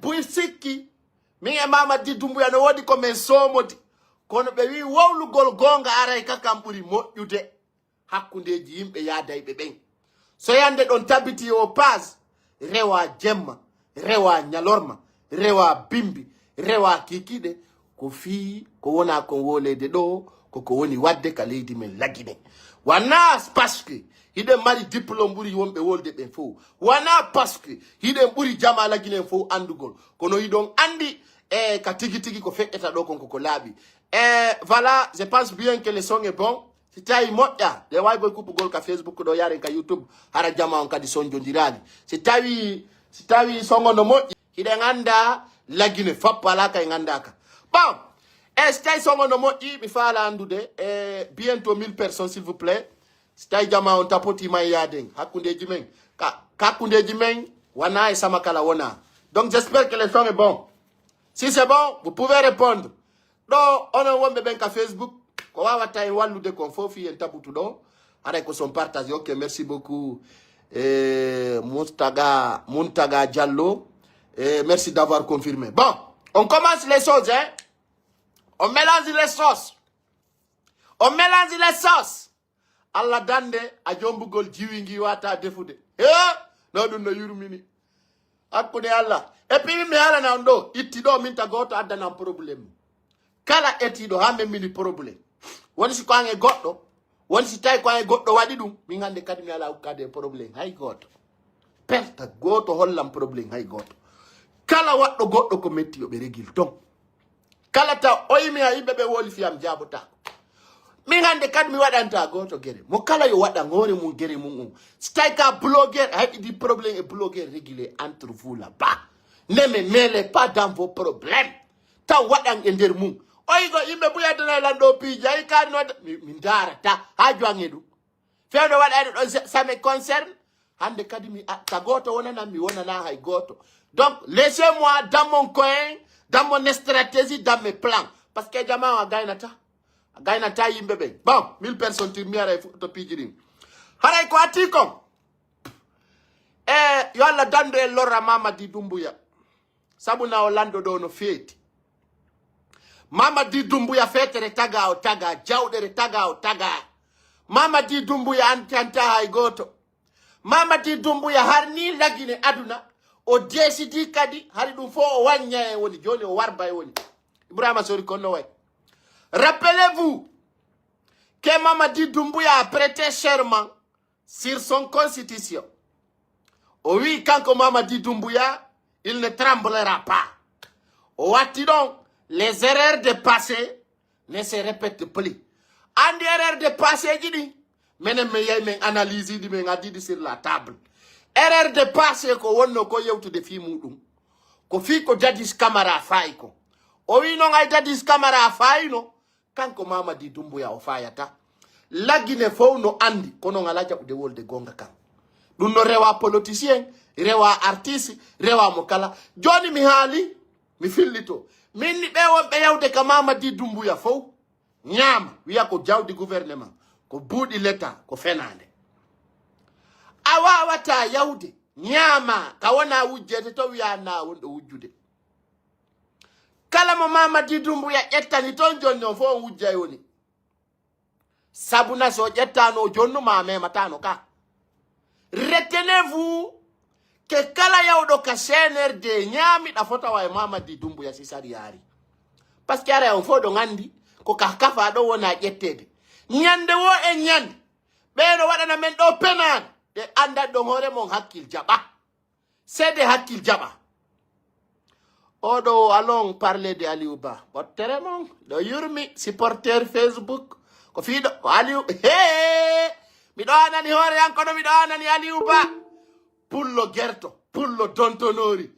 buy sikki mi e Mamadi Doumbouya no wodi ko men somodi kono be wi wowlugol gonga aray kakam buri moƴƴude hakkundeji yimbe yaadaybe ben so yande don tabiti o pas rewa jemma rewa nyalorma rewa bimbi rewa kikide ko fi ko wona ko wolede do ko woni wadde ka leydi men lagine wana parce que hide mari diplôme buri wonbe wolde ben fo wana parce que hide buri jama lagine fo andugol kono hidon andi ka tigi ko fekketa do ko labi voilà je pense bien que le son est bon si tawi moƴƴa de way boy kuppugol ka Facebook do yaren ka YouTube hara jama on kadi son jondirani si tawi songo no moƴƴi hiɗen anda lagine fappala kay gandaka bon si tawi songo no moƴƴi mi faala andude bientôt 1000 personnes s'il vous plaît si tawi jama on tapotima e yaden hakkundeji men hakkundeji men wana e sama kala wona donc j'espère que le son est bon si c'est bon vous pouvez répondre do onon wonɓe ɓen ka Facebook ko wawata en wallude kon fofi en tabutu ɗo aɗa ko son partage. Ok, merci beaucoup Muntaga Diallo, merci d'avoir confirmé. Bon, on commence les choses, hein. On mélange les sauces. Allah dande a jombugol jiwingi wata defude no ɗum no yurmini hakkude Allah et puis mi ala nan ɗo itti ɗo min tagoto addanan probléme kala etiɗo ha memmini probléme woni si ko an e goɗɗo woni si tawi ko an e goɗɗo waɗi ɗum min hande kadi mi ala hukkade probléme hay goto perta goto hollam probléme hay goto kala waɗɗo goɗɗo ko metti yo ɓe régil ton kala taw o yimi ha yimɓe ɓe woli fiyam jabota min hande kadi mi waɗanta goto gere mo kala yo waɗa hoore mum gere mum si tawi ka blogueur haɗi di probléme et blogueur régulé entre vous là-bas ne me mêlez pas dans vos problèmes taw waɗan e nder mum oyigo yimɓe ɓuyadana lanɗo piiji ay kani no min darata ha joange ɗum fewde waɗani ɗon ça me concerne hande kadi mi ta goto wonanan mi wonana hay goto donc laissez-moi dans mon coin dans mon stratégie dans mes plans parce que jama a gaynata yimɓe ɓen bon 1000 personnes tirmi ara to piiji ɗin haray ko atti kon yo Allah dando e lorra Mamadi Doumbouya sabuna o lando ɗo no feeti Mamadi Doumbouya fetere taga o taga jawɗere taga o taga Mamadi Doumbouya antanta hay goto Mamadi Doumbouya harni lagine aduna o décidi kadi hari ɗum fo o wanya e woni joni o warba e woni Ibrahima Sori konno way. Rappelez-vous que Mamadi Doumbouya a prêté serment sur son constitution. Oui, quand Mamadi Doumbouya, il ne tremblera pas. Donc, les erreurs de passé ne se répètent plus. En erreur de passé, mais me analyse di me ngadi sur la table. Erreur de passé ko wonno ko yewtu de fi mudum. Ko fi ko jadis camara fay ko. O wi no ngay jadis camara fay no. Kanko Mamadi Doumbouya o fayata lagine fo no andi kono ngala jabude wolde gonga kan dum no rewa politicien rewa artiste rewa mo kala joni mi haali mi fillito min ni be wonbe yawde ka Mamadi Doumbouya fo nyama wiya ko jawdi gouvernement ko buudi l'état ko fenande awa wata yawde nyama ka wona wujjete to wiya na wondo wujjude kala mo Mamadi Doumbouya ƴettani ton jonni on fo on wujjay woni sabuna so ƴettano jonnu ma mematano ka retenez-vous que kala yawɗo ka CNRD ñaamiɗa fotawa e Mamadi Doumbouya si sari yaari parce que ara on fo ɗo gandi ko ka kafa ɗo wona ƴettede ñande wo e ñande ɓeɗo waɗana men ɗo penade ɗe andat ɗon hoore mon hakkil jaɓa seede hakkil jaɓa. Odo allons parler de Aliou Ba. Bottere mon do yurmi supporter Facebook ko fiido ko Aliou mi do anani hore yankono mi do anani Aliou Ba pullo gerto pullo tontonori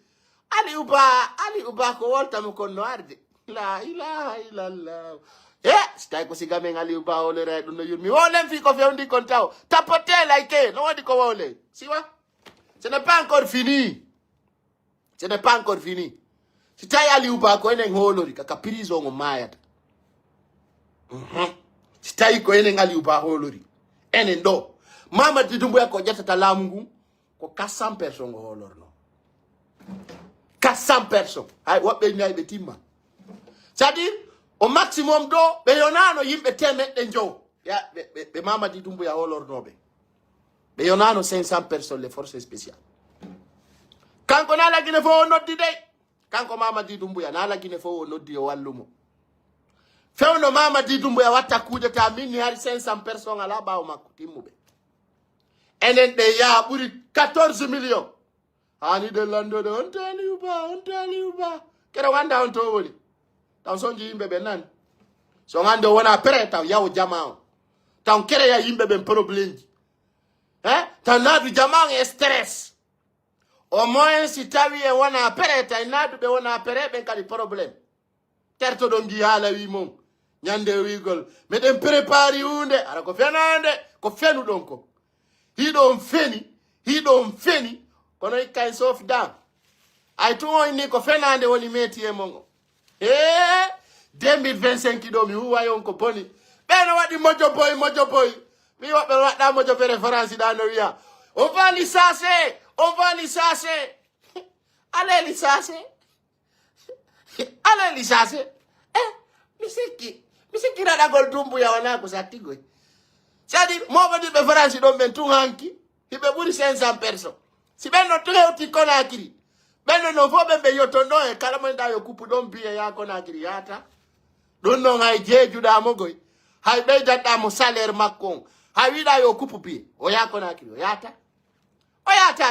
Aliou Ba ko woltami konno arde la ilaha illallah stay ko sigamen Aliou Ba o le reedo no yurmi wolen fi ko fewndi kon taw tapote like no wadi ko wole siwa ce n'est pas encore fini si tawi Aliou Ba ko enen holori kaka prison o mayata si tawi ko enen Aliou Ba holori enen ɗo Mamadi Doumbouya ko ƴettata laamu ngu ko 400 personnes o holorno 400 100 personnes hay wobbe nyaay be timma c'est-à-dire au maximum do be yonano yimbe temedde jow ya be Mamadi Doumbouya holornobe be yonano 500 personnes les forces spéciales kanko na la gine fo noddi dey kanko Mamadi Doumbouya na la gine fo noddi o wallumo fewno Mamadi Doumbouya watta kuude ta minni hari 500 personnes ala bawo makko timmube enen de ya buri 14 millions hani de lando de on tali uba kera wanda on to woli taw sonji yimbe be nan so ngando wona pere taw yaw jamao taw kere ya yimbe be problème taw nadu jamao e stress au moins si tawi e wona pere taw nadu be wona pere be kadi problème terto do ngi hala wi mom nyande wigol meden prépari hunde ara ko fenande ko fenu don ko hiɗo feni kono ikkay sof da ay tumoy ni ko fenande woni meti e mongo 2025 ɗo mi huwayon ko boni ɓeno waɗi mojo boy mi woɓɓe waɗɗa mojo be référence ɗa no wiya on va licencier allez licencier mi sikki raɗagol Doumbouya wona ko sattigoy c'est-à-dire moɓadi ɓe France ɗon ɓen tun hanki hiɓe ɓuri 500 personnes si ɓen no to hewti Conakry ɓenno no fo ɓe yotton ɗon e kala moɗa yo kuppu ɗon biye ya Conakry yata ɗum noon hay jeejuɗamo goy hay ɓeydatɗamo salaire makko on hay wiɗa yo kuppu biye o ya Conakry o yata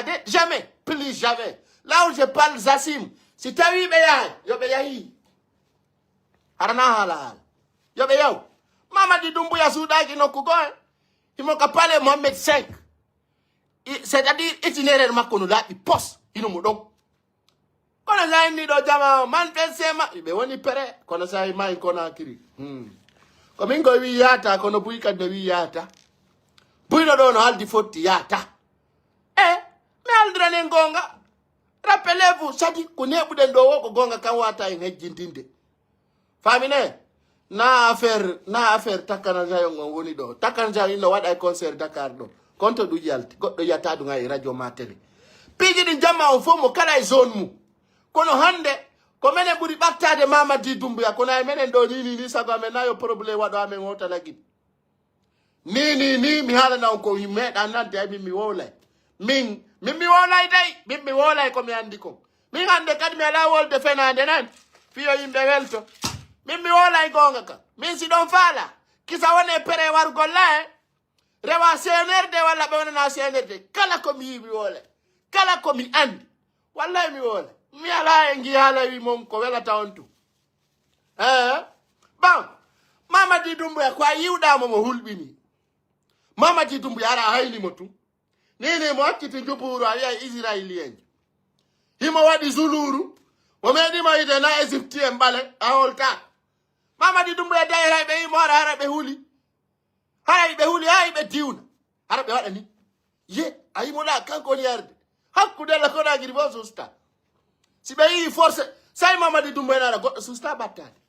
de jamais plus jamais là où je parle Zassim si tawi ɓe yahay yoɓe yahi harana haala yoɓe yaw Mamadi Doumbouya suuɗaki nokku goe imo ka pale Mohammed 5 c'est-à-dire itinéraire makko no laaɓi pos hino mo ɗon kono sa inni ɗo jama man fen sema ɓe woni pere kono sa mayi Conakry ko min ko wi yata kono buy kadi no wi yata buyɗo ɗo no haldi fotti yata mi haldirane gonga rappelez-vous sadi ko neɓuɗen ɗo wo ko gonga kam wata en hejjintinde famine na affaire takana jayon on woni do takana jayon no wada concert Dakar do konto du yalti goddo yata du ngai radio ma télé piji di jama on fo mo kala e zone mu kono hande ko mene buri battade Mamadi Doumbouya kono ay menen do ni sago amen nayo problème wado amen hota lagi ni mi hala na ko yimme dan nante ay mi wolay min mi wolay day mi wolay ko mi andi ko min hande kadi mi ala wolde fenande nan fiyo yimbe welto min mi wolay gonga ka min si ɗon faala kisa wone pere wargolla rewa senerde walla ɓe wonana senerde kala ko mi yi mi woole kala ko mi andi wallahi mi woole mi ala e ngi haala wi mom ko welata on tu bon Mamadi Doumbouya ko a yiwɗamo mo hulɓini Mamadi Doumbouya ara haynimo tu nini mo hakkiti juɓuru a wiya israélien himo waɗi zuluru mo meɗimo yide na égyptien ɓale a holta Mamadi Doumbouya dayra ɓe yimo hara ɓe huli hay ɓe diwna hara ɓe waɗa ni ye a yimoɗa kanko woni yarde hakkudella Conakry fo susta si ɓe yi force say Mamadi Doumbouya nara goɗɗo susta battade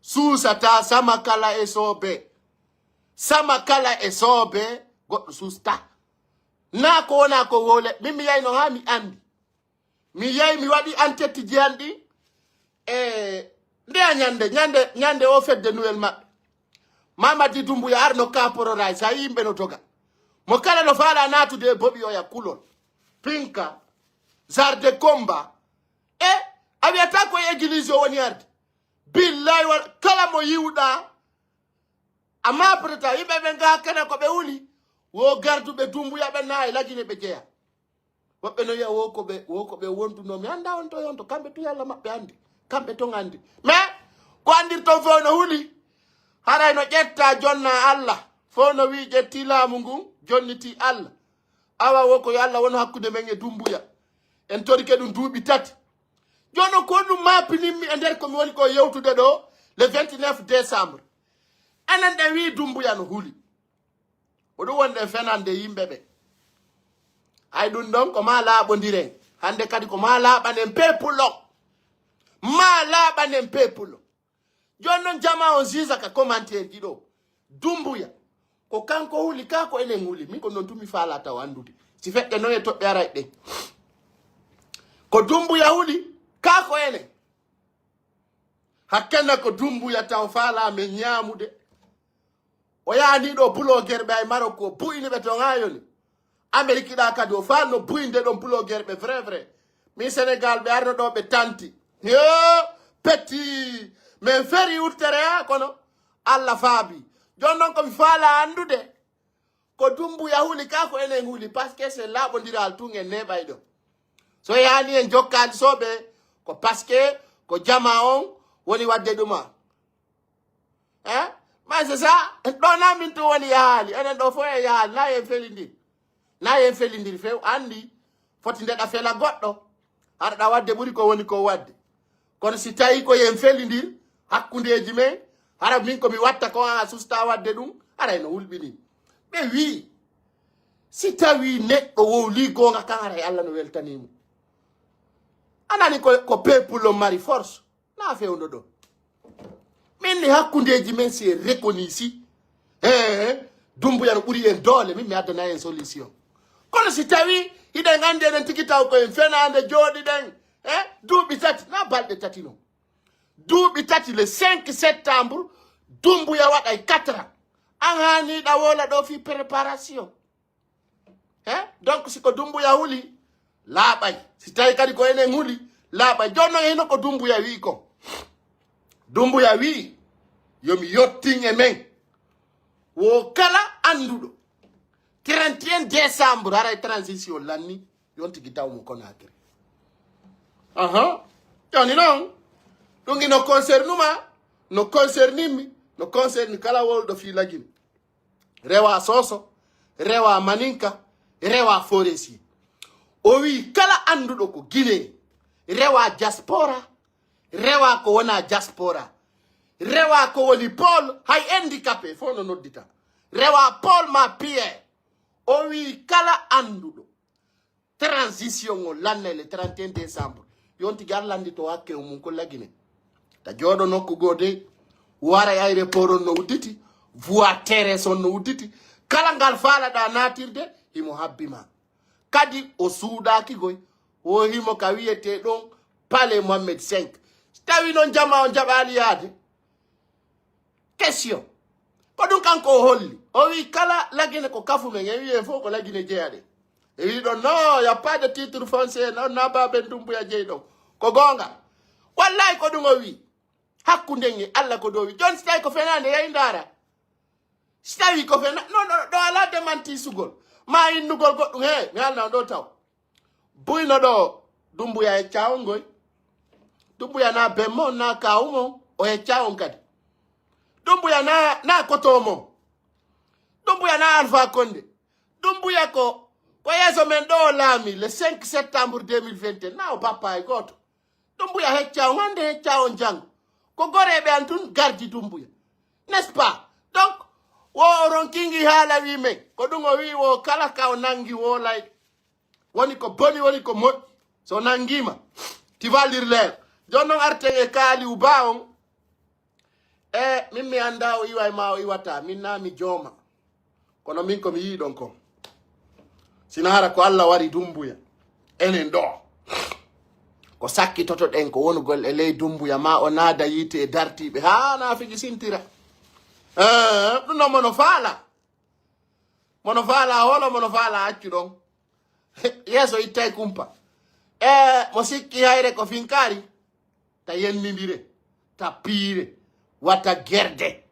susata sama kala e soobe goɗɗo susta na ko wona ko wole min mi yayno ha mi andi mi yayi mi waɗi enquête jiyanɗi ndeya nyande o fedde nouvelle maɓɓe Mamadi Doumbouya arno caporora sa yimɓe no toga mo kala no faala natude e boɓi oya kulol pinka zarde comba a wiyata koye église o woni arde billahi kala mo yiwɗa amma preta yimɓe ɓe ga kana ko ɓe wuli wo garduɓe Doumbouya ɓe naayi lagine ɓe jeeya woɓɓe no wiya wo ko ɓe wonduno mi anda on to yonto kamɓe to yalla maɓɓe andi kamɓe ton andi mais ko andirton fo no huli haray no ƴetta jonna Allah fo no wi ƴetti laamu ngun jonniti Allah awa wo ko yo Allah wono hakkude men e Doumbouya en torike ɗum duuɓi tati jono ko ɗum mapininmi e nder komi woni ko yewtude ɗo le 29 décembre enen ɗe wi Doumbouya no huli o ɗum wonde fenande yimɓe ɓe ay ɗum ɗon ko ma laaɓodiren hande kadi ko ma laaɓanen peuple joni noon jama on jisa ka commentaire ji ɗo Doumbouya ko kanko huli kako enen huli min ko noon tumi faala taw andude si feɗɗe noon e toɓɓe aray ɗen ko Doumbouya huli kako ene hakkenna ko Dumbuya taw faala me ñaamude o yaani ɗo bulogerɓe ay Maroko buyni ɓe to ngayoni Amérique ɗa kadi o falno buyde ɗon bulogerɓe vrai mi Sénégal ɓe arno ɗo ɓe tanti yo petti min feri wurtere ha kono Allah faabi jon noon komi faala andude ko Dumbuya huli kako enen huli parce que c'est laaɓodiral tun en neɓay ɗo so yani en jokkani soɓe ko parce que ko jama on woni wadde ɗuma ma c'est ça ɗo na min to woni yaali enen ɗo fo e yaali na yen felidiri few andi foti ndeɗa fela goɗɗo aɗaɗa wadde ɓuri ko woni ko wadde kono si tawi ko yen felidir hakkundeji men hara min komi watta ko a susta wadde ɗum ara eno wulɓini ɓe wi si tawi neɗɗo wowli gonga kan ara e Allah no weltanimo anani ko peuple mari force na fewndo ɗo min ni hakkundeji men c'est reconnu si Dumbuya no ɓuri en doole min mi addana en solution kono si tawi hiɗen andi eɗen tigi taw koyen fenade jooɗiɗen duuɓi tati na balɗe tati non duuɓi tati le 5 septembre Dumbuya waɗay 4 ans an haniɗa wola ɗo fi préparation donc siko Dumbuya huli laaɓay si tawi kadi ko enen huli laaɓay joni noon hino ko Dumbuya wi ko Dumbuya wi yomi yottin e men wo kala anduɗo 31 décembre haray transition lanni yon tigi tawmo Conakry joni noon ɗum no concernuma no concernimi no concerni kala wolɗo fi lagine rewa Soso rewa Maninka rewa Forestier o wi kala anduɗo ko Guinée rewa diaspora rewa ko wona diaspora rewa ko woni Paul hay handicapé fo no noddita rewa Paul ma Pierre o wi kala anduɗo transition o lanne le 31 décembre yonti garlandi to hakke mum ko lagine ta joɗo nokku gode wara aéroport on no udditi voie terrestre on no udditi kala ngal faalaɗa natirde himo habbima kadi o suuɗaki goy o himo ka wiyete ɗon Palais Mohammed 5 tawi noon jama on jaɓali yaade question ko ɗum kanko o holli o wi kala lagine ko kafu men e wiye fof ko lagine jeeyaɗe e wi ɗon non y a pas de titre foncier non na baben Dumbuya jeeyi ɗon ko gonga wallahi ko ɗum o wi hakkunden e Allah ko ɗo wi joni si tawi ko fenade yahi ndara si tawi ko fena non ɗo ala demanti sugol ma innugol goɗɗum he mi halna ɗo taw buyno ɗo Dumbuya e cawol ngoy Dumbuya na bemmo na kawumo o e cawon kadi Dumbuya na kotomo Dumbuya na Alpha Condé Dumbuya ko yeso men ɗo laami le 5 septembre 2021 na o papa e goto Dumbuya heccawon hande heccawon jango ko goreɓe an tun gardi Dumbuya n'est-ce pas donc wo ronkingi haala wi men ko ɗum o wi wo kala ka o nangi wolay woni ko boni woni ko moƴƴi so nangima ti valir leer jon noon arten e Kaaliw Ba on min mi anda o iwa ma o iwata min na mi jooma kono min komi yiɗon ko sina hara ko Allah wari Dumbuya enen ɗo ko sakkitoto ɗen ko wonugol e ley Dumbuya ma o naada yiite e dartiɓe ha na fiji sintira ɗum noon mono faala holo mono faala accu ɗon yeeso ittay kumpa mo sikki hayre ko finkari ta yennidire ta piire wata gerde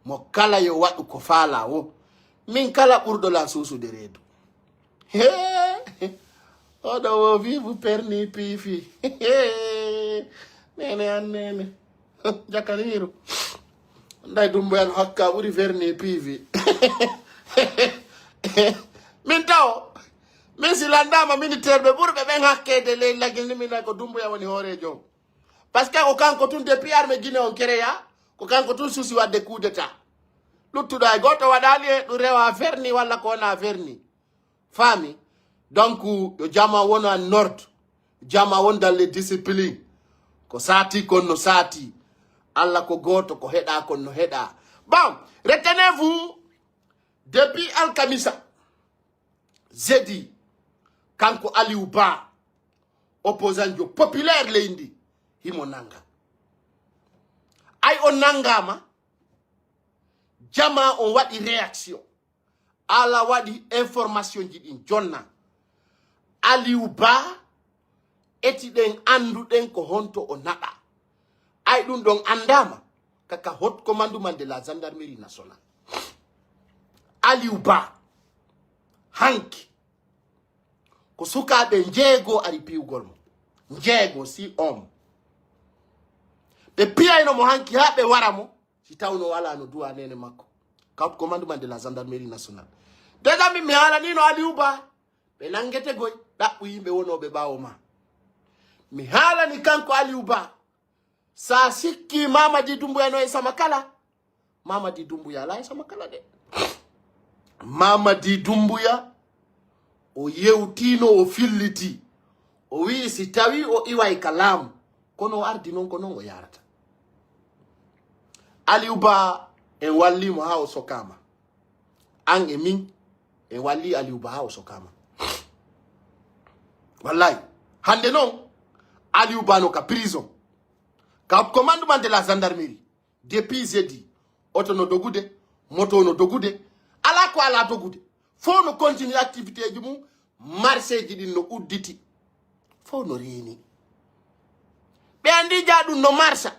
mo kala yo waɗu ko faala wo min kala ɓurɗo la suusude reedu oɗo wo vivu perni piifi nene an nene jakaniru nday Dumbuya no hakka ɓuri verni piifi min taw min silandama militaire ɓe ɓurɓe ɓen hakkede ley lagilni min ko Dumbuya woni hoorejo par ce que ko kanko tun depuis arme Guinée on créa ko kanko tun suusi wadde coup d'état luttuɗo ay goto waɗali e ɗum rewa verni walla ko wona verni faami donc yo jama won en ordre jama won dans les disciplines ko saati kon no saati Allah ko goto ko heɗa kon no heɗa bon retenez-vous depuis alkamisa jeudi kanko Aliou Ba opposant jo populaire leindi himo nanga ay on nangama jama on wadi réaction ala wadi information ji din jonna Aliou Ba eti den andu den ko honto o nada ay dun don andama kaka hot commandement de la gendarmerie nationale Aliou Ba hanki ko sukaɓe njeego ari piwgol mo njeego si ɓe piyayno mo hanki ha ɓe wara mo si tawno wala no duwa nene makko kawt commandement de la gendarmerie nationale déjà mi haalanino Aliou Ba ɓe nangete goy ɗaɓɓu yimɓe wonoɓe ɓawo ma mi haalani kanko Aliou Ba sa sikki Mamadi Doumbouya no e sama kala Mamadi Doumbouya ala e sama kala de Mamadi Doumbouya o yewtino o filliti o wi si tawi o iway kalamu kono ardi non ko non o yarata Aliou Ba en wallimo ha o sokama an e min en walli Aliou Ba ha o sokama wallahi hande non Aliou Ba no ka prison ka commandement de la gendarmerie depuis jeudi auto no dogude moto no dogude ala ko ala dogude fo no continue activité ji mum marché ji din no udditi fo no reeni be andi jaadum no marcha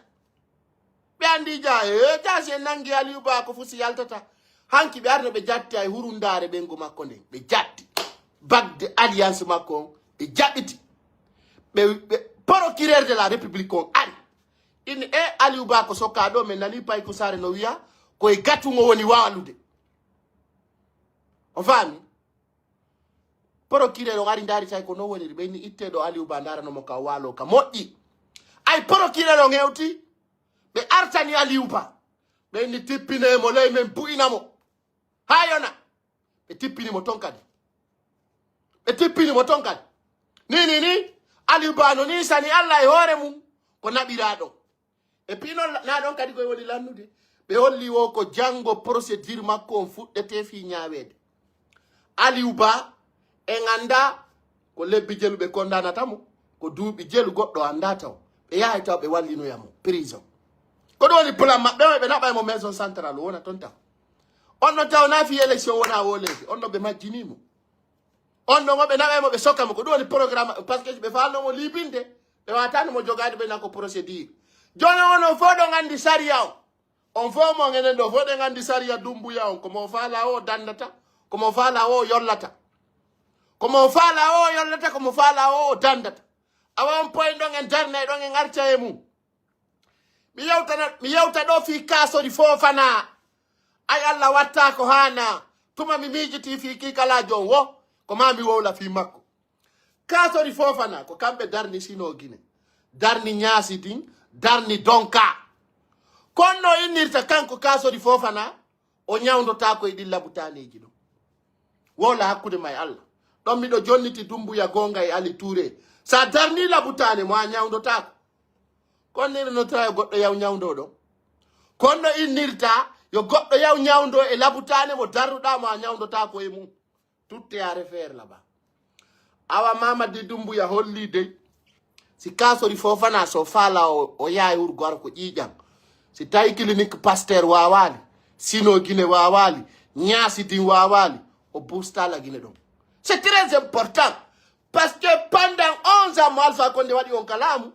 be andi ja ja se nangi Aliou Ba ko fusi yaltata hanki be arno be jatti ay hurundare bengo makko nden be jatti bagde alliance makko be jabbiti be procureur de la république on ari in Aliou Ba ko sokka do men nani pay ko sare no wiya ko e gatu ngo woni walude on fami procureur o ari ndari tay ko no woni be ni itte do Aliou Ba ndara no mo ka walo ka moddi ay procureur o ngewti be artani Aliou Ba be ni tippine mo lay men buina mo hayona be tippini mo tonkadi be tippini mo tonkadi ni Aliou Ba no ni sani Allah e hore mum ko nabirado e pino na don kadi ko woni lannude be holli wo ko jango procédure makko on fuddete fi nyaawede Aliou Ba en anda ko lebbi jelube kondanata mo ko duubi jelu goddo anda taw be yahay taw be wallino yamo prison ko do woni plan mabbe be nabay mo maison centrale wona ton taw on no taw na fi élection wona wolede on no be majjinimo on no be nabay mo be sokamo ko do woni programme parce que be falno mo libinde be watano mo jogade be nako procédure jono wono fo do ngandi sharia on fo mo ngenen do fo de ngandi sharia Doumbouya on ko mo fala o dandata ko mo fala o yollata ko mo fala o yollata ko mo fala o dandata awon point do ngen darne do ngen arta e mum mi yewta do fi kaso di Fofana ay Allah watta ko hana tuma mi mijiti fi ki kala jon wo ko mami wowla fi makko kaso di Fofana ko kambe darni sino Guinée darni Niasse din darni Donka konno inirta kanko kaso di Fofana o nyawndota ko e dilla butaneji do wola hakkude may Allah don mi do jonniti Doumbouya gonga e Ali Touré sa darni la butane mo nyawndota konne no tra goddo yaw nyawndo do konno inirta yo goddo yaw nyawndo e labutane mo darruda mo nyawndota ko e mum tout est à refaire là-bas awa Mamadi Doumbouya holli de si kaso di Fofana so fala o yaay urgor ko ƴiƴam si tawi clinique Pasteur wawali sino Guinée wawali Niasse din wawali o boosta la Guinée donc c'est très important parce que pendant 11 ans Alpha Condé wadi on kalamu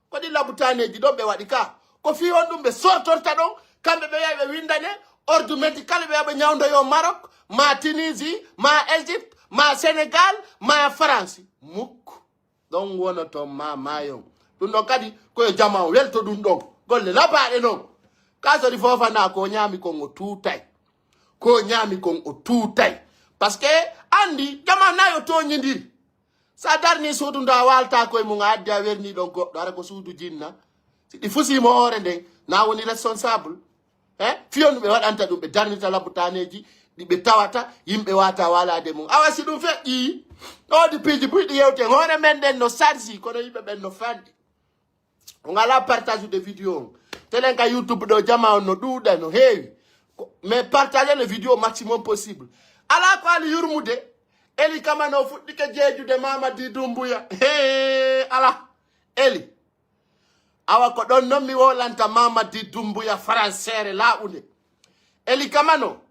ko di labutane di do be wadi ka ko fi on dum be sortorta don kambe be yabe windane ordre médical be yabe nyawndo yo Maroc ma Tunisie ma Égypte ma Sénégal ma France mukk don wona to ma mayo dun do kadi ko jama welto dun don golle la baade non kaso di Fofana ko nyami ko ngo tutay ko nyami ko o tutay parce que andi jama nayo to nyindi sa darni suudu ndo walta koy mu ngaddi a werni don goddo ara ko suudu jinna si di fusi mo hore den na woni responsable fiyon be wadanta dum be darnita labutaneji di be tawata yimbe wata walade mum awasi dum feƴƴi o di piji buidi yewte hore men den no sarsi kono yimbe ben no fandi on ala partage de vidéo telen ka YouTube do jama on no duuda no heewi mais partagez les vidéos au maximum possible ala ko ali yurmude Eli kama no fuɗɗike jeejude Mamadi Doumbouya. Ala. Eli. Awa ko ɗon non mi wolanta Mamadi Doumbouya françaire laaɓude. Eli kama no.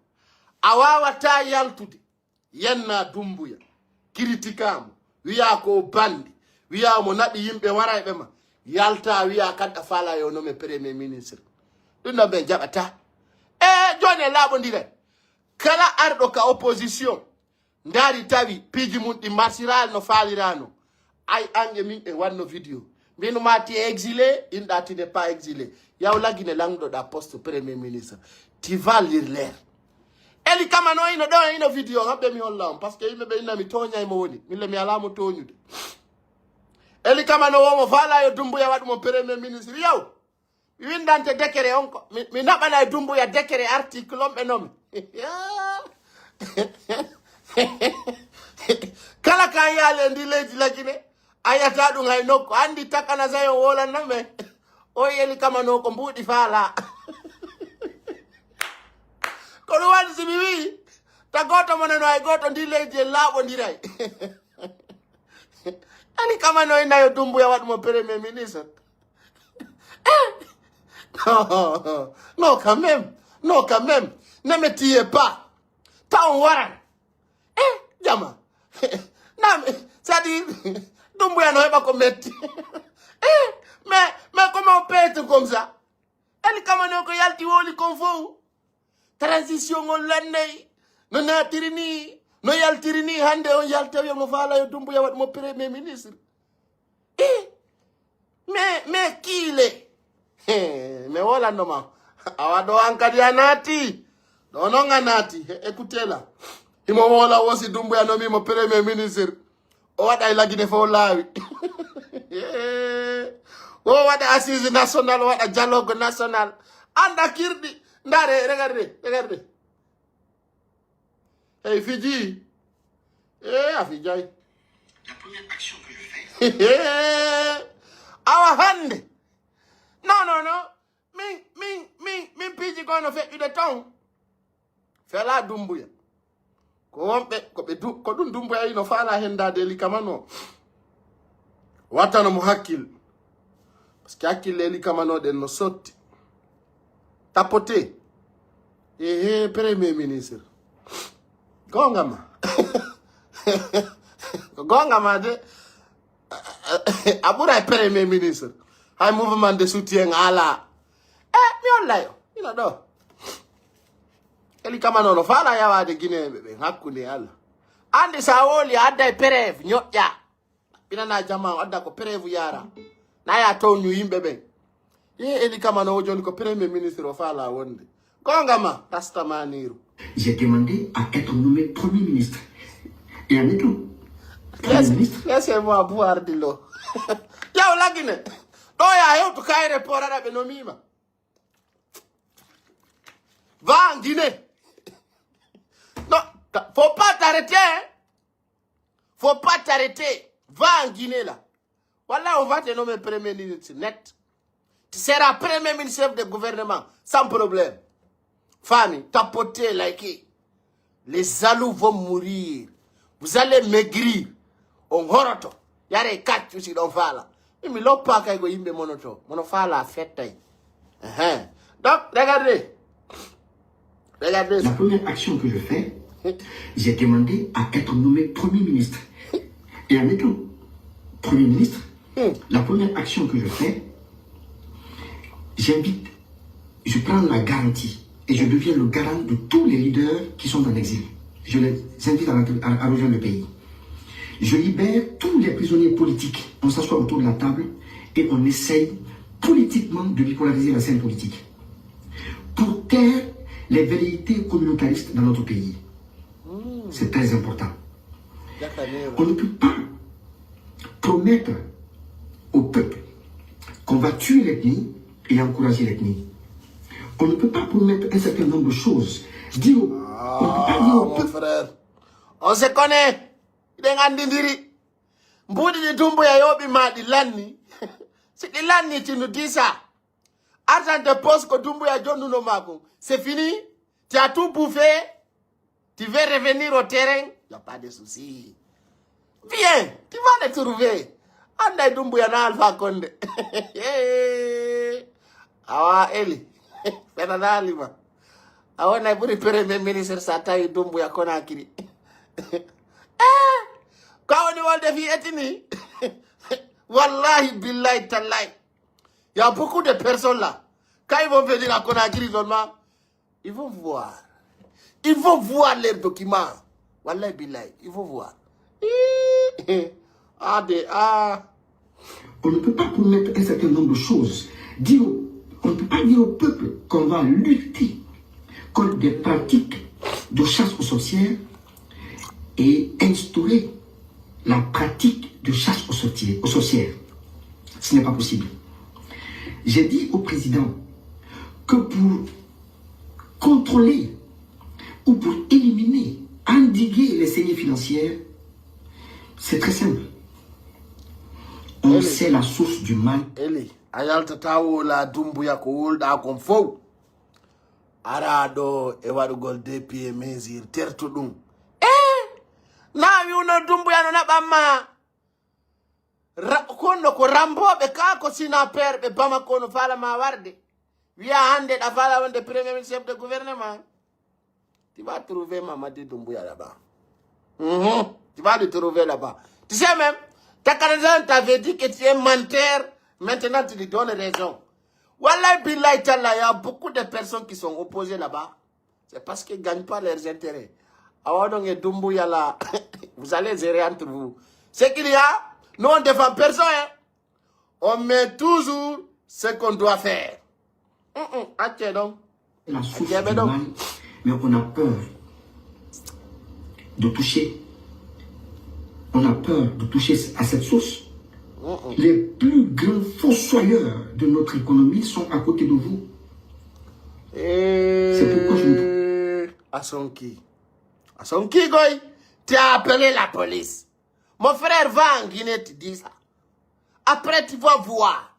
A wawata yaltude. Yenna Doumbouya. Kritikamo. Wiya ko bandi. Wiya mo naɗi yimɓe warayɓe ma. Yalta wiya kadda fala yo nome premier ministre. Ɗum ɗon ɓe jaɓata. Joni e laaɓodire. Kala arɗo ka opposition. Ndari tawi piji mun ɗi marsiral no falirano. Ay ange min e wanno vidéo. Min mati exilé, inda tu n'es pas exilé. Yaw lagine langdo da poste premier ministre. Tu vas lire l'air. Eli kama no ino do ino vidéo habbe mi holla parce que yimbe be ina mi tonya mo woni. Mille mi ala mo tonyude. Eli kama no womo fala yo Doumbouya wadu mo premier ministre. Yaw. Windante décret onko. Mi nabana e Doumbouya décret article on be nomi. Kala kan yale ndi leji lagine ayata ɗum hay nokko andi takana sayo wolanna me o yeli kama no ko mbuɗi faala ko ɗum waɗi simi wi ta goto moneno hay goto ndi leji e laaɓodiray ani kama no inayo Doumbouya waɗumo premier ministre non quand même ne me tuez pas ta on waran jama c'est-à-dire Doumbouya no heba ko metti mais comment on peut être comme ça elle kama no ko yalti woli kon fo transition on lannay no natirini no yaltirini hande on yaltawi mo fala yo Doumbouya wat mo premier ministre mais qui il est mais wala no ma awado ankadi anati no no nganati écoutez là imo wola wosi Doumbouya no mi mo premier ministre o waɗa lagine fo laawi o waɗa assise national o waɗa dialogue national anda kirɗi ndare regardez hey fiji a fijay la première action que je fais awa hande non min piji kono feƴƴude ton fela Doumbouya ko wonɓe ko ɗum Doumbouya no faala hendade Eli kama no wattano mo hakkille par ce que hakkille Eli kama no ɗen no sotti tapote premier ministre gongama ko gongama de a ɓuura premier ministre hay mouvement de soutien ala mi hollayo ina ɗo Eli kama no fala yawade Guinéɓe ɓe hakkunde Allah andi sa woli adda e preuve ñoƴƴa ɓinana jama adda ko preuve yara naya towñu yimɓe ɓen Eli kama no joni ko premier ministre o fala wonde gongama rastamaniru. J'ai demandé à être nommé premier ministre et en étant laissez-moi boire de l'eau yaw lagine ɗo ya hewtu kayre porara ɓe nomima va en Guinée. Non, faut pas t'arrêter, hein. Faut pas t'arrêter. Va en Guinée, là. Voilà, on va te nommer premier ministre net. Tu seras premier ministre de gouvernement, sans problème. Famille, tapoter, liker. Les alous vont mourir. Vous allez maigrir. On horoto. Yare quatre aussi dans fala. Mais l'autre pas qu'il y ait monoto. Monofala fête. Donc, regardez. La première action que je fais, j'ai demandé à être nommé premier ministre. Et en étant premier ministre, la première action que je fais, j'invite, je prends la garantie et je deviens le garant de tous les leaders qui sont en exil. Je les invite à rejoindre le pays. Je libère tous les prisonniers politiques. On s'assoit autour de la table et on essaye politiquement de bipolariser la scène politique. Pour taire les velléités communautaristes dans notre pays. C'est très important. On ne peut pas promettre au peuple qu'on va tuer l'ethnie et encourager l'ethnie. On ne peut pas promettre un certain nombre de choses. Dire on peut pas dire au peuple. Frère, on se connaît. Il est ngandindiri. Mbudi di Doumbouya yobi ma di lanni. Si di lanni tu nous dis ça. Argent de poste que Doumbouya donne nous no mago. C'est fini. Tu as tout bouffé. Tu veux revenir au terrain. Il n'y a pas de souci. Viens, tu vas le trouver. Anda Doumbouya na Alpha Condé. Awa Eli. Fena alima. Awa na buri premier ministre sa tayi Doumbouya Conakry. Quand on est de vie etini. Wallahi billahi tallahi. Il y a beaucoup de personnes là. Quand ils vont venir à Conakry seulement, ils vont voir. Ils vont voir leurs documents. Wallahi billahi, ils vont voir. On ne peut pas promettre un certain nombre de choses. On ne peut pas dire au peuple qu'on va lutter contre des pratiques de chasse aux sorcières et instaurer la pratique de chasse aux sorcières. Ce n'est pas possible. J'ai dit au président que pour contrôler ou pour éliminer, endiguer les saignées financières, c'est très simple. On sait la source du mal. Eli, ayalta tawo la Doumbouya ko wolda kon fow. Arado e wadugol depuis mesure tertu dum. Na yuno Doumbouya no nabama. Kono ko rambobe ka ko sina perbe bama kono fala ma warde. Wiya hande da fala wonde premier ministre chef de gouvernement. Tu vas trouver Mamadi Doumbouya là-bas. Tu vas le trouver là-bas. Tu sais même, ta canadienne t'avait dit que tu es menteur. Maintenant, tu lui donnes raison. Wallahi billahi ta'ala, il y a beaucoup de personnes qui sont opposées là-bas. C'est parce qu'ils ne gagnent pas leurs intérêts. Alors, donc, Doumbouya là, vous allez gérer entre vous. C'est qu'il y a, nous on ne défend personne. Hein. On met toujours ce qu'on doit faire. Ok, donc. La source du mal, mais on a peur de toucher. On a peur de toucher à cette source. Les plus grands fossoyeurs de notre économie sont à côté de vous. C'est pourquoi je Asonki, Goy, tu as appelé la police. Mon frère va en Guinée te dire ça. Après, tu vas voir.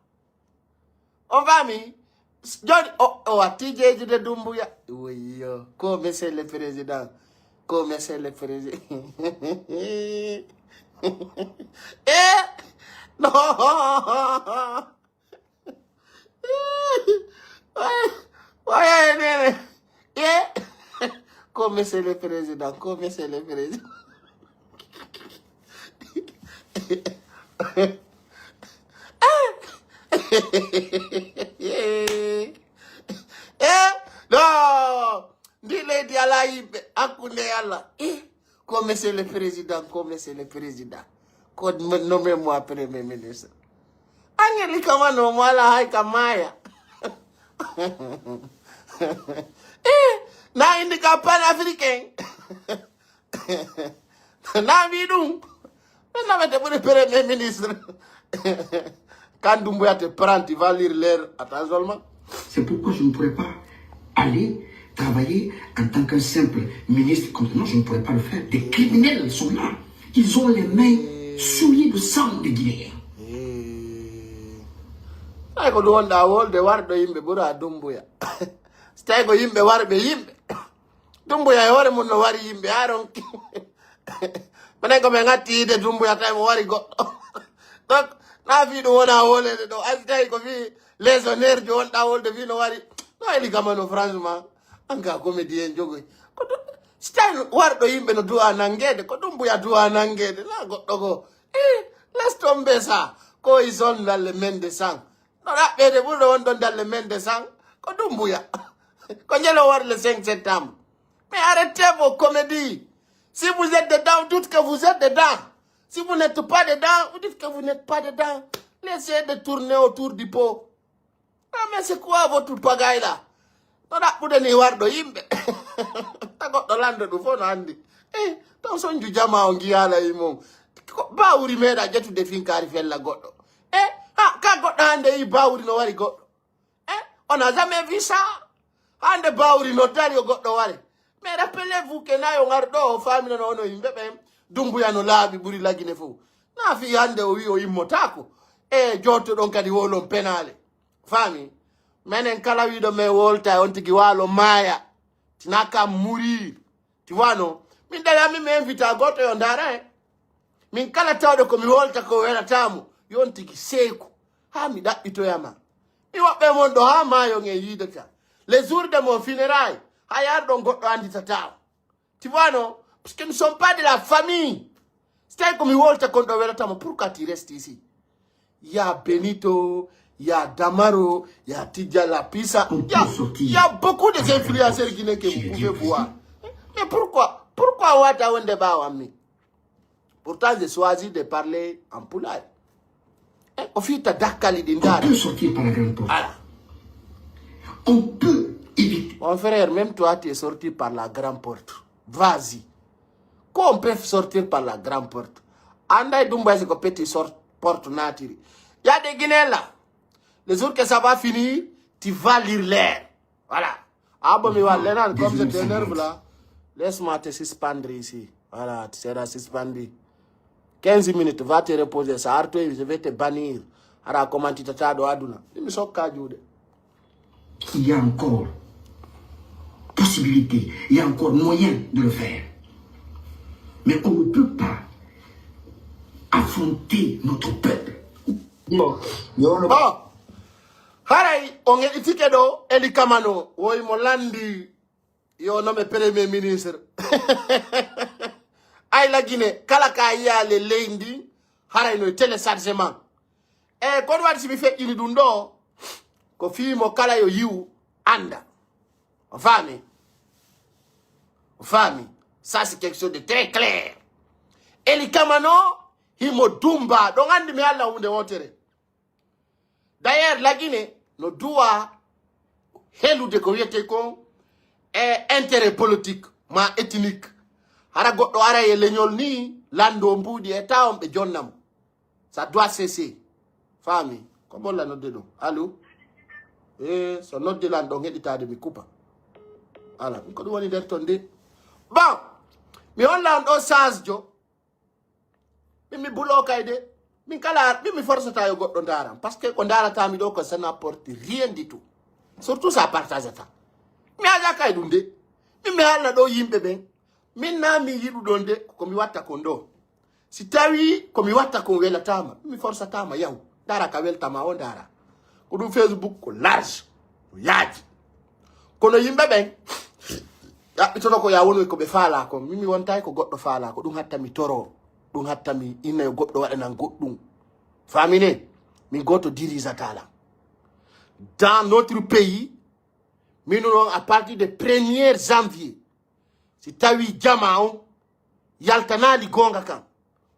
On va, mi. TJ de Doumbouya. Oui, comme c'est le président. Comme c'est le président. Non. Ouais, comme c'est le président. Comme c'est le président. Non. Dis-le diala ibe. Akune yalla. Comme c'est le président. Comme c'est le président. Nommez-moi premier ministre. Angeli kama no mwala hai kamaya. Na indika pan-africain. Na bidou. Na mette pour le premier ministre. Quand Doumbouya te prend, tu vas lire l'air à ta seulement. C'est pourquoi je ne pourrais pas aller travailler en tant qu'un simple ministre. Comme non, je ne pourrais pas le faire. Des criminels sont là. Ils ont les mains souillées de sang des Guinéens. Ko do wonda wolde wardo yimbe bura Doumbouya. Stay ko yimbe warbe yimbe. Doumbouya e hore mun no wari yimbe aron. Manen ko be ngati de Doumbouya tay mo wari goddo. Donc na vi do wona wolede do astay ko vi les honneurs jo wonda wolde vi no wari. No eli kamano franchement anga comédien jogoy. Ko stay wardo yimbe no du'a nangede ko Doumbouya du'a nangede la goddo go. Laisse tomber ça. Ko ils sont dans les mains de sang. Non, là, vous le dans les mains de sang. Ko Doumbouya. Quand je le voir le 5 septembre. Mais arrêtez vos comédies. Si vous êtes dedans, dites que vous êtes dedans. Si vous n'êtes pas dedans, vous dites que vous n'êtes pas dedans. Laissez de tourner autour du pot. Ah, mais c'est quoi votre pagaille là? Non, là, vous donnez voir de yimbe. T'as got de l'ande du fond, Andy. Eh, t'en son du jama on guiala imon. Ba uri meda jetu de fin kari fel la goddo. Quand goddo hande yi bawri no wari goddo. On n'a jamais vu ça. Hande bawri no tari o goddo wari. Mais rappelez-vous que na yo ngardo famille no no yimbe be Doumbouya no laabi buri lagine fo. Na fi hande o wi o immotako. Jotto don kadi wolon penale. Fami. Menen kala wi do me wolta on tigi walo maya. Tinaka mourir. Tu vois non? min dala mi me invita goto yo ndara min kala tawde ko mi wolta ko wela tamu yonti ki seku ha mi dabbito yama mi wobbe mon do ha mayo nge yidata les jours de mon funérail ha yar don goddo andi tataw tu vois non parce que nous sommes pas de la famille c'est comme mi wolta ko do wela tamu pourquoi tu restes ici il y a Benito, il y a Damaro, il y a Tidja Lapisa, il y a beaucoup de influenceurs guinéens que vous pouvez voir. Mais pourquoi Ouattara on débat avec moi? Pourtant, j'ai choisi de parler en poulaille. On peut sortir par la grande porte. Voilà. On peut éviter. Mon frère, même toi, tu es sorti par la grande porte. Vas-y. Comment on peut sortir par la grande porte? Andai Dumba, c'est que petit sort porte natiri. Il y a des Guinéens là. Les jours que ça va finir, tu vas lire l'air. Voilà. Ah bon, mais voilà, comme je t'énerve là, laisse-moi te suspendre ici. Voilà, tu seras suspendu. 15 minutes, va te reposer. Ça arrête, je vais te bannir. Alors, comment tu t'attends à Aduna? Il y a encore possibilité, il y a encore moyen de le faire. Mais on ne peut pas affronter notre peuple. Oh, haray on est étiqueté do Eli Kamano, woy mo landi yo nommé premier ministre. Ay la Guinée, kala ka yale lendi, haray no téléchargement. E ko wadi si mi fe ini dundo ko fi mo kala yo yiw anda. On fami. Ça c'est quelque chose de très clair. Eli Kamano himo dumba donc andi mi alla hunde wotere. D'ailleurs la Guinée no doit helude ko yete ko intérêt politique ma ethnique hara goddo ara ye leñol ni lando mbudi e tawon be jonnam ça doit cesser fami ko bolla nodde do allo so nodde lando ngeditade mi coupa ala ko do woni der tonde bon mi holla on sajjo mi bulo kayde min kala mi force ta yo goddo ndara parce que ko ndara ta mi do ko ça n'apporte rien du tout surtout ça partage ta mi aja kay dunde mi hala do yimbe ben min na mi yidu donde ko mi watta ko ndo si tawi ko mi watta ko wela tama mi force tama yaw dara ka wel tama o ndara ko du Facebook ko large yaaji kono yimbe ben ya itono ko ya wonu ko be faala ko mi wontay ko goddo faala ko dum hatta mi toro dum hatta mi inna goddo wadana goddum famine mi goto dirisatala dans notre pays nous à partir du 1er janvier si tawi jamao yaltanali gonga kan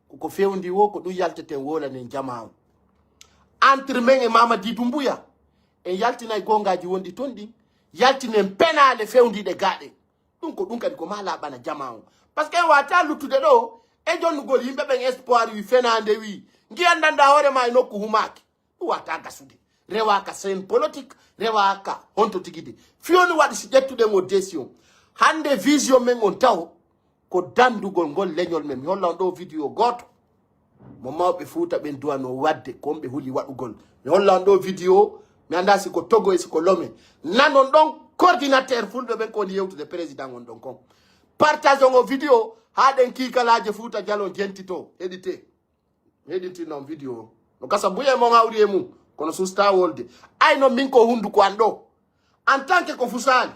ko fewndi wo ko du yaltete wola ne jamao entre men e Mamadi Doumbouya e yaltina gongaji wondi tondi yaltinen penale fewndi de gade dum ko dum kadi ko mala bana jamao parce que wata lutude do e jonnu gol yimbe ben espoir wi fenande wi ngiandanda hore ma nokku humaki wata gasude rewaka sen politique rewaka honto tigide fioni wadi si jettude ngo décision hande vision men on taw ko dandugol ngol leñol men holla do video goto mo mawbe fuuta ben duwano wadde kombe huli wadugol mi holla do video mi anda si ko Togo e si ko Lomé nanon don coordinateur fulbe ben ko yewtude président on don kon partage ngo video haden kikalaje fuuta jalo jentito editi non video no kasa buye mo ngawri e mu kono susta wolde ay no min ko hundu ko ando en tant que confusali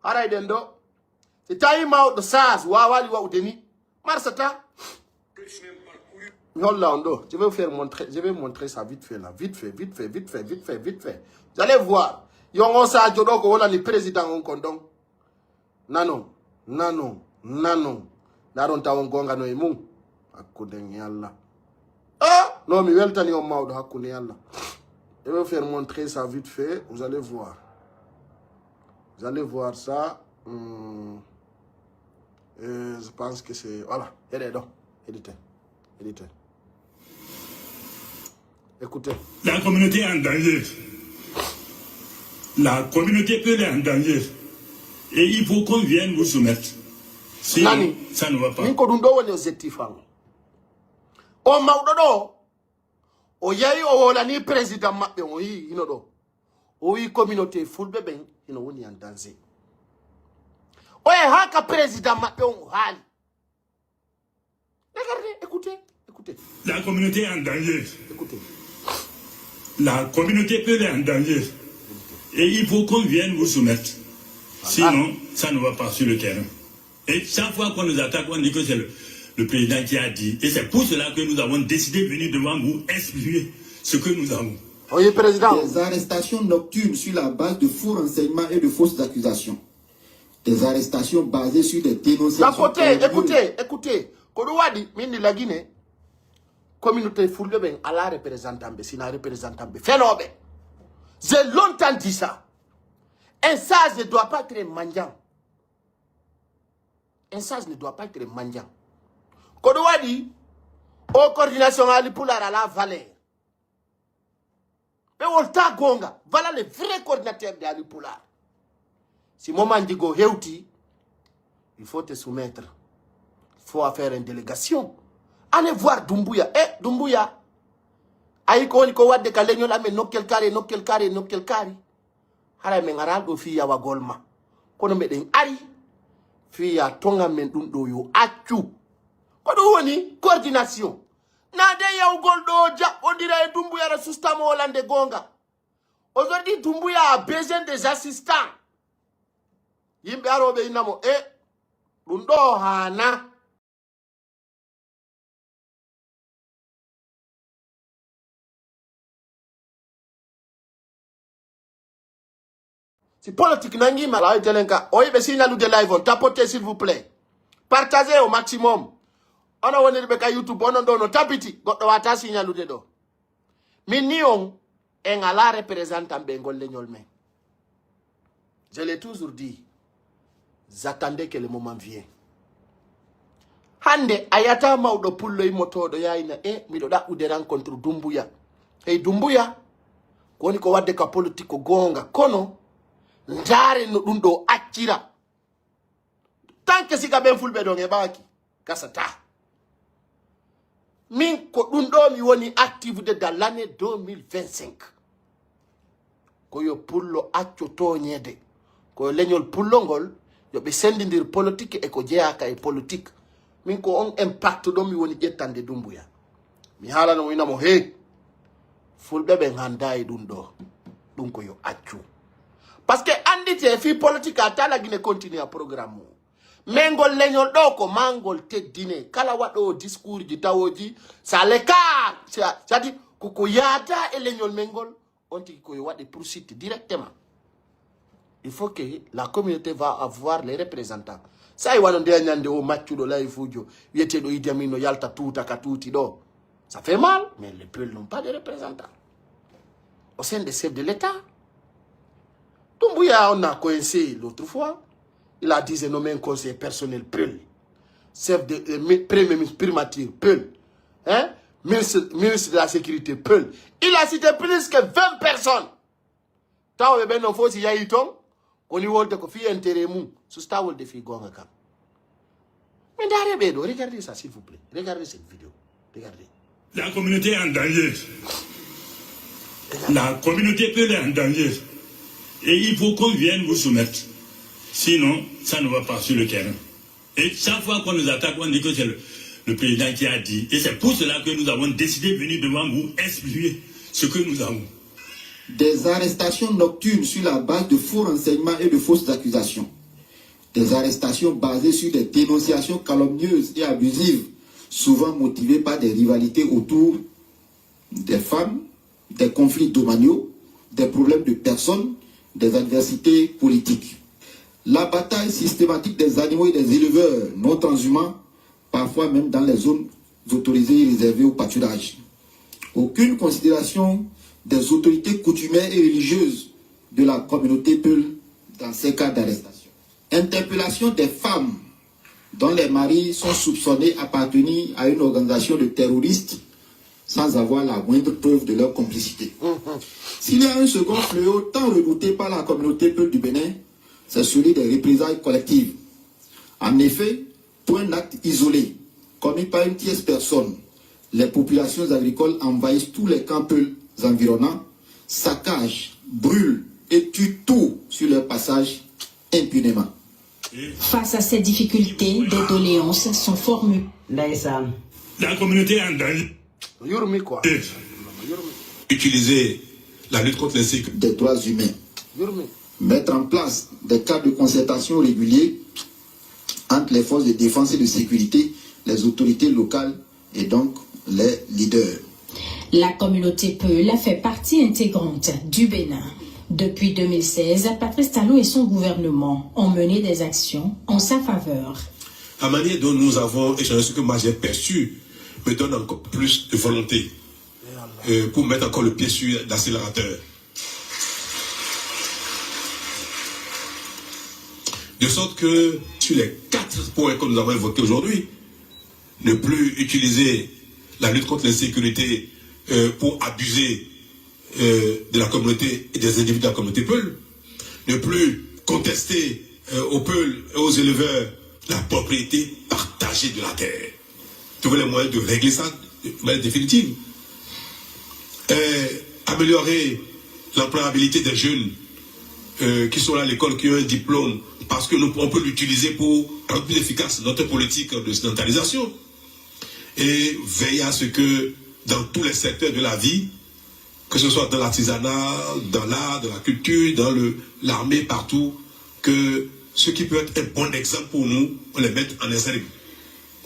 haray den do c'est tayi mawdo sas wawali wa udeni marsata Yolla ondo, je vais montrer ça vite fait là, vite fait. Vous allez voir. Yongo sa jodo ko wala ni président on kondong. Nanon. Daron ta on gonga no imu. Akuden yalla. Ah, non mi weltani on mawdo hakune yalla. Je vais faire montrer ça vite fait, vous allez voir. Vous allez voir ça. Je pense que c'est voilà, éditez. Écoutez. La communauté est en danger. La communauté peut être en danger. Et il faut qu'on vienne vous soumettre. Sinon, ça ne va pas. Ninko dundo woni objectif ang. O mawdodo. O yayi o wala ni président mabbe o yi inodo. O yi communauté fulbe ben ino woni en danger. O e haka président mabbe o hali. Regardez, écoutez, écoutez. La communauté est en danger. Écoutez. La communauté peut être en danger. Et il faut qu'on vienne vous soumettre. Sinon, ça ne va pas sur le terrain. Et chaque fois qu'on nous attaque, on dit que c'est le président qui a dit. Et c'est pour cela que nous avons décidé de venir devant vous expliquer ce que nous avons. Oui, président. Des arrestations nocturnes sur la base de faux renseignements et de fausses accusations. Des arrestations basées sur des dénonciations. Écoutez. Kodouadi, mini la Guinée, communauté foule ben à la représentante, si la représentante, fais-le. J'ai longtemps dit ça. Un sage ne doit pas être mendiant. Un sage ne doit pas être mendiant. Kodouadi, aux coordinations à l'Ipoular à la Valère. Mais on t'a gonga. Voilà les vrais coordinateurs de l'Ipoular. Si moment dit go heuti, il faut te soumettre. Il faut faire une délégation. Allez voir Doumbouya. Doumbouya. Aïko ni ko wadde ka leñol amen nokkel kari. Hara men aral fiya wa golma. Kono meden ari fiya tonga men dum do yo accu. Ko do woni coordination. Na de yaw gol do ja on dirait Doumbouya ra sustamo holande gonga. Aujourd'hui Doumbouya a besoin des assistants. Yimbe arobe inamo dum do hana. Si politique nangi mala telenka oyibe signal de live on tapotez s'il vous plaît. Partagez au maximum. On a woni be ka YouTube on do no tapiti goddo wata signal de do. Minni on en ala représentant bengol leñol men. Je l'ai toujours dit. J'attendais que le moment vienne. Hande ayata mawdo pullo motodo yayina mi do da ude rencontre Doumbouya. Hey Doumbouya koni ko wadde ka politique gonga kono ndare no dum do accira tant que siga ben fulbe do ngebaki kasata min ko dum do mi woni active de dans l'année 2025 ko yo pullo accio to nyede ko leñol pullongol yo be sendidir politique e ko jeaka e politique min ko on impact do mi woni jettande Doumbouya mi halano wina mo he fulbe be nganda e dum do dum ko yo accu. Parce que andite fi politique atala Guinée continue à programme. Mengol leñol do ko mangol teddine kala wado discours di tawoji ça le cas ça dit ko yata e leñol mengol on ti ko wadi poursuite directement. Il faut que la communauté va avoir les représentants. Ça y wano de nyande o matchudo la ifujo yete do idamino yalta tuta katuti do. Ça fait mal mais les peuples n'ont pas de représentants. Au sein des chefs de l'État. Doumbouya, on a coincé l'autre fois. Il a dit nommé un conseiller personnel Peul. Chef de premier ministre primature Peul. Hein? Ministre de la sécurité Peul. Il a cité plus que 20 personnes. Tant que ben non faut si y ton, on y voit que fi intérêt mou. Sous ta wol de fi gonga kam. Mais d'arrêt bedo, regardez ça s'il vous plaît. Regardez cette vidéo. Regardez. La communauté est en danger. La communauté peut être en danger. Et il faut qu'on vienne vous soumettre. Sinon, ça ne va pas sur le terrain. Et chaque fois qu'on nous attaque, on dit que c'est le président qui a dit. Et c'est pour cela que nous avons décidé de venir devant vous expliquer ce que nous avons. Des arrestations nocturnes sur la base de faux renseignements et de fausses accusations. Des arrestations basées sur des dénonciations calomnieuses et abusives, souvent motivées par des rivalités autour des femmes, des conflits domaniaux, des problèmes de personnes, des adversités politiques. La bataille systématique des animaux et des éleveurs non transhumants, parfois même dans les zones autorisées et réservées au pâturage. Aucune considération des autorités coutumières et religieuses de la communauté Peul dans ces cas d'arrestation. Interpellation des femmes dont les maris sont soupçonnés appartenir à une organisation de terroristes sans avoir la moindre preuve de leur complicité. S'il y a un second fléau tant redouté par la communauté Peul du Bénin, c'est celui des représailles collectives. En effet, pour un acte isolé, commis par une tierce personne, les populations agricoles envahissent tous les camps Peul environnants, saccagent, brûlent et tuent tout sur leur passage impunément. Face à ces difficultés, des doléances sont formulées. La communauté est en danger. Yurmi quoi. Utiliser la lutte contre l'insécurité Des droits humains. Yurmi. Mettre en place des cadres de concertation réguliers entre les forces de défense et de sécurité, les autorités locales et donc les leaders. La communauté Peul fait partie intégrante du Bénin. Depuis 2016, Patrice Talon et son gouvernement ont mené des actions en sa faveur. La manière dont nous avons échangé, ce que moi j'ai perçu, me donne encore plus de volonté pour mettre encore le pied sur l'accélérateur. De sorte que sur les 4 points que nous avons évoqués aujourd'hui, ne plus utiliser la lutte contre l'insécurité pour abuser de la communauté et des individus de la communauté Peul, ne plus contester aux Peul et aux éleveurs la propriété partagée de la terre. Trouver les moyens de régler ça de manière définitive. Améliorer l'employabilité des jeunes qui sont là à l'école, qui ont un diplôme, parce que on peut l'utiliser pour rendre plus efficace notre politique de sédentarisation. Et veiller à ce que dans tous les secteurs de la vie, que ce soit dans l'artisanat, dans l'art, dans la culture, dans l'armée, partout, que ce qui peut être un bon exemple pour nous, on les mette en exergue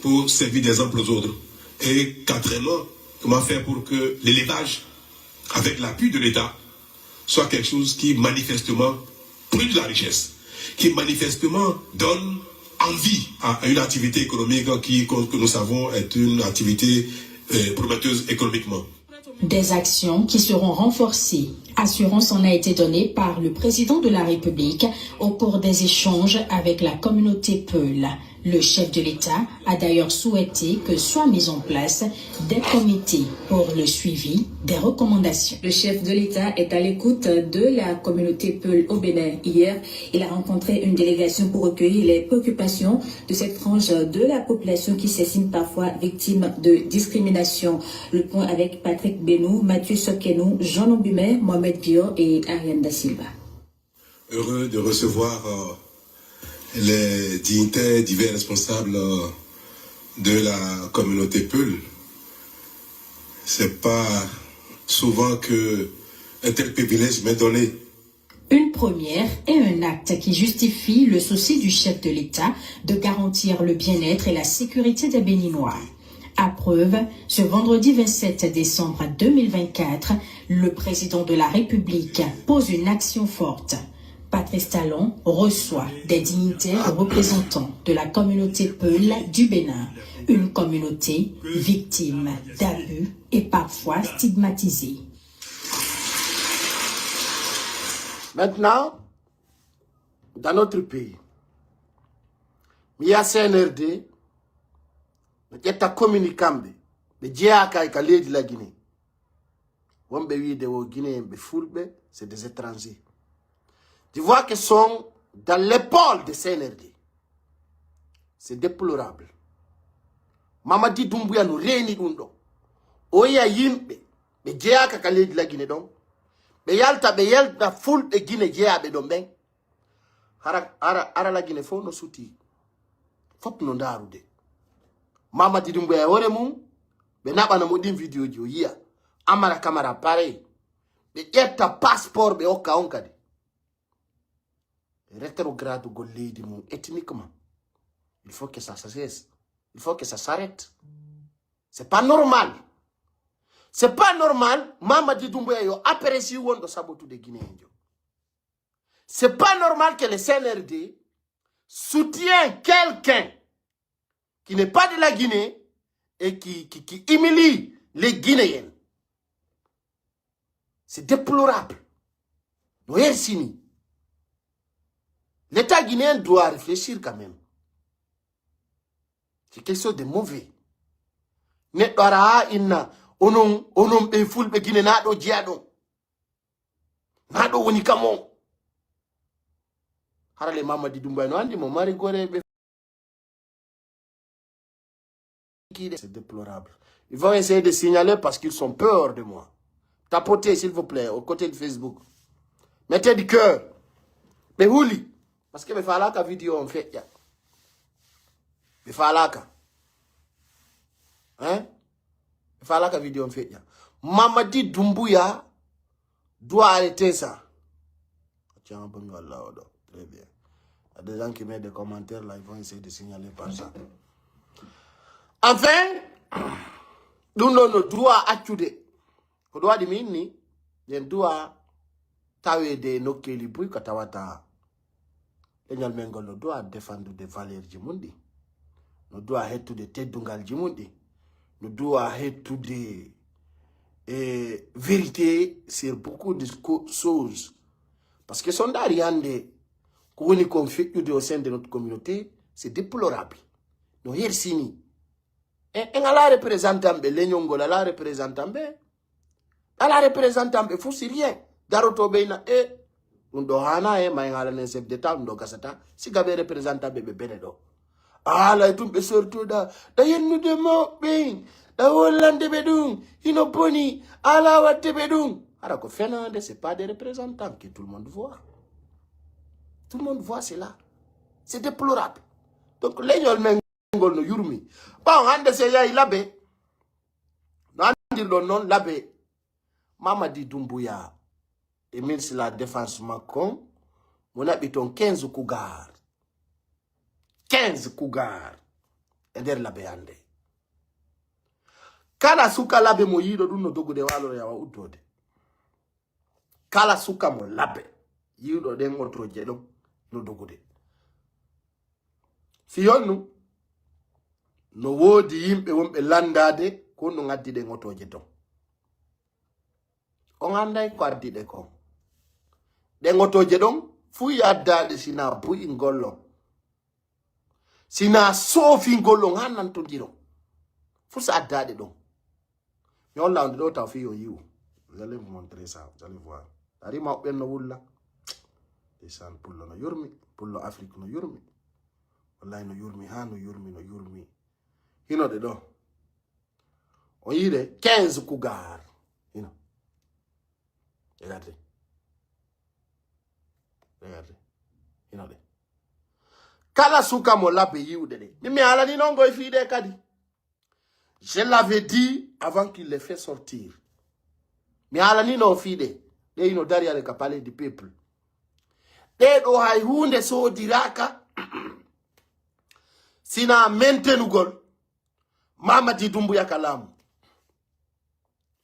pour servir d'exemple aux autres. Et quatrièmement, comment faire pour que l'élevage, avec l'appui de l'État, soit quelque chose qui manifestement produit de la richesse, qui manifestement donne envie à une activité économique que nous savons est une activité prometteuse économiquement. Des actions qui seront renforcées. Assurance en a été donnée par le président de la République au cours des échanges avec la communauté Peul. Le chef de l'État a d'ailleurs souhaité que soient mis en place des comités pour le suivi des recommandations. Le chef de l'État est à l'écoute de la communauté Peul au Bénin. Hier, il a rencontré une délégation pour recueillir les préoccupations de cette frange de la population qui s'estime parfois victime de discrimination. Le point avec Patrick Benou, Mathieu Sokenou, Jean Lombumet, Mohamed Bio et Ariane Da Silva. Heureux de recevoir les dignitaires, divers responsables de la communauté Peul. C'est pas souvent que un tel privilège m'est donné. Une première et un acte qui justifie le souci du chef de l'État de garantir le bien-être et la sécurité des Béninois. À preuve, ce vendredi 27 décembre 2024, le président de la République pose une action forte. Patrice Talon reçoit des dignitaires représentants de la communauté Peul du Bénin, une communauté victime d'abus et parfois stigmatisée. Maintenant, dans notre pays, il y a CNRD, il y a communiqué, il y a de la Guinée. C'est des étrangers. Tu vois qu'ils sont dans l'épaule de CNRD. C'est déplorable. Mamadi Doumbouya nous réunit. Oya yimbe, be djea kakale de la Guinée donc. Be yalta full de Guinée djea be domben. Ara la Guinée fo no souti. Fop no ndarude. Mamadi Doumbouya ore mum, be naba na modin vidéo jo yia. Amara camera pareil. Be yetta passeport be oka onkadi. Rétrograde Golidi ethniquement. Il faut que ça cesse. Il faut que ça s'arrête. C'est pas normal. C'est pas normal. Mamadi Doumbouya yo apprécie wondo sabotu de Guinée. C'est pas normal que le CNRD soutient quelqu'un qui n'est pas de la Guinée et qui humilie les Guinéens. C'est déplorable. Noël Sini. L'État guinéen doit réfléchir quand même. C'est quelque chose de mauvais. Netwara inna onon be fulbe Guinée nado jiado. Nado woni kamo. Harale Mamadi Doumbouya no andi mo mari gore be. C'est déplorable. Ils vont essayer de signaler parce qu'ils sont peur de moi. Tapotez s'il vous plaît au côté de Facebook. Mettez du cœur. Mais Houli. parce que be falaka video on feƴƴa be falaka hein be falaka video on feƴƴa. Mamadi Doumbouya doit arrêter ça. Tiens, bon, très bien. Il y a des gens qui mettent des commentaires là, ils vont essayer de signaler par ça. Enfin, nous avons le droit à tuer. Le droit de mini, le droit tawe de no kelibui katawata. Le droit à défendre des valeurs du monde. Le droit à être des têtes dungal du monde. Le droit à être des vérités sur beaucoup de choses. Parce que son d'ariande, qu'on y conflit au sein de notre communauté, c'est déplorable. Nous hirsini. Et la représentante, l'Enyongola, la représentante, la représentante, faut si rien. Daroto beina undohana maingala ne chef d'état ndo kasata si gabe représentante bebe benedo. La tumbe surtout da yennu de mo bein da Hollande bedung ino boni ala watte bedung. Alors que Fernandez, c'est pas des représentants que tout le monde voit. Tout le monde voit cela. C'est déplorable. Donc, les gens mengol no yurmi. Bon, hande se ya ilabe. Nandi non labe. Mamadi Doumbouya. Et ministre de la Défense Macron. Mon habiton 15 cougar. 15 cougar. Et der labe hande. Kana suka labe mo yido duno dogo de walo ya wa udode. Kala suka mo labe yido de ngotro jedo no dogude fiyonu no wodi yimbe wonbe landade ko no ngaddi de ngoto jedo on anday ko addi de ko de ngoto jedon fu yaddade sina bu ingollo sina sofi ngollo hanan to diro fu sa addade don yon la on do ta fi yo yiwu. Vous allez vous montrer ça, vous allez voir. Arima ben no wulla desan pullo no yurmi pullo Afrique no yurmi wallahi no yurmi ha no yurmi hino de do on yide 15 cougar hino regardez hino de kala suka mo labe yiwde de mi ala ni nongo fi de kadi je l'avais dit avant qu'il les fait sortir mi ala ni no fi de they no dari ale kapale di people. They do hay hunde so diraka sina maintenugol Mamadi Doumbouya kalamu.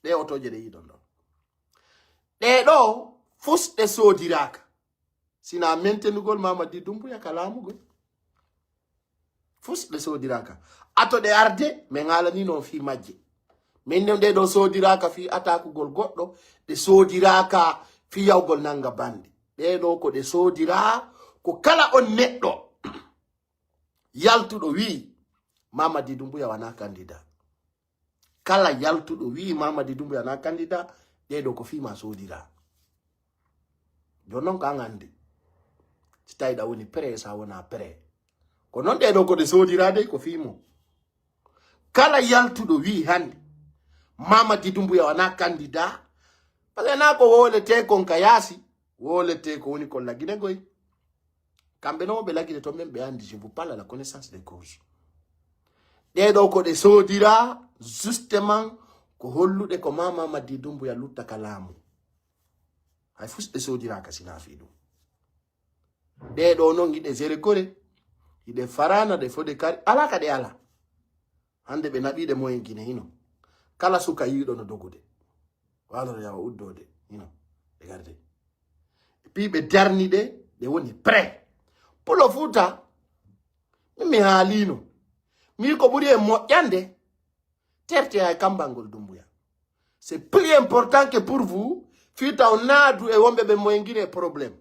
They otoje de yidondo. They do fus de so diraka sina maintenugol Mamadi Doumbouya kalamu go. Fus de so diraka. Ato de arde mengala ni no fi majje. Minem de do so diraka fi ataku gol goddo de so diraka fi yawgol nanga bandi de do ko de so dira ko kala on neddo yaltudo wi Mamadi Doumbouya wana candidat kala yaltudo wi Mamadi Doumbouya na candidat de do ko fi ma so dira jonon ka ngandi stayda woni presa wona pre ko non de do ko de so dira de ko fi mo kala yaltudo wi hande Mamadi Doumbouya wana candidat parce na ko wole te kon kayasi wole te ko woni kon la Guinée goy kambe no be la Guinée to membe andi je vous parle à la connaissance des causes de do ko de sodira justement ko hollude ko Mamadi Doumbouya lutta kalamu ay fus de sodira kasina fidu de do no ngide zere kore ide farana de fode kari ala ka de ala hande be nabi de moyen Guinée hino kala suka yido no dogude walo ya uddode regardez et puis be dernier de woni prêt pour le futa mi halino mi ko buri e mo yande terte ay kambangol Doumbouya c'est plus important que pour vous fita on adu e wombe be moyengine problème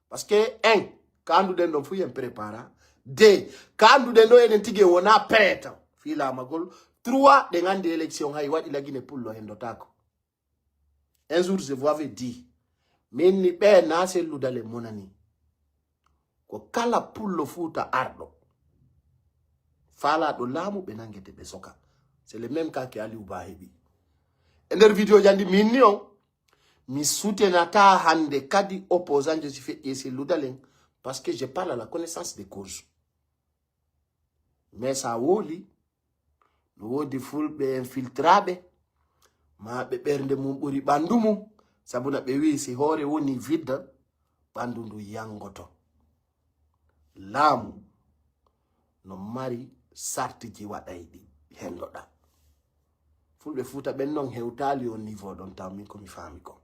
parce que un kandu den don fu yem prépara deux kandu den do enen tige wona prêt fila magol 3 de ngande élection hay wadi la Guinée pullo hendo tako. Un jour je vous avais dit mais ni be na se ludale monani ko kala pullo futa ardo fala do lamu be nangete be soka c'est le même cas que Ali Oubahibi ender vidéo jandi minni on mi soutenata hande kadi opposant je suis et c'est ludalen parce que je parle à la connaissance des causes. Mais ça woli no wodi fulbe infiltrabe ma be bernde mum buri bandu mum sabuna be wi si hore woni vide bandu ndu yangoto lamu no mari sarti ji wadaydi hendoda fulbe futa ben non hewtali au niveau don tammi ko mi fami ko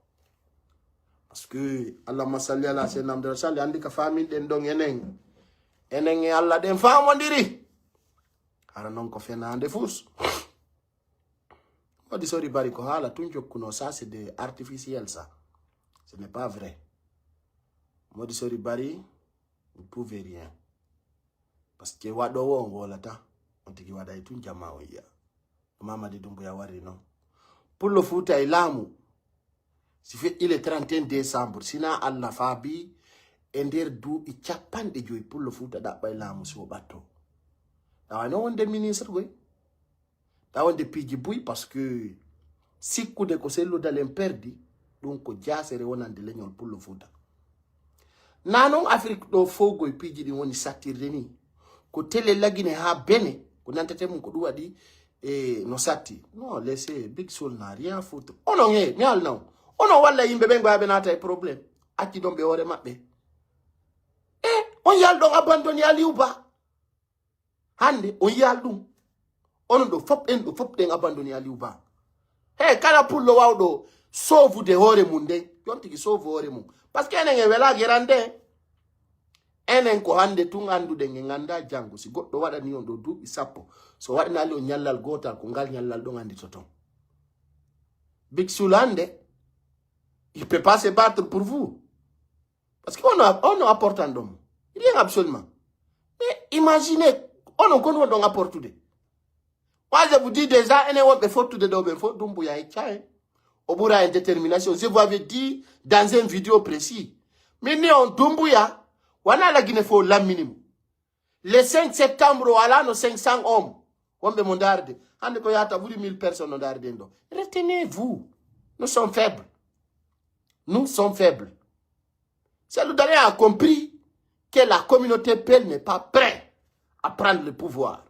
parce que Allah salli ala sayyidina Muhammad salli andi ka fami den don enen e Allah den famondiri ara non ko fenande fus modi sori bari ko hala tunjo kuno ça c'est de artificiel ça ce n'est pas vrai modi sori bari vous pouvez rien parce que wado wongo lata ontiki wada itun jamao ya mama de Dumbuya wari non pour le foot ay lamu si fait il est 31 décembre sina Allah fabi ender du i chapande joy pour le foot da bay lamu so bato da no wonde ministre goy da wonde piji buy parce que sikku de ko sello dalen perdi donc ko jassere wonande leñol pour le foot nanon Afrique do fogoy piji di woni satirde ni ko tele lagine ha bene ko nantete mun ko du wadi no sati non laissez Big Soul n'a rien à foutre ono nge mi al non ono walla yimbe ben gbabe nata e problème acci dombe hore mabbe on yal don abandoni Aliouba hande on yal dum on do fop den abandoni Aliouba kala pullo wawdo sauve de hore mun den yonti ki sauve hore mun parce que enen e wela gerande enen ko hande tun andude nge nganda jangu si goddo wada ni on do dubi sappo so wadina ali o nyallal gotal ko ngal nyallal do ngandi toton Big Soul hande il peut pas se battre pour vous parce qu'on apporte un homme rien absolument mais imaginez on connaît donc apporte de moi je vous dis déjà ene wonbe fotu de dobe fo Dumbuya e chae obura en détermination je vous avais dit dans une vidéo précis mais ni on Dumbuya wana la Guinée faut la minimum le 5 septembre wala no 500 hommes wonbe mondarde hande ko yata buri 1000 personnes mondarde ndo retenez-vous nous sommes faibles c'est le dernier a compris que la communauté Peul n'est pas prête à prendre le pouvoir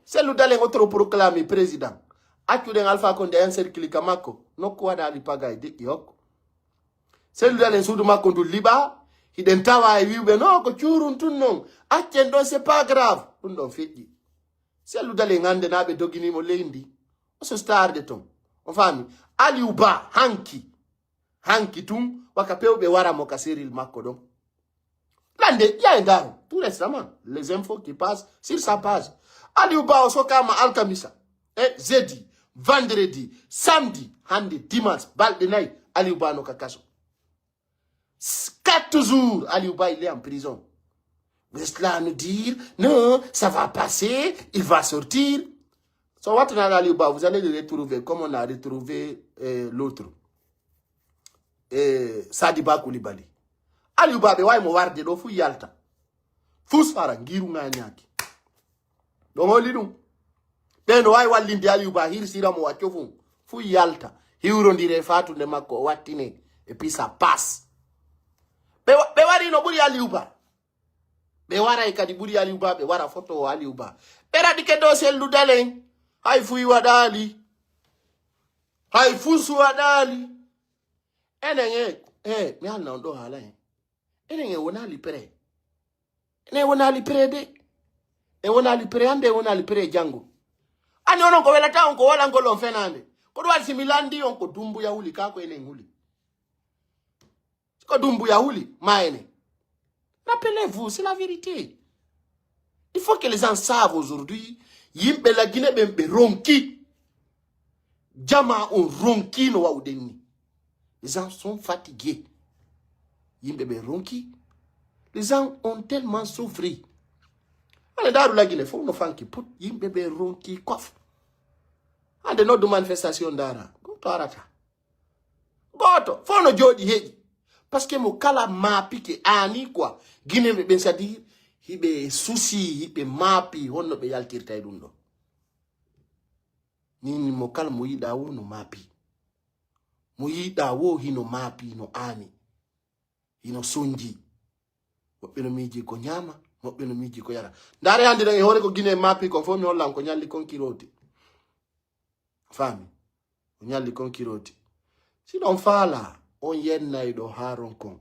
c'est le dernier autre proclamé président Akuden Alpha Condé un cercle kamako no ko wada ali pagay de yok c'est le dernier souduma kondu liba hiden tawa e wibe no ko churun tunnon accen don c'est pas grave dun don feddi c'est le dernier ngande nabe dogini mo lendi o so star de ton on fami Aliouba hanki tum wakapewbe wara mo kasiril makko don lande ya ndaro tout récemment les infos qui passent sur sa page Aliouba o sokama alkamisa jeudi vendredi samedi hande dimanche balde nay Aliouba no kakaso 4 jours Aliouba il est en prison. Vous êtes là à nous dire non ça va passer il va sortir. So what na Aliouba vous allez le retrouver comme on a retrouvé l'autre Sadiba Koulibaly Aliouba be way mo warde do fu yalta fu sara ngiru nganyaki do ngoli dum ben way wallinde Aliouba hirsira mo waccofu fu yalta hiwrondire fatunde makko wattine et puis ça passe be wari no buri Aliouba be wara kadi buri Aliouba be wara photo Aliouba be radike do sellu dalen hay fu wadali hay fu su wadali enenge mi al na ndo hala enenge wona lipere ene wona lipere de e wona lipere ande wona lipere jango ani ono ko wela ta on ko wala ngolo fenande ko do similandi on ko Dumbuya huli kako ene huli ko Dumbuya huli maene rappelez-vous c'est la vérité il faut que les gens savent aujourd'hui yimbe la Guinée bembe ronki jama on ronki no waudeni. Les gens sont fatigués. Yimbe ronki. Les gens ont tellement souffert. Ale daru la Guinée faut no fanki put yimbe ronki kof. Ande no de manifestation dara. Goto arata. Goto faut no jodi heji. Parce que mo kala mapi ke ani quoi. Guinée be ben c'est-à-dire hibe souci hibe mapi honno be yaltirta e dundo. Nini mo kala mo yida wono mapi. mo yiɗa wo hino maapi no aani hino sonji woɓɓe no miiji ko ñaama woɓɓe no miiji ko yara ndaare hande ɗen e hoore ko guine maapi kon fof mi hollan ko ñalli konkiroti faami ko ñalli konkiroti si ɗon faala on yennay ɗo haaron kon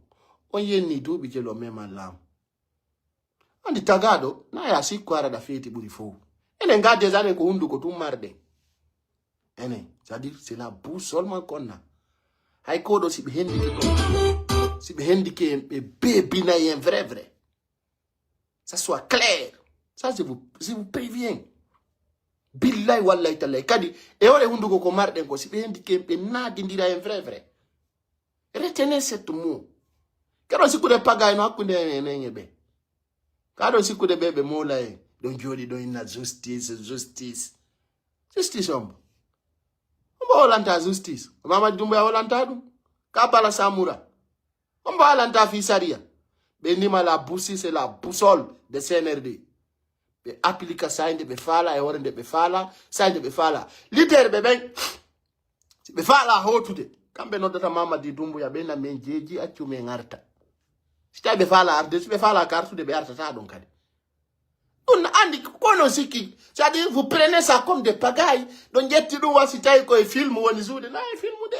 on yenni duuɓi jelo mema laamu andi tagaɗo na ya sikko araɗa feeti ɓuri fof enen ga déjà enen ko hunduko tum marɗen enen c'est-à-dire c'est la bouche seulement qu'on a hay koɗo si ɓe hendike ɗo si ɓe hendike en ɓe bebinayi en vrai ça soit clair ça je vous préviens billahi wallahi tallahi kadi e ore hunduko ko marɗen ko si ɓe hendike en ɓe naadidira en vrai retenez cette mot kaɗon sikkude pagayno hakkude enen e ɓe kaɗon sikkude ɓe ɓe mola en ɗon jooɗi ɗon inna justice ombo holanta justice Mamadi Doumbouya holanta ɗum ka bala samura ombo holanta fi saria ɓe ndima la boursi c'est la boussole de CNRD ɓe applique sayde ɓe faala e hore nde ɓe faala sayde ɓe faala litere ɓe ɓen si ɓe faala hotude kamɓe noddata Mamadi Doumbouya ɓe na men jeeji accu men arta si tawi ɓe faala arde si ɓe faala ka artude ɓe artata ɗon kadi ɗum andi kono sikki c'est-à-dire vous prenez ça comme des pagailles ɗon ƴetti ɗum wasi tawi koye film woni suude na e film de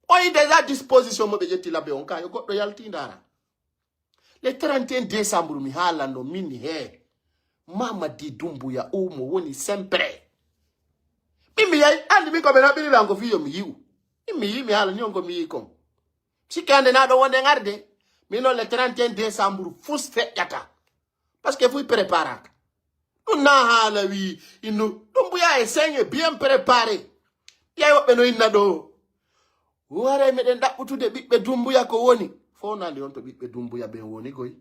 oyi déjà disposition moɓe ƴetti labbe on ka yo goɗɗo yalti ndara le 31 décembre mi haalando minni he Mamadi Doumbouya mo woni sempre min mi yeyi andi min koɓe naɓɓirilan ko fiyo mi yi'u mi yi mi haala ni on ko mi yi kon sikki hande na ɗo wonde ngarde min on le 31 décembre fus feƴƴata parce que fuy préparaka ɗum na haala wi inno Doumbouya e seigne bien préparé ƴey woɓɓe no inna ɗo ware meɗen ɗaɓɓutude ɓiɓɓe Doumbouya ko woni fo nandi on to ɓiɓɓe Doumbouya ɓen woni koy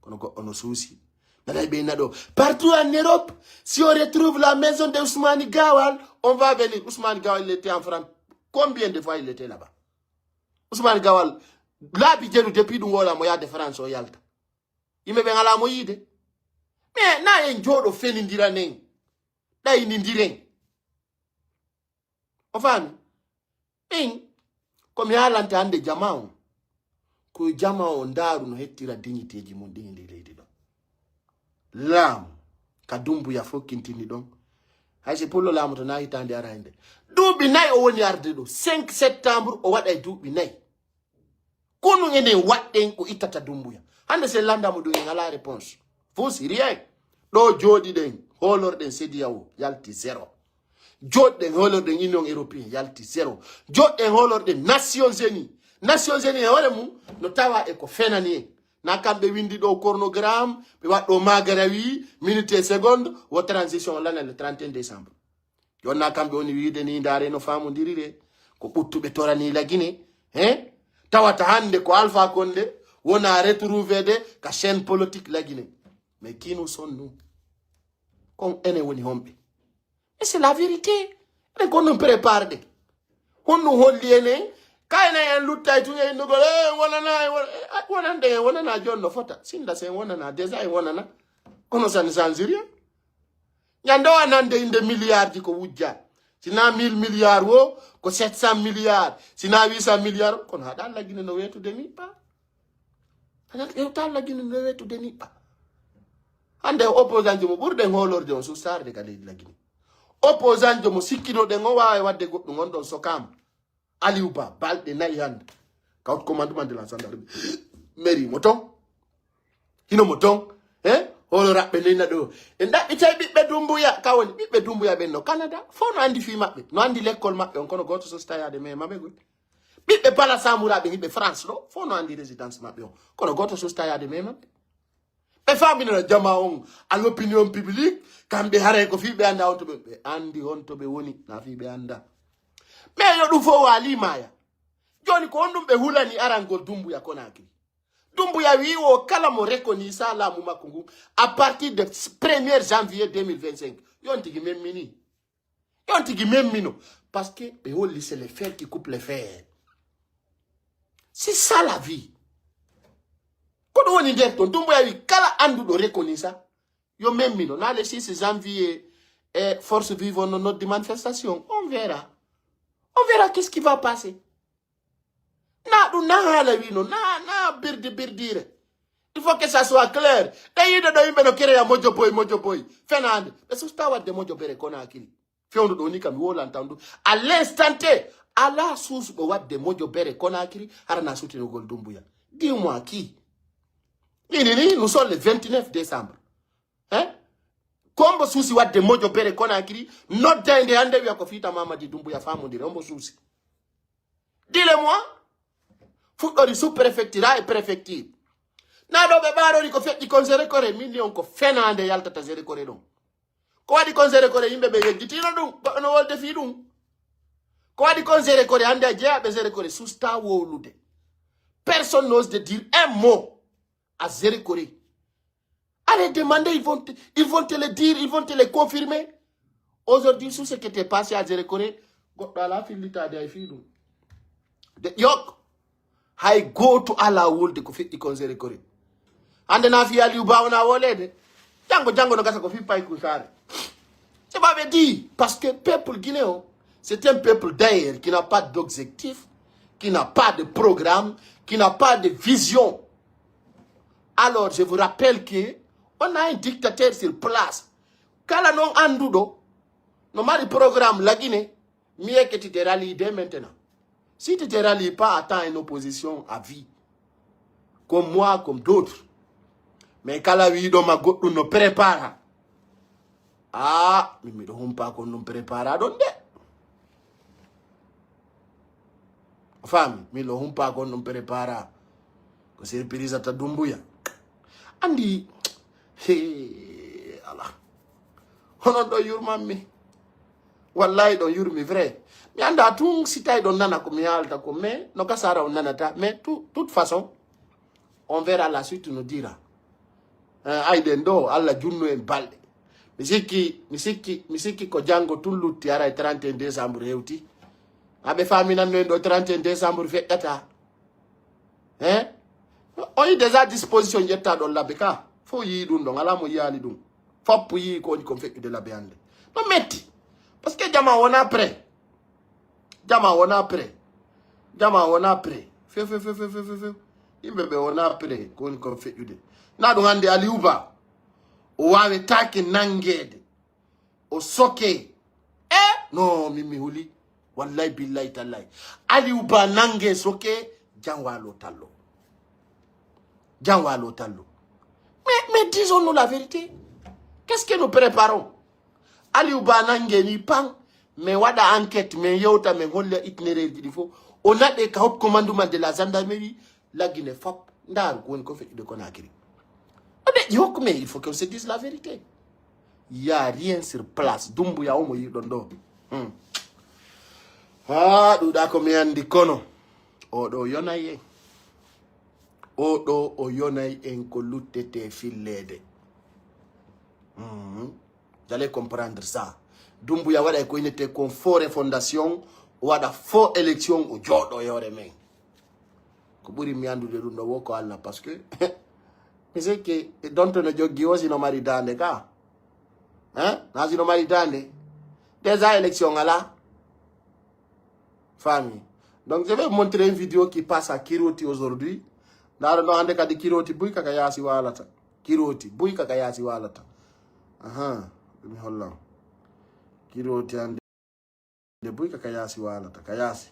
kono goɗɗo no suusi nanay ɓe inna ɗo partout en Europe si on retrouve la maison de Ousmane Gawal on va venir Ousmane Gawal il était en France combien de fois il était là-bas Ousmane Gawal laabi jeeɗu depuis ɗum wolamo yaade France o yalta yimɓe ɓe ngalamo yiide mais na en jooɗo fenidira nen ɗaynidiren o faami ɓen komi haalante hande jama on ko jama o ndaaru no hettira dignité ji mum ɗin ndi leydi ɗon laamu ka Doumbouya fokkintini ɗon haysi pullo laamu to na hitande ara hende duuɓi nayi o woni arde ɗo 5 septembre o waɗa duuɓi nayi kono enen waɗɗen ko ittata Doumbouya hande se landamo ɗum en ala réponse fos rien ɗo jooɗiɗen holorɗen CEDEAO yalti 0 joɗɗen holorɗen Union européen yalti 0 joɗɗen holorɗen Nations Unies e hoore mum no tawa e ko fenani en na kamɓe windi ɗo chronogramme ɓe waɗɗo magarawi minute et seconde wo transition lana le 31 décembre jonna kamɓe woni wiide ni ndaare no famodirire ko ɓuttuɓe torani lagine tawata hande ko Alpha Condé wona retrouvé de ka chaîne politique lagine mais qui nous sommes nous kon ene woni homɓe et c'est la vérité enen kon non prépare de honno holli enen kayna en luttay tun e indugol wonana jonno fota sinda sen wonana déjà en wonana kono san sansiria ñande o anande inde milliard ji ko wujja sina 1000 milliards wo ko 700 milliards sina 800 milliards kono haɗa lagine no wetude ni pa ta lagine no wetude ni pa hande opposant jo mo ɓurɗen holorde on sustarde ka leydi lagine opposant jo mo sikkinoɗen o wawi wadde goɗɗum on ɗon sokama Aliou Ba balɗe nayi hande kawt commandement de la gendarmerie mairie mo ton hino mo ton holo raɓɓe nena ɗo en ɗaɓɓitay ɓiɓɓe Doumbouya kawoni ɓiɓɓe Doumbouya ɓen no Canada fo no andi fi maɓɓe no andi l'école maɓɓe on kono goto sostayade mais maɓe goy ɓiɓɓe Bala Samuraɓe hiɓɓe France ɗo fo no andi résidence maɓɓe on kono goto sostayade mais maɓɓe ɓe faminano jama on à l'opinion publique kamɓe haray ko fiɓe anda on to ɓe andi on to ɓe woni na fiɓe anda mais yo ɗum fof waali maya joni ko on ɗum ɓe hulani arangol Doumbouya Conakry Doumbouya wi o kala mo reconi sa laamu makko ngu à partir de 1er janvier 2025 yon tigi memmino parce que ɓe holli c'est les fers qui coupent les fers c'est ça la vie ko ɗum woni nder ton Doumbouya wi kala anduɗo reconi sa yo memmino na le 6 janvier force vive on noddi manifestation on verra qu'est-ce qui va passer hala wino na birdire. Il faut que ça soit clair. Et il doit y avoir un mojo boy. Fernand, mais ce stawa de mojo bere kona akili. Fiondo doni kam wo l'entendu. À l'instant T, ala sous wat de mojo bere kona akili, arana souti no gol dumbuya. Dis-moi qui? Nous sommes le 29 décembre. Hein? Kombo susi wat de mojo bere kona akili, not dans de ande ya kofita mama di dumbuya famu di rombo susi. Dis-le-moi. Football sous-préfecture et préfecture. Na do be baro ni ko fet di konzere kore million ko fenande yalta ta zere kore don ko wadi konzere kore yimbe be yegitino dum no wolde fi dum ko wadi konzere kore ande je be zere kore susta wolude personne n'ose de dire un mot à zere kore. Allez demander, ils vont te le dire, ils vont te le confirmer. Aujourd'hui sous ce qui était passé à zere kore godda la filita de fi dum de yok hay go to ala wolde ko fet di konzere kore. Ande na fi ali uba ona wolede. Jango no gasa ko fi pay kusare. C'est pas dit parce que peuple guinéen, c'est un peuple d'ailleurs qui n'a pas d'objectif, qui n'a pas de programme, qui n'a pas de vision. Alors je vous rappelle que on a un dictateur sur place. Kala non andudo, no mari programme la Guinée, mieux que tu te rallies dès maintenant. Si tu te rallies pas, attends une opposition à vie. Comme moi, comme d'autres. Mais kala wido ma goddu no prepara. Ah, mi do humpa ko no prepara don de. Fami, mi lo humpa ko no prepara. Ko surprise ta dumbuya. Andi he ala. Hono do yurma mi. Wallahi do yurmi vrai. Mi anda tung sitay do nana ko mi alta ko mais no kasara on nanata mais toute façon on verra la suite nous dira. Aidendo alla junno en balde misiki ko jango tullutti ara 31 décembre hewti abe famina no ndo 31 décembre feddata on yi déjà disposition jetta don labbe ka fo yi dum don ala mo yali dum fop yi ko ni ko fekki de labbe ande no metti parce que jama wona après fe imbe be wona après ko ni ko fekki de na do hande aliuba o wawe taki nangede o soke no mimi huli wallahi billahi tallahi aliuba nange soke janwalo tallo mais disons-nous la vérité, qu'est-ce que nous préparons? Aliuba nange ni pan mais wada enquête mais yota mais holle itinéraire il faut on a des cas commandement de la gendarmerie la Guinée fop ndar ko fait de Conakry. Mais il faut qu'on se dise la vérité. Il n'y a rien sur place. Dumbuya omo yidondo. Ah, duda combien de kono. Odo yonaye. Odo o yonaye enko lutte te filede. Vous allez comprendre ça. Dumbuya wada ko inete kon fore fondation wada faux élection o jodo yore men. Ko buri mi andu de dundo woko alla parce que mais c'est que don't no jogi osi no maridande ka nazi no maridande des élections là famille. Donc je vais montrer une vidéo qui passe à Kiroti aujourd'hui. Ndaro no ande ka di Kiroti buy kaka yasi walata Kiroti buy kaka yasi walata mi holla Kiroti ande de buy kaka yasi walata kayasi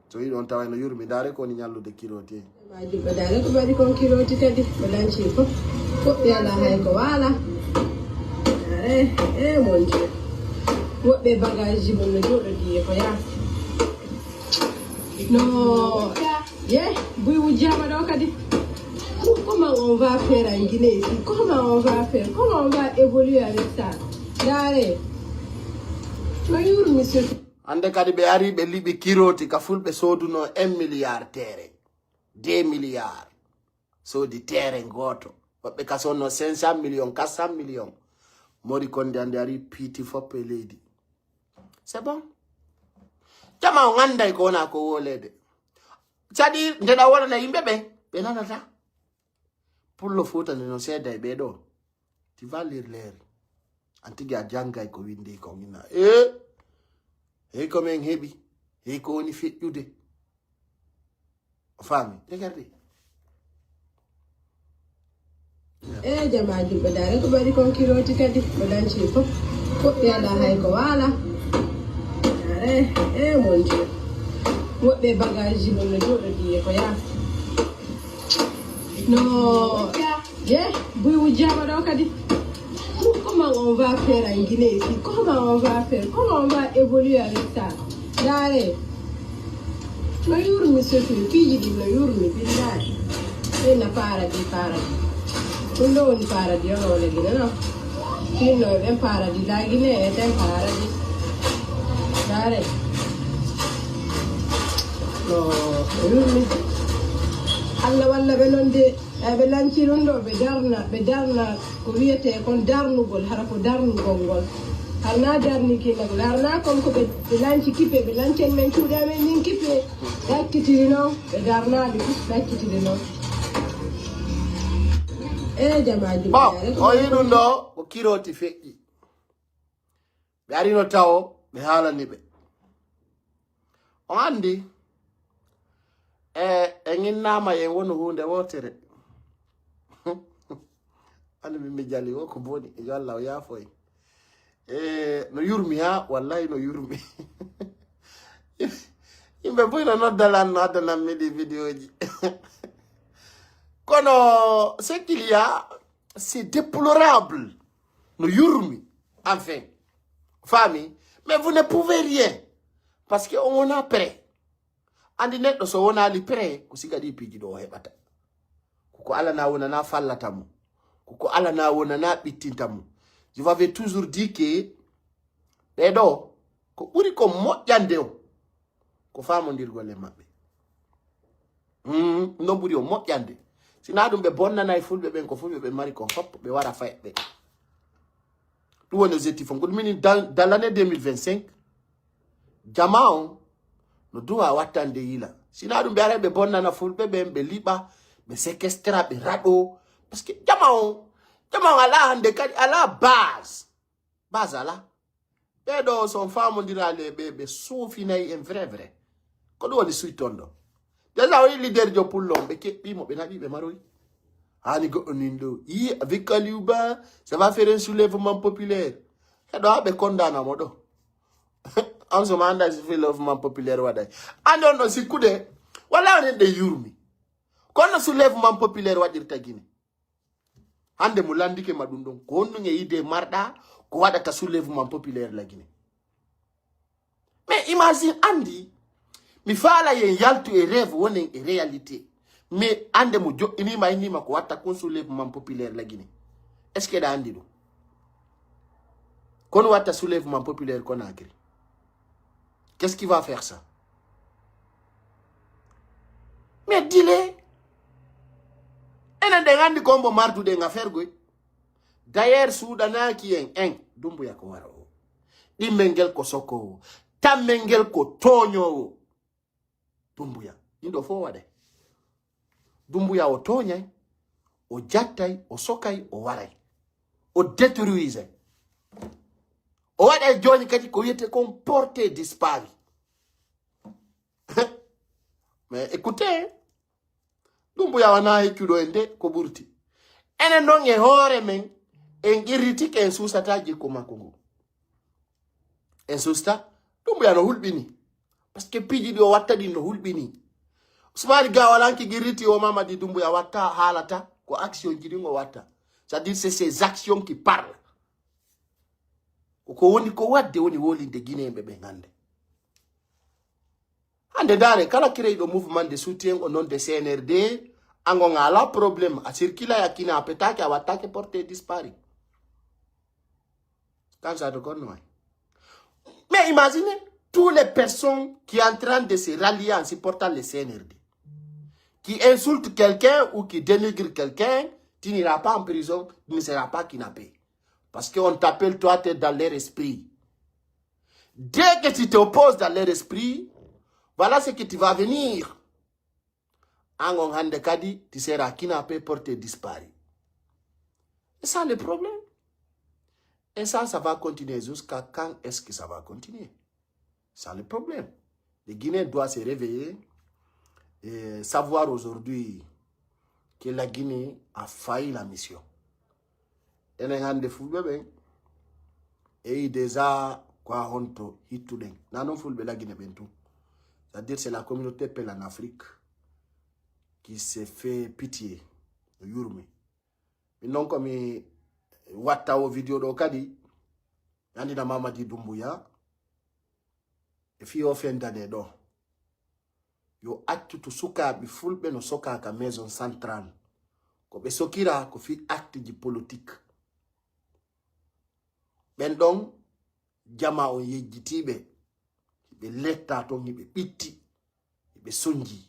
so yi don taway no yurmi dare ko ni nyallude Kiroti Maji badala ko bari kon Kiroti kadi balanci ko yalla hay ko wala mon Dieu wobbe bagage mon no jodo di ko ya no buy wujama do kadi comment on va faire en Guinée ici? Comment on va faire? Comment on va évoluer avec ça? Dare no yur monsieur ande kadi be ari be libi Kiroti ka fulbe soduno 1 milliard terre 2 milliards so di terre ngoto wabbe ka sonno 500 millions 400 millions mori konde ande ari piti foppe lady c'est bon jama nganda ko na ko wolede chadi ndeda wala na yimbe be nanata pour le foot no seda be do tu vas lire l'air antiga janga ko windi ko ngina ko men hebi ko ni fitjude Famille, regardez. Jamaji badare ko bari kon kiroti kadi badanci fop ko yada hay ko wala mon Dieu wobbe bagage mon no jodo di ko ya no yeah buy wujama do kadi comment on va faire en Guinée ici comment on va faire comment on va évoluer avec ça dare no yurmi sofi fiji di no yurmi billahi e na para Uno un paradis, no le Guinée, no. Fino un paradis, la Guinée est un paradis. Dare. No, Allah walla be non de be lanci rondo be darna ko wiete kon darnugol hara ko darnugol gol. Harna darni ki nak larna kom ko be lanci kipe be lancen men tuuda men nin kipe dakkitiri no be darna bi dakkitiri no. Bon, oyinundo ko kiroti feƴƴi ɓe arino tawo ɓe haalani ɓe on andi e ginnama yen woni hunde wotere andi min mi jali o ko boni e yo Allah o yaafoy no yurmi ha wallahi no yurmi yimɓe boy no noddalanno addanan miɗi vidéo ji Kono, ce qu'il y a, c'est déplorable. Nous yurmi, enfin, famille, mais vous ne pouvez rien. Parce qu'on a prêt. Andi net so on a li prêt, kusiga di piji do hebata. Kuko ala na wona na fallatamu. Kuko ala na wona na bitintamu. Je vous avais toujours dit que, bedo, ko uri ko moƴƴande o, ko famondirgol e mabɓe. No ɓuri o moƴƴande. Sina ɗum ɓe bonnanay fulɓe ɓen ko fulɓe ɓe mari kon fop ɓe wara fayɓe ɗum woni objectif on ko ɗum mini dans l'année 2025 jama on no duwa wattande yila sina ɗum ɓe ara ɓe bonnana fulɓe ɓen ɓe liɓa ɓe séquestra ɓe raɗo par ce que jama on ala hande kadi ala base ala ɓeɗo son famodirale ɓe suufinayi en vrai ko ɗum woni suyton ɗo déjà oui leader de Poulon, mais qui mo benabi be maroy. Ani go onindo. Yi avec Kaliouba, ça va faire un soulèvement populaire. Ça doit be condamné modo. En ce moment là, c'est soulèvement populaire wadai. Ando no sikude. Wala on de yurmi. Kono soulèvement populaire wadir ta Guinée. Hande mulandi ke madundon. Kono nge ide marda ko wada ta soulèvement populaire la Guinée. Mais imagine Andy mi fala yen yaltu e rêve wonen e réalité mais ande mo jo inima ko watta kon soulèvement populaire la Guinée est-ce que da andi do kon watta soulèvement populaire Conakry qu'est-ce qui va faire ça mais dis-le ena de gandi kombo martu de nga faire goy d'ailleurs soudana ki en dumbu ya ko wara o dimengel ko soko tamengel ko tonyo Dumbuya, indo forward. Dumbuya o tonya, o jattay, o sokay, o waray. O détruise. O waday joni kati ko yete kon porté disparu. Mais écoutez, Dumbuya wana hekudo ende ko burti. Ene nonge hore men en irritik en susata jiko makongo. En susta, Dumbuya no hulbini. Parce que piji di o watta di no hulbini. Ousmane Gawalanki giriti o Mamadi Doumbouya watta halata ko action jidi ngo watta. C'est-à-dire c'est ces actions qui parlent. Ko woni ko wadde woni wolinde Guinée be ngande. Hande dare kala créé le mouvement de soutien au nom de CNRD ango ngala problème a circula ya kina apetaki a watake porté disparu. Quand ça reconnaît. Mais imaginez toutes les personnes qui sont en train de se rallier en supportant le CNRD, qui insultent quelqu'un ou qui dénigrent quelqu'un, tu n'iras pas en prison, tu ne seras pas kidnappé. Parce qu'on t'appelle, toi, tu es dans leur esprit. Dès que tu t'opposes dans leur esprit, voilà ce que tu vas venir. En Handekadi, tu seras kidnappé, porté, disparu. Et ça, le problème. Et ça va continuer jusqu'à quand est-ce que ça va continuer? C'est le problème. Le Guinéen doit se réveiller savoir aujourd'hui que la Guinée a failli la mission. Et les gens de football, et déjà, quoi, honto, hituden. Nanon football la Guinée bentou. C'est-à-dire, c'est la communauté Pel en Afrique qui s'est fait pitié. Yurmi. Mais non comme wata o vidéo do kadi, yandi na Mamadi Doumbouya, et fi offenda de do. Yo acte to suka bi fulbe no soka ka maison centrale. Ko be sokira ko fi acte di politique. Ben donc jama on yejitibe be letta to ngi be bitti be sonji.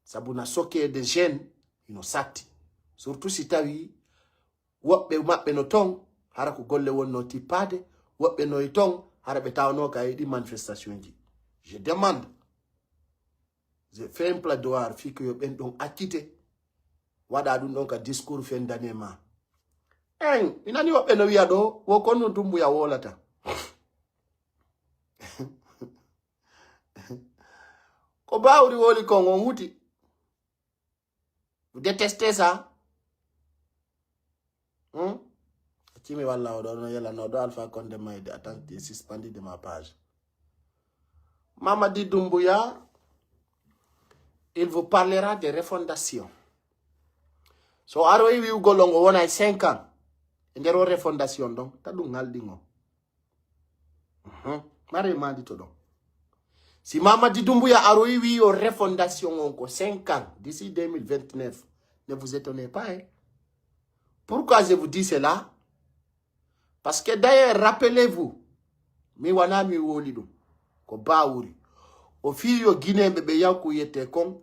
Sabuna soke de jeunes ino sati. Surtout si tawi wobbe mabbe no ton hara ko golle wonno tipade wobbe no ton hara be tawno ka yidi manifestation ji. Je demande, je fais un plaidoyer fi que ben don akite wada dun donc discours fin d'année ma inani wobbe no wiya do wo konno Doumbouya wolata ko bawri woli ko on huti. Vous détestez ça? Qui me va là, on Alpha Condé m'a attendez, suspendu de ma page. Mamadi Doumbouya, il vous parlera de refondation. So, Aroi wi golongo wona 5 ans. Ndero refondation donc, ta dungal dingo. Mare mandi to donc. Si Mamadi Doumbouya Aroi wi o refondation onko 5 ans d'ici 2029, ne vous étonnez pas. Hein? Pourquoi je vous dis cela? Parce que d'ailleurs, rappelez-vous, mi wana mi wolido ko baouri au fil Guinée bebe yankou yete kon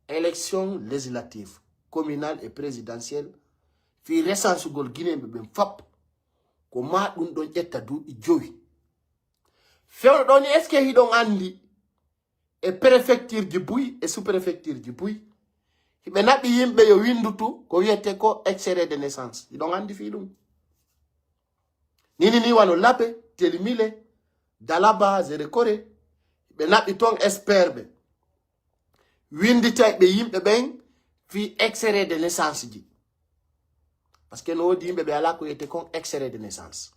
élection législative communale et présidentielle fi recense gol Guinée bebe fap ko ma dun don etta du jowi few don est-ce que hi don andi et préfecture du Bouy et sous-préfecture du Bouy hibe nabi yimbe yo windutu ko yete ko extrait de naissance hi don andi fi dum ni wano lape telimile dalaba zerekore be nabi ton esperbe windita be yimbe ben fi extrait de naissance ji parce que no di yimbe be ala ko yete kon extrait de naissance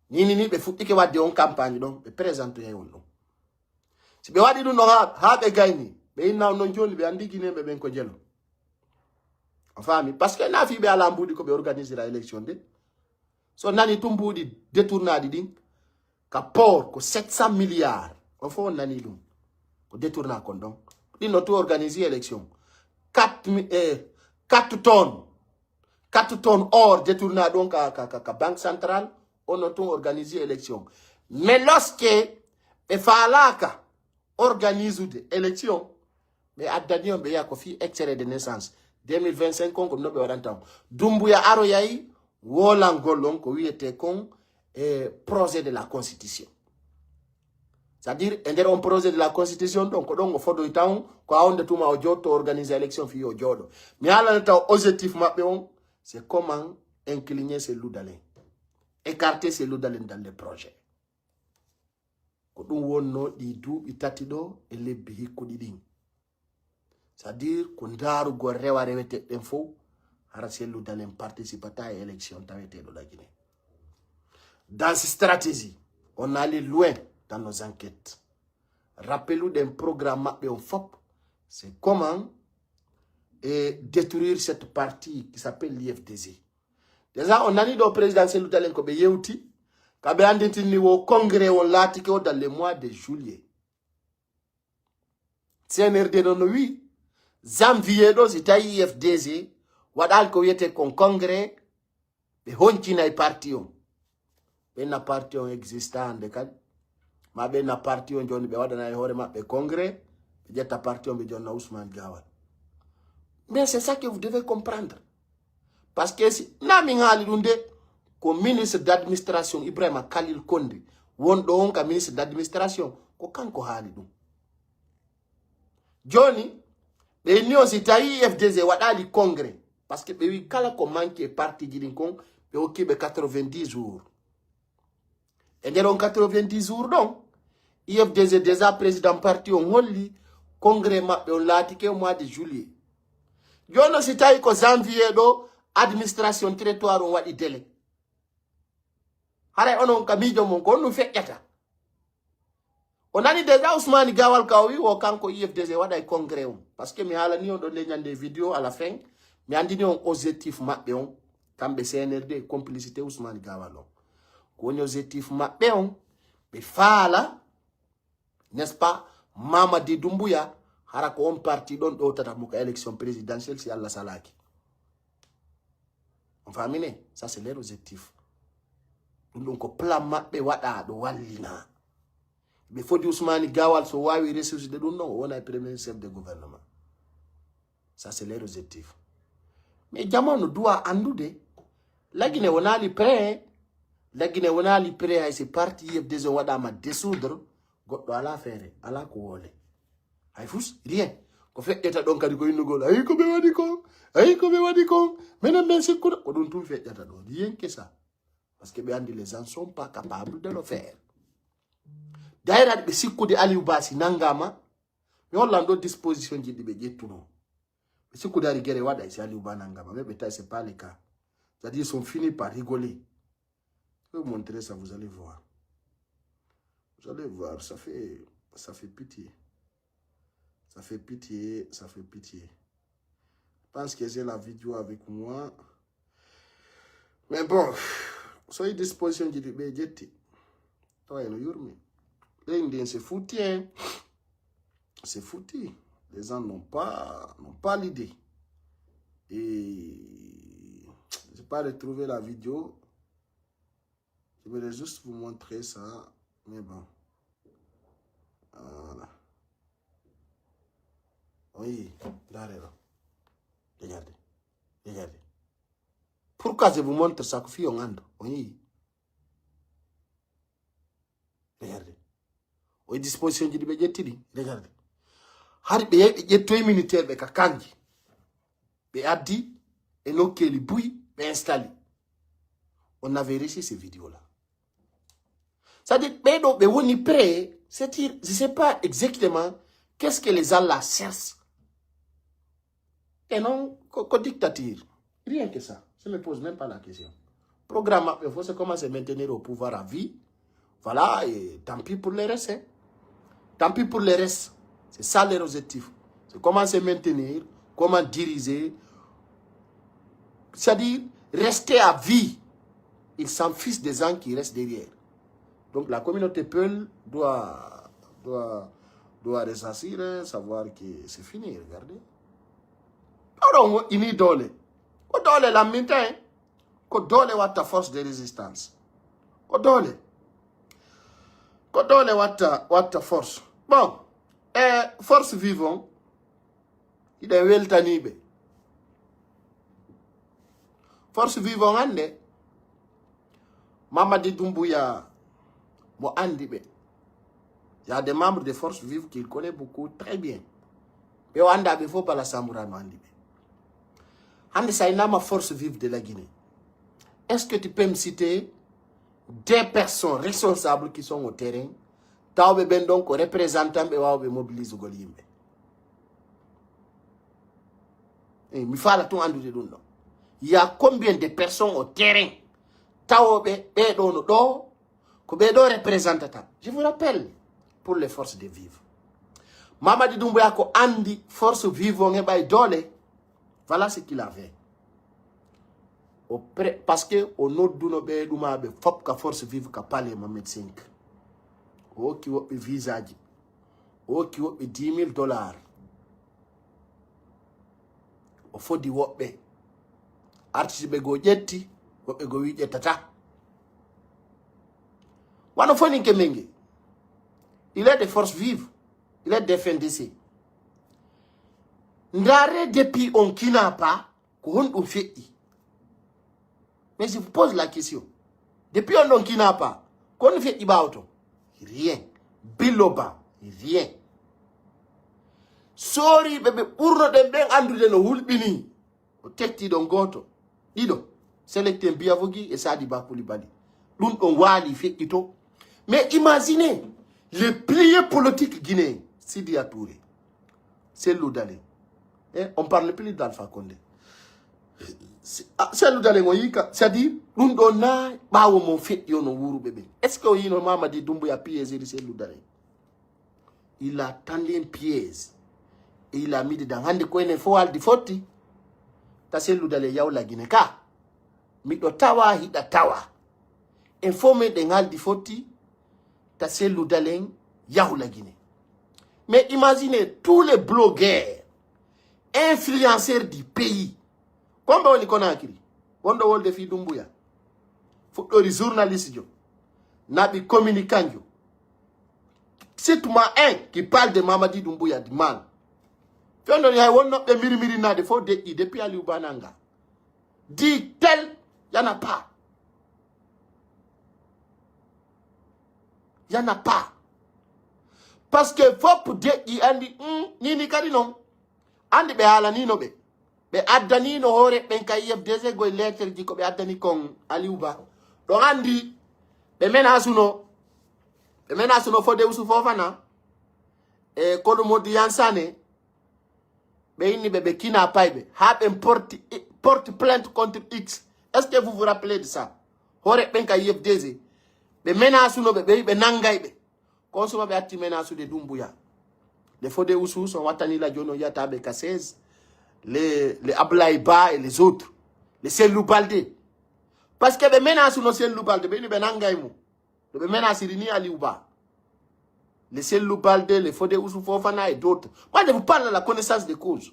ni be futti ke wadde on campagne don be présente yon don si be wadi dun no ha be gayni be inna non joli be andi Guinée be ben ko jelo enfin parce que na fi be ala mbudi ko be organiser la élection de so nani tumbudi détournadi din ka port ko 700 milliards on faut nani dum ko détourna kon donc din no to organiser élection 4 tonnes or détourna donc ka banque centrale on no to organiser élection mais lorsque e falaka organise de élection mais adanion be ya ko fi extrait de naissance 2025 ko no be wadantam Doumbouya aro yayi wolangolon ko wiete kon projet de la constitution. C'est-à-dire un projet de la constitution donc on fodo itan ko awonde tuma o jotto organiser élection fi o jodo. Mais ala ta objectif mabbe on c'est comment incliner ces loudalin. Écarter ces loudalin dans les projets. Ko dum wonno di du itati do e lebbi hikko didin. C'est-à-dire ko ndaru go rewa rewete den fo Haracelu dans les participateurs à l'élection de la Guinée. Dans cette stratégie, on allait loin dans nos enquêtes. Rappelez-vous d'un programme de FOP, c'est comment détruire cette partie qui s'appelle l'IFDZ. Déjà, on a dit au président Cellou Dalein Kobe Yeuti, Kabe andintini au congrès on l'a dans le mois de juillet. CNRD non oui, janvier do c'était IFDZ. Wadal ko yete kon congrès be honchina parti on be na parti on existant de kad ma be na parti on joni be wadana hore mabbe congrès be jetta parti on be jonna Ousmane Gawal. Mais c'est ça que vous devez comprendre parce que si nami ngali dunde ko ministre d'administration Ibrahima Khalil Konde wondo on ka ministre d'administration ko kanko hali dum joni be nion sitayi FDZ wadali congrès. Parce que oui, quand on manque parti Girinkon, on occupe 90 jours. Et dans 90 jours, donc, il y a déjà président parti on holli, congrès maɓɓe on laati ke mois de juillet jono si tawi ko janvier ɗo administration territoire on waɗi délai haray onon ka miijo mon ko on ɗum feƴƴata o nani déjà Ousmane Gawal ka o wi o kanko IFDG waɗay congrès on par ce que mi haalani on ɗo leñande vidéo à la fin mi andini on objectif maɓɓe on kamɓe CNRD complicité Ousmane Gawal on ko woni objectif maɓɓe on ɓe faala n'est-ce pas Mamadi Doumbouya hara ko on parti ɗon ɗo tata muka élection présidentielle si Allah salaki on famine ça c'est leur objectif ɗum ko plan maɓɓe waɗa ɗo wallina ɓe fodi Ousmane Gawal so wawi ressuscité ɗum non o wona premier chef de gouvernement ça c'est leur objectif mais jamanu doit andude lagine wonali prêt lagine wonali prêt hay c'est parti IFDG waɗama dissoudre goɗɗo ala feere ala ko wole hay fus rien ko feƴƴata ɗon kadi ko innugol ayi ko ɓe waɗi kon ayi ko ɓe waɗi kon minen ɓen sikkuɗo ko ɗum tum feƴƴata ɗo rien que ça parce que ɓe andi les gens sont pas capables de le faire dayraɗe ɓe sikkude Aliou Bassi nangama mi hollan ɗo disposition jiɗɗi ɓe ƴettuno ɓe sikkude ari guere waɗa si Aliou Ba nangama mais ɓe tawi c'est pas le cas c'est-à-dire ils sont finis par rigoler je vais vous montrer ça vous allez voir ça fait pitié. Ça fait pitié, ça fait pitié. Je pense que j'ai la vidéo avec moi. Mais bon, soyez disposition de budget. Toi, c'est foutu, hein. C'est foutu. Les gens n'ont pas l'idée. Et je n'ai pas retrouvé la vidéo. Je voulais juste vous montrer ça. Mais bon. Voilà. Oui, là. Regardez. Regardez. Pourquoi je vous montre ça? Oui. Regardez. Aux dispositions du budget, regardez. Il y a 2 militaires qui ont dit, et nous qui les bouilles, installés. On avait reçu ces vidéos-là. C'est-à-dire, mais on est prêt. C'est-à-dire, je ne sais pas exactement qu'est-ce que les Allah cherchent. Et non, qu'au dictature. Rien que ça. Je ne me pose même pas la question. Programme, il faut commencer à maintenir au pouvoir à vie. Voilà, et tant pis pour les restes. Hein. Tant pis pour les restes. C'est ça leur objectif. C'est comment se maintenir, comment diriger. C'est-à-dire, rester à vie. Ils s'en fichent des gens qui restent derrière. Donc la communauté Peul doit ressasser, savoir que c'est fini, regardez. Alors, il y a dole. Ko dole la minta, ko dole wata force de résistance. Ko dole wata force. Bon, force vivant, il est weltanibe. Force vivant, ande, Mamadi Doumbouya, Mo Andibe. Il y a des membres de forces vives qu'il connaît beaucoup, très bien. Mais on a il faut pas la Samoura Andibe. Andi ça il a ma force vive de la Guinée. Est-ce que tu peux me citer des personnes responsables qui sont au terrain? Taobe ben donc représentants et waobe mobilise Golimbe. Et mi fala tout andu de dundo. Il y a combien de personnes au terrain? Taobe et dono do. Je vous rappelle, pour les forces de vivre. Mamadi Doumbouya ko andi force vivre voilà ce qu'il avait. Parce que au nom d'une force vive qui parle de médecin. Au qui a un visa, au qui a $10,000. Au faut di wobe. Artiste bego jetti, wobe go wiye tata. Il est des forces vives. Il est des FNDC. Ndare depuis on kina pas, qu'on fait. Mais je vous pose la question. Depuis on kina pas, qu'on fait ibauto? Rien. Biloba, rien. Sorry, bébé, pour de ben andu de no hulbini. O tekti don goto. Dido, selecte biavogi et ça di ba Koulibaly. L'un on wali fait ito. Mais imaginez, les pliés politiques guinéens, Sidi Touré, Cellou Dalein. On ne parle plus d'Alpha Condé. Cellou Dalein, c'est-à-dire, nous donnons pas au mon fait yon wuru bébé. Est-ce que vous Mamadi Doumbouya piège de Cellou Dalein? Il a tendu un piège et il a mis dedans. Handi ko ene fo aldi foti. Ta Cellou Dalein yaw la Guinée ka. Mi do tawa hida tawa. Informé de aldi foti. Ta Cellou Dalein yaw la Guinée. Mais imaginez tous les blogueurs, influenceurs du pays. Combien on y connaît? On doit le faire Doumbouya. Faut que les journalistes, nabi communicants, c'est tout un qui parle de Mamadi Doumbouya, du mal. Fait on y a on de miri na de faut depuis Ali Ubananga. Dit tel, y en a pas. Y en a pas. Parce que faut pour dire il andi ni kadi non. Andi be hala ni no be. Be addani no hore ben kay yeb dese goy lettre ji ko be addani kon Ali Uba. Do andi be menace no fo de usu fofana e ko do modi yansane be inni be kina paybe ha ben porte plainte contre X. Est-ce que vous vous rappelez de ça? Hore ben kay yeb dese be menace no be nangay be. Consomma be atti menace de Doumbouya. Les Fodé Oussou sont Watani la Jono Yatabe Kassez, les Ablaïba et les autres, les Cellou Baldé. Parce que les menaces sont Cellou Baldé, les Benangaïmou, les menaces Rini Aliouba, les Cellou Baldé, les Fodé Oussou Fofana et d'autres. Moi, je vous parle de la connaissance des causes.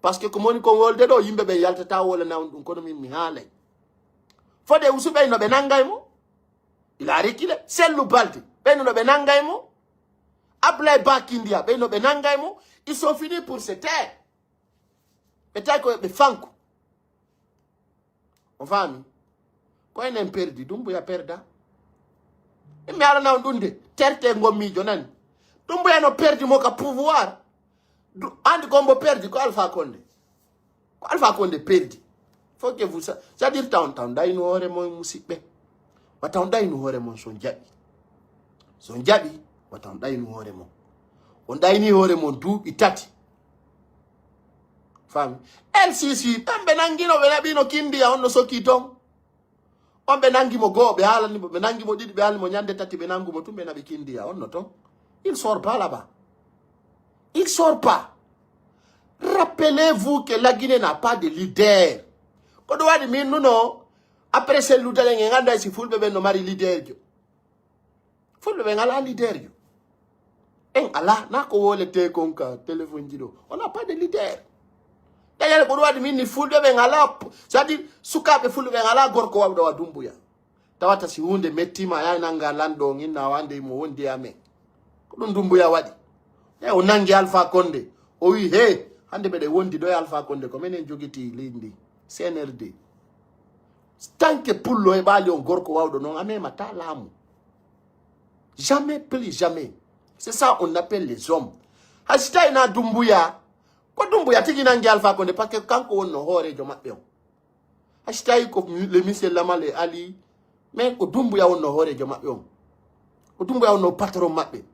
Parce que comme on dit qu'on dit, il y a des Yaltata ou une économie Mihale. Fodé Oussou Ben Benangaïmou, il a reculé, Cellou Baldé, Ben Benangaïmou. Après Bakindia, ils sont finis pour se taire. Peut-être que les Fanko. On va nous. Quand il y a un perdu, Doumbouya perda. Et mais alors, on a terre ngomi jonan. Doumbouya no perdu mon pouvoir. And combo perdu, quoi Alpha Condé. Quoi Alpha Condé perdu. Faut que vous ça. C'est-à-dire, t'entends, il nous aurait mon musique. T'entends, il nous aurait mon son jabi. Son jabi. Watan dai no hore mon on dai ni hore mon du itati fam LCC tambe nangino be labino kindi ya onno soki ton on be nangi mo go be hala ni be nangi mo didi be hala mo nyande tati be nangu mo tumbe na be kindi ya onno ton il sort pas là-bas, il sort pas. Rappelez-vous que la Guinée n'a pas de leader. Quand on dit non après Cellou Dalein nganda si fulbe be no mari leader jo fulbe be ngala leader jo. Allah n'a qu'à le téléphone. On n'a pas de leader. D'ailleurs, pour voir ni foule de bengala, c'est-à-dire, souka pe foule de bengala, gorko wa Doumbouya. Tawata si hunde metima ya nanga lando ngina wande mo wonde ame. Kudun Doumbouya wadi. Ya onangi Alpha Condé. Oui, hey, hande be de wondi do Alpha Condé comme enen jogiti lindi. CNRD. Tant que pour le ebali on gorko wa do non ame mata lamu. Jamais plus jamais. C'est ça qu'on appelle les hommes. Hachita ina Doumbouya. Quoi Doumbouya tiki nangi Alpha Condé parce que quand on no hore jo mabbe. Hachita iko le monsieur Lamale Ali. Mais ko Doumbouya on no hore jo mabbe. Ko Doumbouya on no patron mabbe.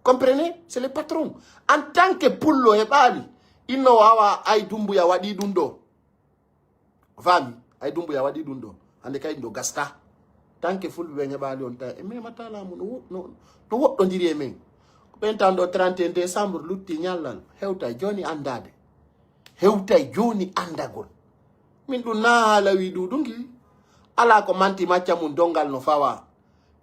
Comprenez? C'est le patron. En tant que pullo e bali, il no awa ay Doumbouya wadi dundo. Fami, ay Doumbouya wadi dundo. Ande kay ndo gasta. Tant que fulbe be nyabali on ta e me matala mu no what on dirait men? Pentando 31 décembre, lutti nyalal, hewta Johnny andade. Hewta Johnny andagol. Min du na la widu dungi. Ala ko manti macha mun dongal no fawa.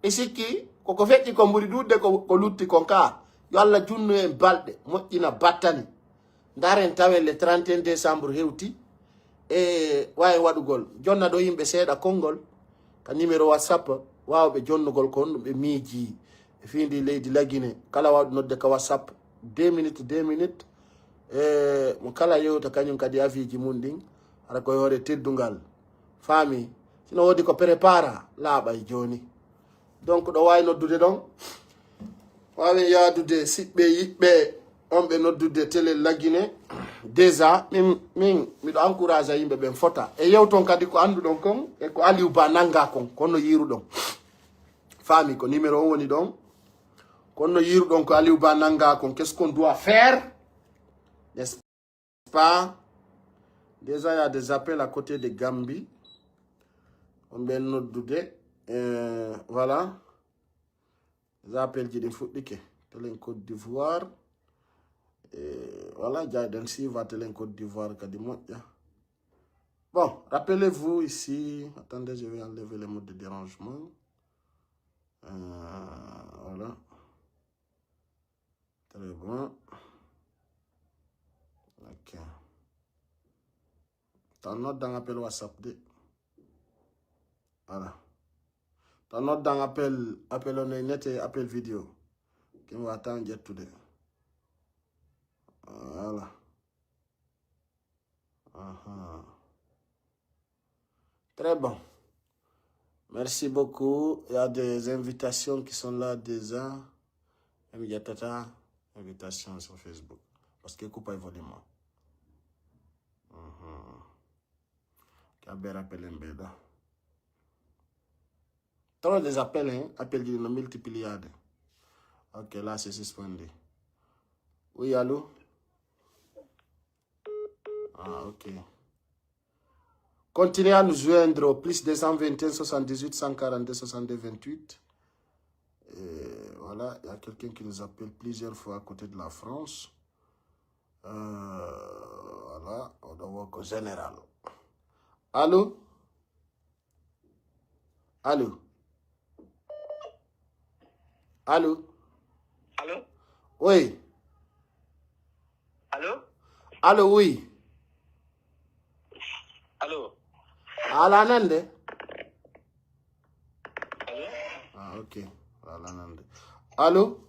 E sikki ko fetti ko mburi dudde ko lutti konka. Yo alla junnu en balde, moƴƴina battani. Ndaren tawen le 31 décembre hewti. E way wadugol. Jonna do yimbe seeda kongol. Ka numéro WhatsApp wawbe jonnugol ko be miiji. Findi leydi la Guinée kala wadu nodde ka WhatsApp 2 minutes mo kala yewta kanyum kadi afiji mun din ara ko yore teddungal fami sino wodi ko prépara laaba e joni donc do way noddude don wawi yaadude sibbe yibbe on be noddude télé la Guinée déjà min mi do encourager yimbe ben fota e yewton kadi ko andu don kon e ko Aliou Ba nanga kon kono yiru don fami ko numéro woni don. Quand nous y donc Aliou Ba nanga, qu'est-ce qu'on doit faire? Pas. Déjà, il y a des appels à côté de Gambie. On vient nous douter. Voilà. Des appels qui sont en Côte d'Ivoire. Voilà, il y a des en Côte d'Ivoire. Bon, rappelez-vous ici. Attendez, je vais enlever les modes de dérangement. Voilà. Très bon. Ok. T'as note dans l'appel WhatsApp. Voilà. T'as note dans l'appel net et appel vidéo. Qui va attendre tout de. Voilà. Très bon. Merci beaucoup. Il y a des invitations qui sont là déjà. Il y a tata invitation sur Facebook. Parce que coupe évoluement. Trop des appels, hein? Appels qui nous multiplient. Ok, là c'est suspendu. Oui, allô? Ah, ok. Continuez à nous joindre au plus 221 78 142 62 28. Voilà, il y a quelqu'un qui nous appelle plusieurs fois à côté de la France. Voilà, on doit voir qu'au général. Allô? Allô? Allô? Allô? Oui. Allô? Allô, oui. Allô? Alanande? Allô? Ah, ok. Alanande. Allô?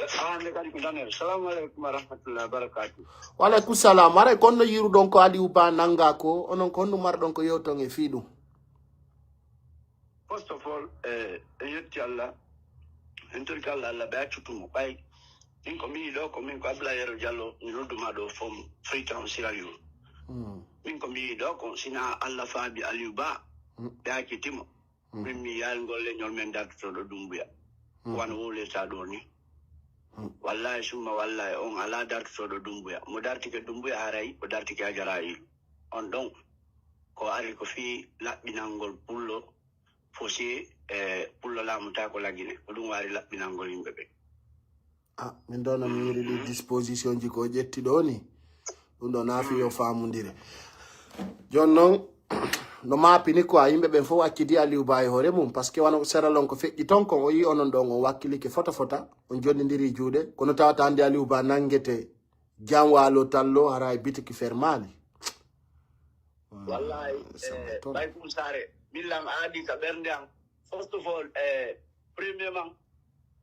Salam alaikum wa rahmatullahi wa barakatuh. Walaikum salam. Mare kono yiru donko Aliou Ba nanga ko onon kono mar donko yewtonge fiidu. First of all, yetti Allah, entori kala Allah ba chutumo bay. Inko mi do ko min ko abla yero jallo ni roduma do fom Freetown Sierra Leone. Min ko mi do ko sina Allah faabi Aliou Ba da kitimo. Min mi yal golle nyol men dat to do dumbuya. Wan wole ta do ni. Wallahi summa wallahi on ala dartu to do dumbuya mo dartike dumbuya haray o dartike ajarayi on don ko ari ko fi labbinangol pullo fosi pullo lamuta ko lagine ko dum wari labbinangol yimbe be min dona mi yiri di disposition ji ko jetti do ni dum do na fi yo famundire jonnon no mapini ko yimbe be fo wakkidi Aliou Ba e hore mum parce que wano seralon ko feƴƴi ton ko o yi onon don o wakkili ke fota on jondindiri juude kono tawata ande Aliou Ba nangete jamwalo tallo hara bitiki fermali wallahi bay kum sare bilam aadi ka bernde am first of all premièrement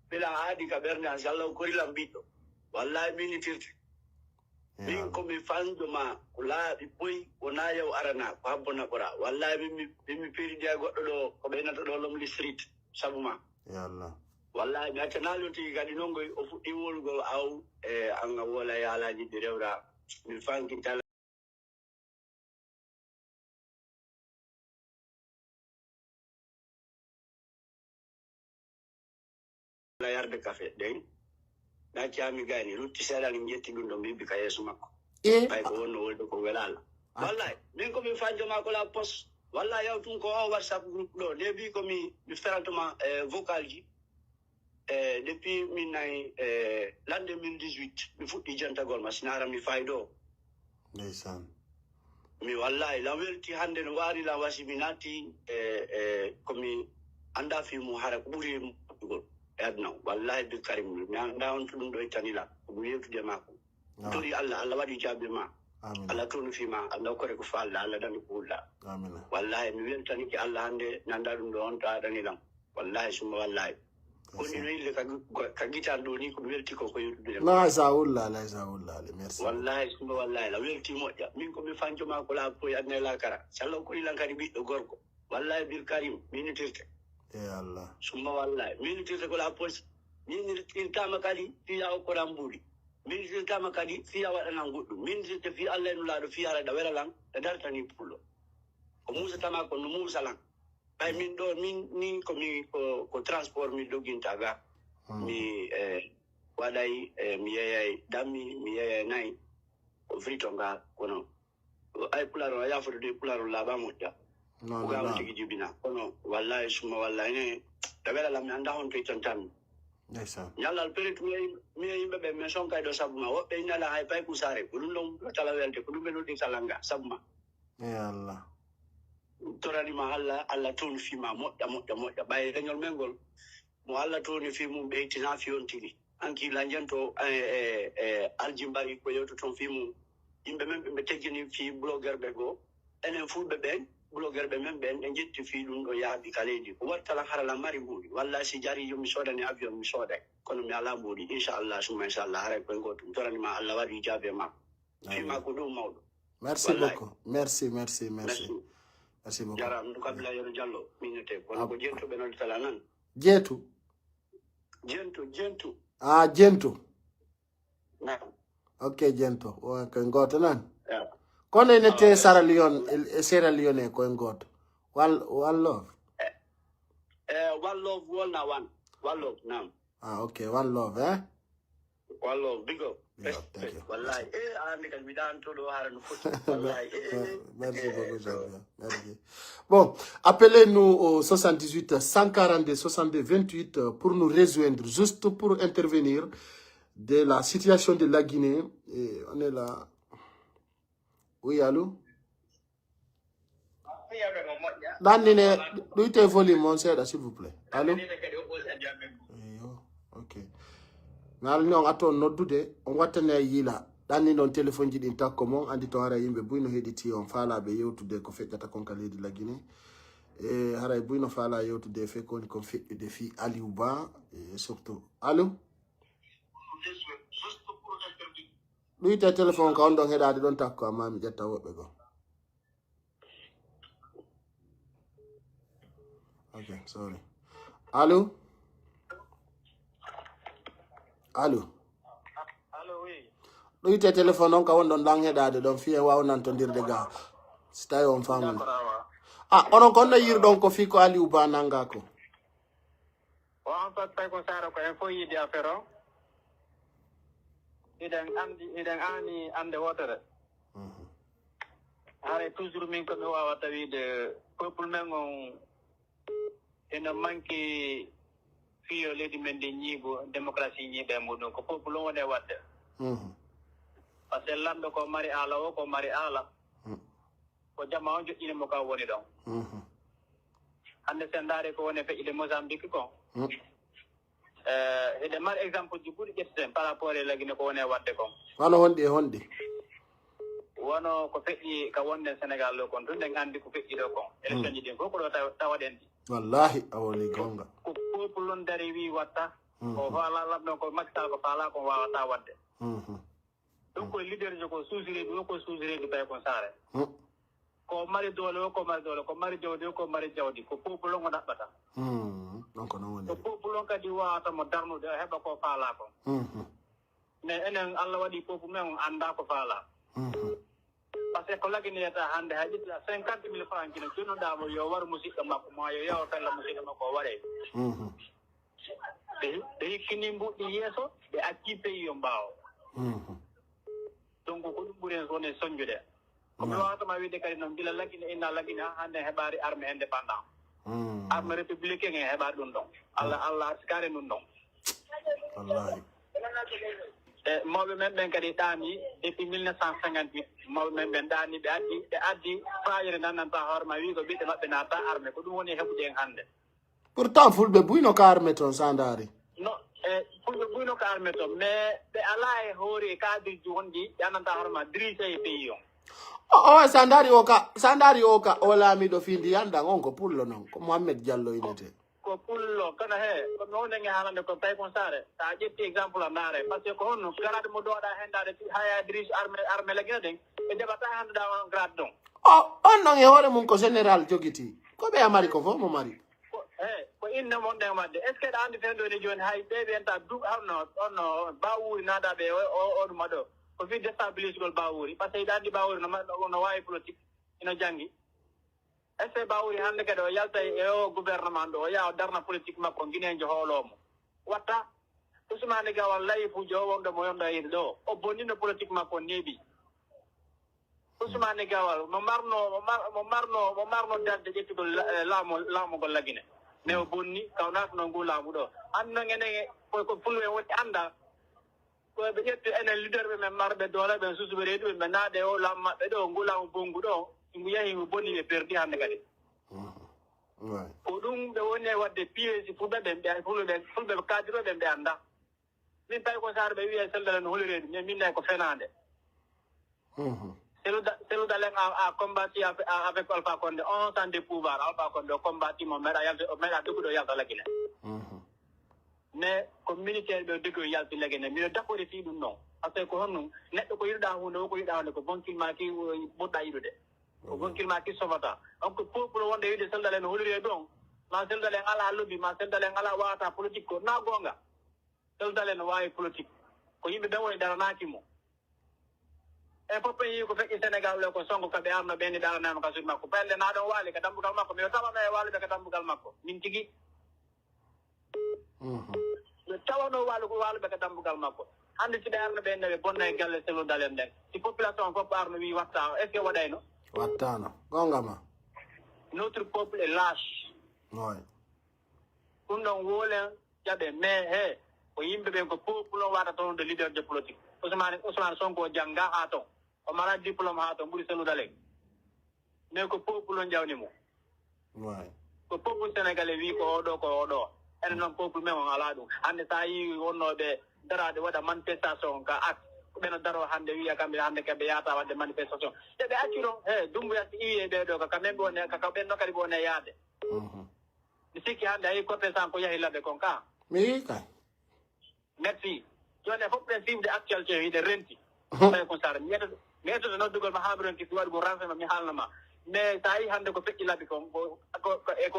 bilam aadi ka bernde am sallo ko rilam biddo wallahi minitirte min ko mi fando ma kula bi boy wona yow arana ko habona bora wallahi mi piridi goddo do ko be nato do lom street sabuma ya Allah wallahi mi atanaloti gadi nongoy o fuddi wolgo aw anga wola yalaji de rewra mi fanki tala la yarde café den na ciami gani lutti sedal ngetti dum do bibi kayesu makko bay ko wonno woldo ko welala wallahi min ko mi fanjo mako la poste wallahi yaw tun ko o WhatsApp group do debi ko mi ferantuma vocal ji depuis minay l'an 2018 mi fuddi jantagol ma sinara mi faydo ndeysaan mi wallahi la welti hande no wari la wasiminati ko mi anda fi mu hara ko buri gol adna wallahi bi karim mi anda on tun do itanila ko yewtude mako tori Allah wadi jabe ma amin Allah tunu fi ma Allah ko reko fa Allah dan ko la amin wallahi mi weltani ki Allah hande nanda dum do on ta danilam wallahi summa wallahi ko ni ile ka gitar do ni ko welti ko yewtude la zaawulla merci wallahi summa wallahi la welti moƴƴa min ko mi fanjo ma ko la ko adna la kara sallo ko ilan kadi biddo gorko wallahi bil karim minitirte ya Allah summa wallahi minitirte ko la poste minitirtama kadi fiya ko rambudi minitirtama kadi fiya wadana goddum minitirte fi Allah en laado fi ara da welalan da dartani pullo ko musa tama ko no musa lan bay min do min ni ko mi ko transport mi doginta ga mi waday mi yeyay dammi mi yeyay nay fritonga kono ay pularo ya foto de pularo la ba mudda non ga wonti gijibina kono wallahi suma wallahi ne tabela la mi anda hon to tantam ndeysaan nyalal perit mi yimbe be me son kay do sabuma wobbe nyala hay pay kusare ko dum long tala welde ko dum be no di salanga sabuma ya allah torani ma alla ton fi ma modda bay dañol mengol mo alla toni fi mum be tina fi on tigi anki la janto aljimbari ko yoto ton fi mum yimbe men be teggini fi blogger be go enen fulbe ben blogger be men ben e jetti fi dum do yaabi kaledi ko wartala harala mari buri walla si jari yo mi sodani avion mi soday kono mi ala buri inshallah suma inshallah hare ko ngotum torani ma alla wadi jabe ma fi ma ko do mawdo merci beaucoup merci beaucoup jaram du kabila yoro jallo minute kono ko jento be non tala nan jentu ah jentu na ok jento o ko ngoto nan yeah. kono ene te Sierra Leone ko ngoto one love one love now ah ok one love one love big up yeah, thank you wallahi andi kan bidan to do haranu futu wallahi merci beaucoup Jean-Pierre merci bon appelez-nous au 78 142 62 28 pour nous rejoindre juste pour intervenir de la situation de la Guinée et on est là. Oui, allô? Danine, luite volume mon cher, s'il vous plaît. Allô? Ok. Ngal non ato noddude on wattane yila danni non téléphone ji din takko andi to hara yimbe buyno hediti on faala be yewtude ko feccata kon kaledi la Guinée e hara buyno faala yewtude fe kon ko fedde fi Aliou Ba et surtout allô luite téléphone ka on don hedade don takko amami jetta wobbe go ok sorry allô allô oui luite téléphone on ka won don lang hedade don fi waaw nan to dirde ga stay on family ah onon kon na yir don ko fi ko Aliou Ba nanga ko wa on pat tay ko sara ko info yi di affaire idan ani ande wotere are toujours min ko mi wawa tawi de peuple men on ena manki fiyo leydi men de ñiibo démocratie ñiiɓe muɗum ko peuple on woni wadde par ce que lamɗo ko mari ala o ko mari ala ko jama on joƴƴinimo ka woni ɗon hannde sen ndaari ko woni feƴƴide Mozambique ko ede mari exemple ji ɓuri ƴetteten par rapport e lagine ko woni wadde kon wano honɗi wono ko feƴƴi ka wonde Sénégal ɗo kon tun nden anndi ko feƴƴi ɗo kon élection ji ɗin fof ko ɗo tawaɗen ɗi wallahi awoni gonga ko peuple on dari wi watta ko faala lamɗon ko Macky Sall ko faala kon wawata wadde ɗum koye leader ji ko suusiredi o ko suusiredi tawi kon saare ko mari doole o ko mari doole ko mari jawdi o ko mari jawdi ko peuple on o ɗaɓɓata donc non woni ko peuple on kadi wawata mo darnude o heɓa ko faala kon mais enen Allah waɗi peuple men on annda ko faala par ce que ko laginiyata hannde ha ƴettita 50 000 francs kino jonnuɗamo yo waru musidɗo makko ma yo yawa fella musidɗo makko o waɗe ɓe hikkini mbuɗɗi yeeso ɓe acci pays yo mbaawa donc ko ɗum ɓuri hen woni soñjude komi wawatama wiide kadi noon gila lagine inna lagine ha hannde heɓari armé indépendant armé républicain e heɓa ɗum ɗon allah sikare ɗum ɗon wallahi e mawɓe men ɓen kadi ɗaani depuis 1950 mawɓe men ɓen ɗaani ɓe addi fayire nannanta hoore ma wi ko ɓiɓɓe maɓɓe naata armé ko ɗum woni heɓude en hannde pourtant fulɓe buyno ko armé toon sa ndaari no fulɓe buyno ko armé toon mais ɓe alaa e hoori e kadriji wonɗi ɓe annanta hoore ma dirige e pays on o sa ndaari o ka o laamiɗo fi ndiyanɗan on ko pullo noon ko Mohamed Diallo inete ko pullo kono he komi wondenge haalande ko tawi kon saare sa ƴetti exemple a ndaare par ce que honno garade mo dooɗa hendade haya dirige armé lagina ɗen ɓe jaɓata handuɗa on grade ɗon on noon e hoore mum ko général jogiti ko ɓe amari ko fof mo mari ko inde monɗen wadde est ce que ɗa anndi fen ɗoni joni hay ɓe wiyanta onno bawuri naadaɓe o ɗuma ɗo ko fi déstabilisegol bawuri par ce que ɗa anndi bawuri no wawi politique ino janggi est ce que bawuri hannde kadi o yalta e o gouvernement ɗo o yaha o darna politique makko guinejo hoolomo watta usmane gawal layi fuji o wonɗo mo yonɗo yiide ɗo o bonnino politique makko neeɓi Ousmane Gawal mo marno dadde jettugo laamu gol lagine ne o bonni kawnat no ngu laamu ɗo anno ngene ko fulɓe woni anda ko ɓe ƴetti enen leader ɓe men marɓe doole ɓe susuɓe reedu ɓe naade o laam maɓɓe ɗo ngu laamu bongu ɗo ngu yahi mo bonni ɓe perdi hannde kadi ko ɗum ɓe woni e wadde piesi fulɓe ɓen ɓe fulɓe kaadiroɓe ɓe annda min tawi ko saare ɓe wiye seldalen no holi reedu mais min nayi ko fenade Seludalen a combattu avec Alpha Condé 11 ans de pouvoir. Alpha Condé a combattu mon mère a double de yalta lagine. Mais communauté de double yalta lagine. Mais d'accord ici non. Parce que nous net ko yirda hunde ko yirda hunde ko bon kilmaki bodda yidude. Ko bon kilmaki sovata. Donc peuple wonde yide seldalen holire don. Ma seldalen ala lobby ma seldalen ala wata politique ko na gonga. Seldalen wawi politique. Ko yimbe dawo e daranaki mo. E foppe yi ko fekki Sénégal le ko songo kabe arno beni dara nan ka sudma ko pelle na don wali ka dambugal makko mi tawa me wali ka dambugal makko min tigi tawano wali ko wali ka dambugal makko hande ci arno be ne bonna e galle selo dalen den ci population ko arno wi watta est ce wadayno wattano gongama notre peuple est lâche ouais kun don wolen jabe mais he ko yimbe be ko peuple wata ton de leader de politique Ousmane Sonko janga haton o mara diplôme haton buri selu dale mais ko peuple jawni mo ouais ko peuple sénégalais wi ko odo en non peuple men on ala dum hande sa yi wonnobe darade wada manifestation ka ak beno daro hande wi kambe hande kambe yata wadde manifestation te be acciro dumbu yatti iwe be do ka kambe woni ka be no kadi woni yaade mi sikki hande ay ko pesan ko yahi labe kon ka mi kay merci jone fof principe de actualité wiide renti tawi ko sara meeto no dugol ma haɓron ki waɗi ko renseignement mi haalnama mais sa yi hannde ko feƴƴi labi kon ko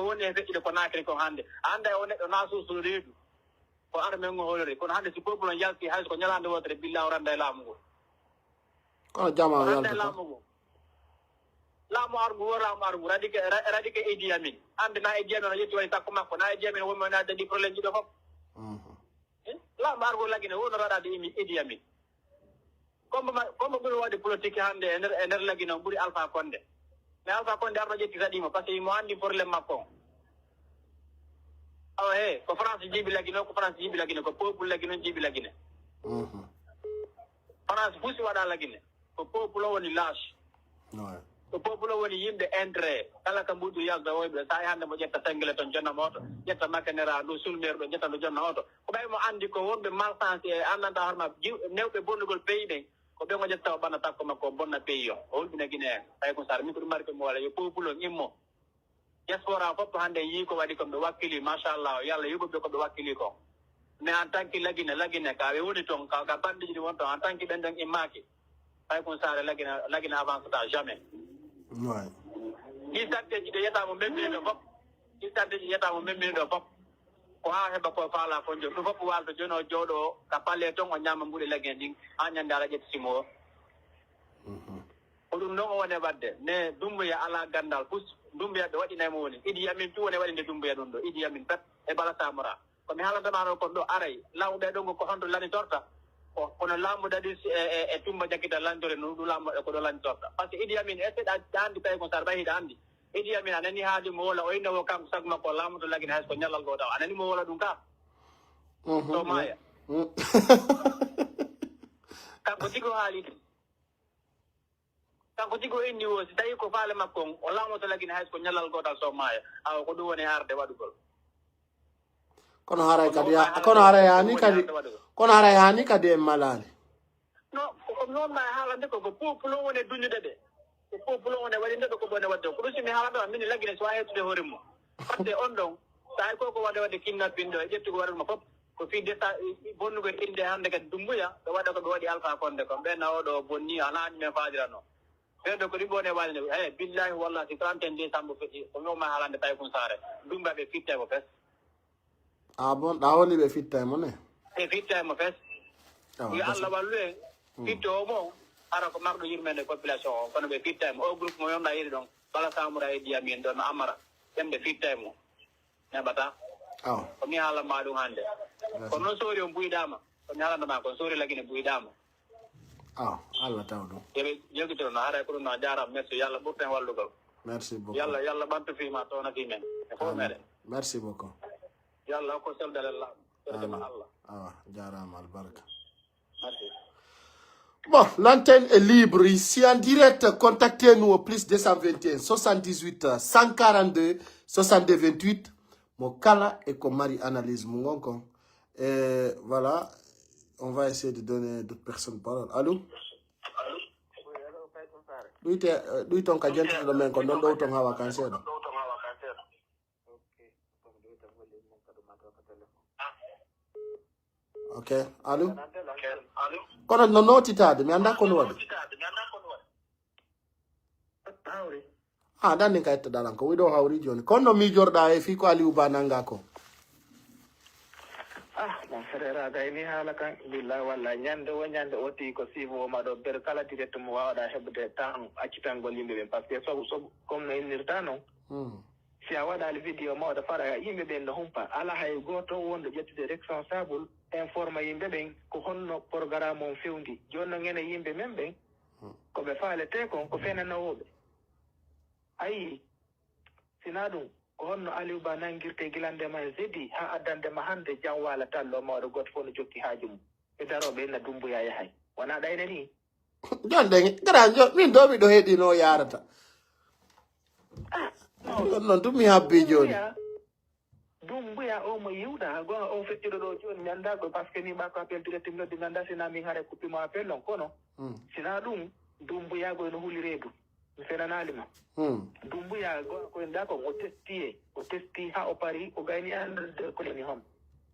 woni e feƴƴide ko nakri kon hannde anda o neɗɗo na suusu reedu ko ara men ngo holori kono hannde si peuple on yalti hayso ko ñalande wotere billa o randa e laamu ngol kono jama randa e laamu ngol laamu argu wo laamu argu radike Idi Amin hannde na Idi Amin o yetti waɗi sakko makko na Idi Amin wonmo na dadi probléme ji ɗo fof laamu argu lagine wono raɗade Idi Amin comme ɓuri waɗde politique hannde e nder lagine o ɓuri Alpha Condé mais Alpha Condé arno ƴetti saɗimo par ce que imo anndi probléme makko o awa ko France jiiɓi lagine o ko France jiiɓi lagine ko peuple lagine on jiiɓi lagine France fusi waɗa lagine ko peuple o woni lâche ko peuple o woni yimɓe intérêt kala ka mbuɗu yalda woyɓe sa hannde mo ƴetta Sengle toon jonna moto ƴetta Makanera ɗo sulmere ɗo ƴetta ɗo jonna oto ko ɓay mo anndi ko wonɓe malsensé e annanda horma newɓe bonnugol pays ɗen ko ɓe ngo ƴetta o ɓanna takko makko o bonna pays o holɓina guine en tawi ko sara min ko ɗum mari komi waɗa yo peuple on immo diaspora fof hannde yii ko waɗi koɓe wakkili machallah yallah yuɓoɓe koɓe wakkili ko mais en tant que lagine ka ɓe woni toon ka banɗiji ɗi won toon en tant que ɓen ɗon immaki tawi kon sara lagine avanceta jamais ɗi de yetamo memmini ɗo fof ko ha heɓa ko faala fo jom ɗum fof walto joni o jooɗo o ka palle toon o ñama mbuɗe lagine ɗin ha ñande ala ƴetti simo o ko ɗum noon o woni wadde mais Doumbouya ala gandal pus Doumbouya ɓe waɗinaymo woni Idi Amin tu woni waɗinde Doumbouya ɗum ɗo Idi Amin pep e Bala Samora komi haalantanano kon ɗo aray laamu ɓe ɗon ko honto lanitorta kono laamu dadi e tumba jakkita lanitore no ɗum laamu ko ɗo lanitorta par ce que Idi Amin est ce que ɗa anndi tawi kon sar ɓayiɗa anndi Idi Amin a nani haali mo wola o inno o kanko sago makko laamu to lagine hayso ko ñallal goo taw a nani mo wola ɗum ka to maaya kanko tigo haali ɗum kanko tigo inni o si tawi ko faale makko on o laamu to lagine hayso ko ñallal gootal so maaya awa ko ɗum woni arde waɗugol kono haray kadi hani kadi en malali no ko noon ma haalande ko peuple o woni duñude ɓe ko peuple o woni waɗinde ɓe ko bone wadde ko ɗum simi haalanta min lagine so wawi hettude hoore mum wadde on ɗon sa koko wadde kidnapping ɗo e ƴettugo waɗatma fof ko fi desa bonnugo inde hannde kadi Doumbouya ɓe waɗa ko ɓe waɗi Alpha Condé kon ɓenna oɗo bonni ala anndi men faadirano ɓeɗo ko ɗi bone walide billahi wallahi si 31 décembre feƴƴi ko moma haalande tawi kon saare Doumbouya ɓe fittemo fes bon ɗa woni ɓe fittaymo ne ɓe fittaymo fes yo Allah wallu en fitto o mo ara ko marɗo yirmede population o kono ɓe fittaymo o groupe mo yonɗa yiɗi ɗon Bala Samora e Idi Amin ɗon no Amara ɓen ɓe fittaymo neɓata ko mi haalanma ɗum hannde kono noon soori o mbuyɗama komi haalandama kon soori lagine mbuyɗama Ah, Allah tawdo. Yego to na ara ko na jara merci yalla bu ten wallu ko. Merci beaucoup. Yalla bantu fi ma to na fi men. Ko mere. Merci beaucoup. Yalla ko sel dalal Allah. Ah, jarama albarka. Merci. Bon, l'antenne est libre ici en direct. Contactez-nous au plus 221 78 142 62 28. Mon kala et comme Marie analyse mon gongon. Et voilà, on va essayer de donner d'autres personnes parole. Allô? Lui ton ka gente do men ko don do ton hawa cancer. Ok, allô? Kono no notitade mi anda kono wadi. Ah, dan ni kayta dalan ko wido hawri joni. Kono mi jorda e fi ko ali ubananga ko. Mon frère da ni hala kan billahi walla nyande oti ko sibo ma do ber kala direct mo wada hebde tan accitangol yimbe be parce que so comme no inirtano si a wada le video mo da fara yimbe be no humpa ala hay goto wonde jettude responsable informa yimbe be ko honno programme on fewndi jonno ngene yimbe membe ko be faalete ko fenana wobe ayi sinadum ko honno Aliou Ba nangirte gilande ma zedi ha addande ma hande jam wala tallo mawdo goto fof no jokki haaju e darobe na dumbuya yahay wana dayne ni jonde gara min do mi do hedi no yarata non dum mi habbi joni dumbuya o mo yiwda go o fettido do joni mi anda ko parce que ni ba ko appel direct no di ganda sina mi hare kuppi mo appel non kono sina dum dumbuya go no huli redu mi fenanalima dumbuya go ko ndako o testi ha o pari o gayni an ko ni hom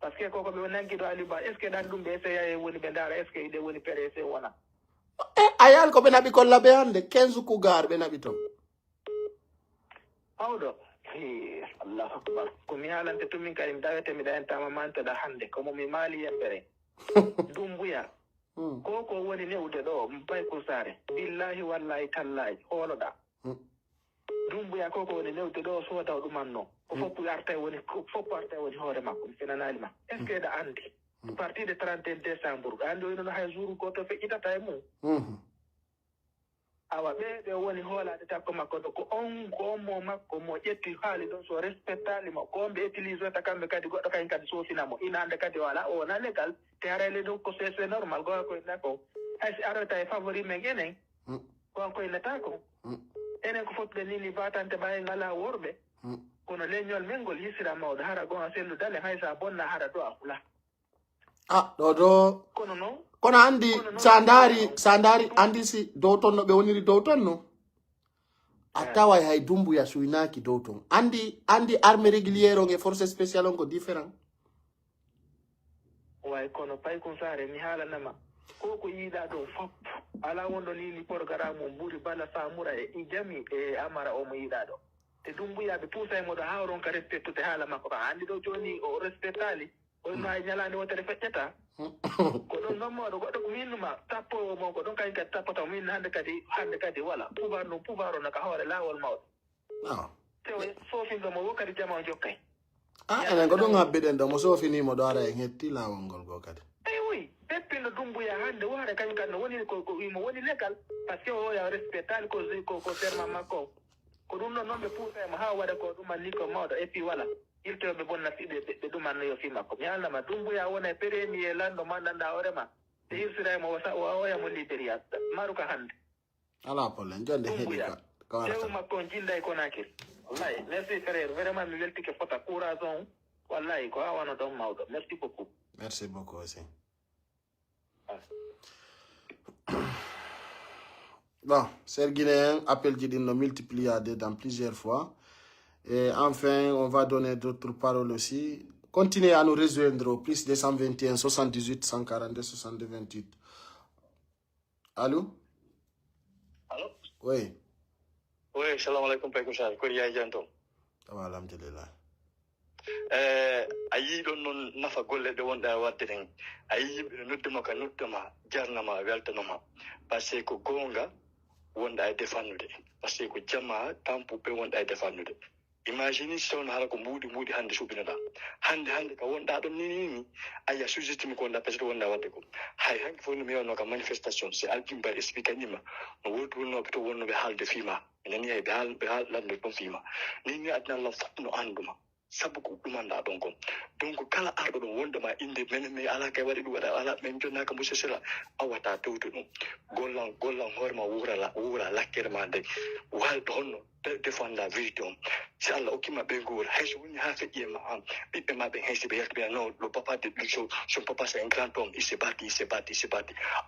parce que ko be nangi do Aliou Ba est ce que dan dum be essaye woni be dara est ce que ide woni PRC wona ayal ko be nabi ko labe hande 15 ku gar be nabi to awdo Allahu akbar ko mi halante to min karim dawete mi da entama manta da hande ko mo mi mali yembere dumbuya ko woni newde do mbay ko sare billahi wallahi tallahi holoda dumbuya ko woni newde do so taw dum manno ko foppu arta woni hoore makko fenanali ma est ce que da andi parti de 31 décembre ando no hay jour ko to fe itata e mum awa be woni hoolade takko makko do ko on ko mo makko mo ƴetti haali don so respectali mo ko be utilise ta kambe kadi goddo kay kadi sofina mo inande kadi wala o na legal terele do ko c'est normal go ko nako hay arata e favori men genen ko inata ko enen ko fotde ni batante bay ngala worbe kono leñol mengol yisira mawdo hara go selu dale hay sa bonna hara do akula do kono no kono andi sandari andi si dow ton no be woniri dow ton no atawa hay dumbu ya suinaki dow ton andi armée régulière on e force spéciale on ko différent way kono pay kon sare mi hala nama ko yida do fop ala wondo ni programme mo buri bala samura e jami e amara o mo yida do te dumbu ya be pousa mo do hawron ka respecte hala makko andi do joni o respectali o ma nyalande wotere feccata ko don nommodo goddo ko minuma tappo mo ko don kay ka tappata min hande kadi wala pouvoir na ka hore lawol mawdo tew fofi ngo mo wokati jama jokkay enen ko don habbe den do mo sofini mo do ara en hetti lawol ngol go kadi oui peppino dumbuya hande wara kan woni ko mo woni legal parce que o ya respectal ko serma makko ko dum non be poussa mo ha wada ko dum man ko mawdo et puis wala ilto be bonna fide be dum man yo fi makko mi alla ma dumbuya wona peremi e lando mandanda orema te hirsira mo wasa o ya mo liberia maruka hande ala polen jonde hedi ka wara tew makko jinday ko nakir wallahi merci frère vraiment mi welti ke fota courage wallahi ko awana don mawdo merci beaucoup aussi. Bon, ces Guinéens appellent Didine multiplié dans plusieurs fois. Et enfin, on va donner d'autres paroles aussi. Continuez à nous rejoindre au plus 221 78 142 62 28. Allô? Allô? Oui. Oui, salam alaikum, Pekouchal. Koria Janton. Alhamdulillah. Ayi don non nafa golle de wonda wadde den ayi nodduma ka nodduma jarnama weltanoma parce que gonga wonda e defanude parce que jama tampu be wonda e defanude imagine si on hala ko mbudi hande subinada hande ka wonda don ni aya suggestion ko nda pesto wonda wadde ko hay hanki fo no mi wonno ka manifestation c'est alpimba explique nima no wodu no to wonno be halde fima nani ay be hal lande ko fima ni adna la fatno anduma sabu ko dumanda donc kala ardo don wonda ma inde men me ala kay wadi wada ala men jonna ka musse sela awata tewtu dum gollan horma wura lakkere ma de wal donno défendre la vérité. C'est Allah qui m'a bien gouré. Je vous ai fait hier, il m'a bien dit, non, le papa de Lucho, son papa c'est un grand homme, il s'est battu.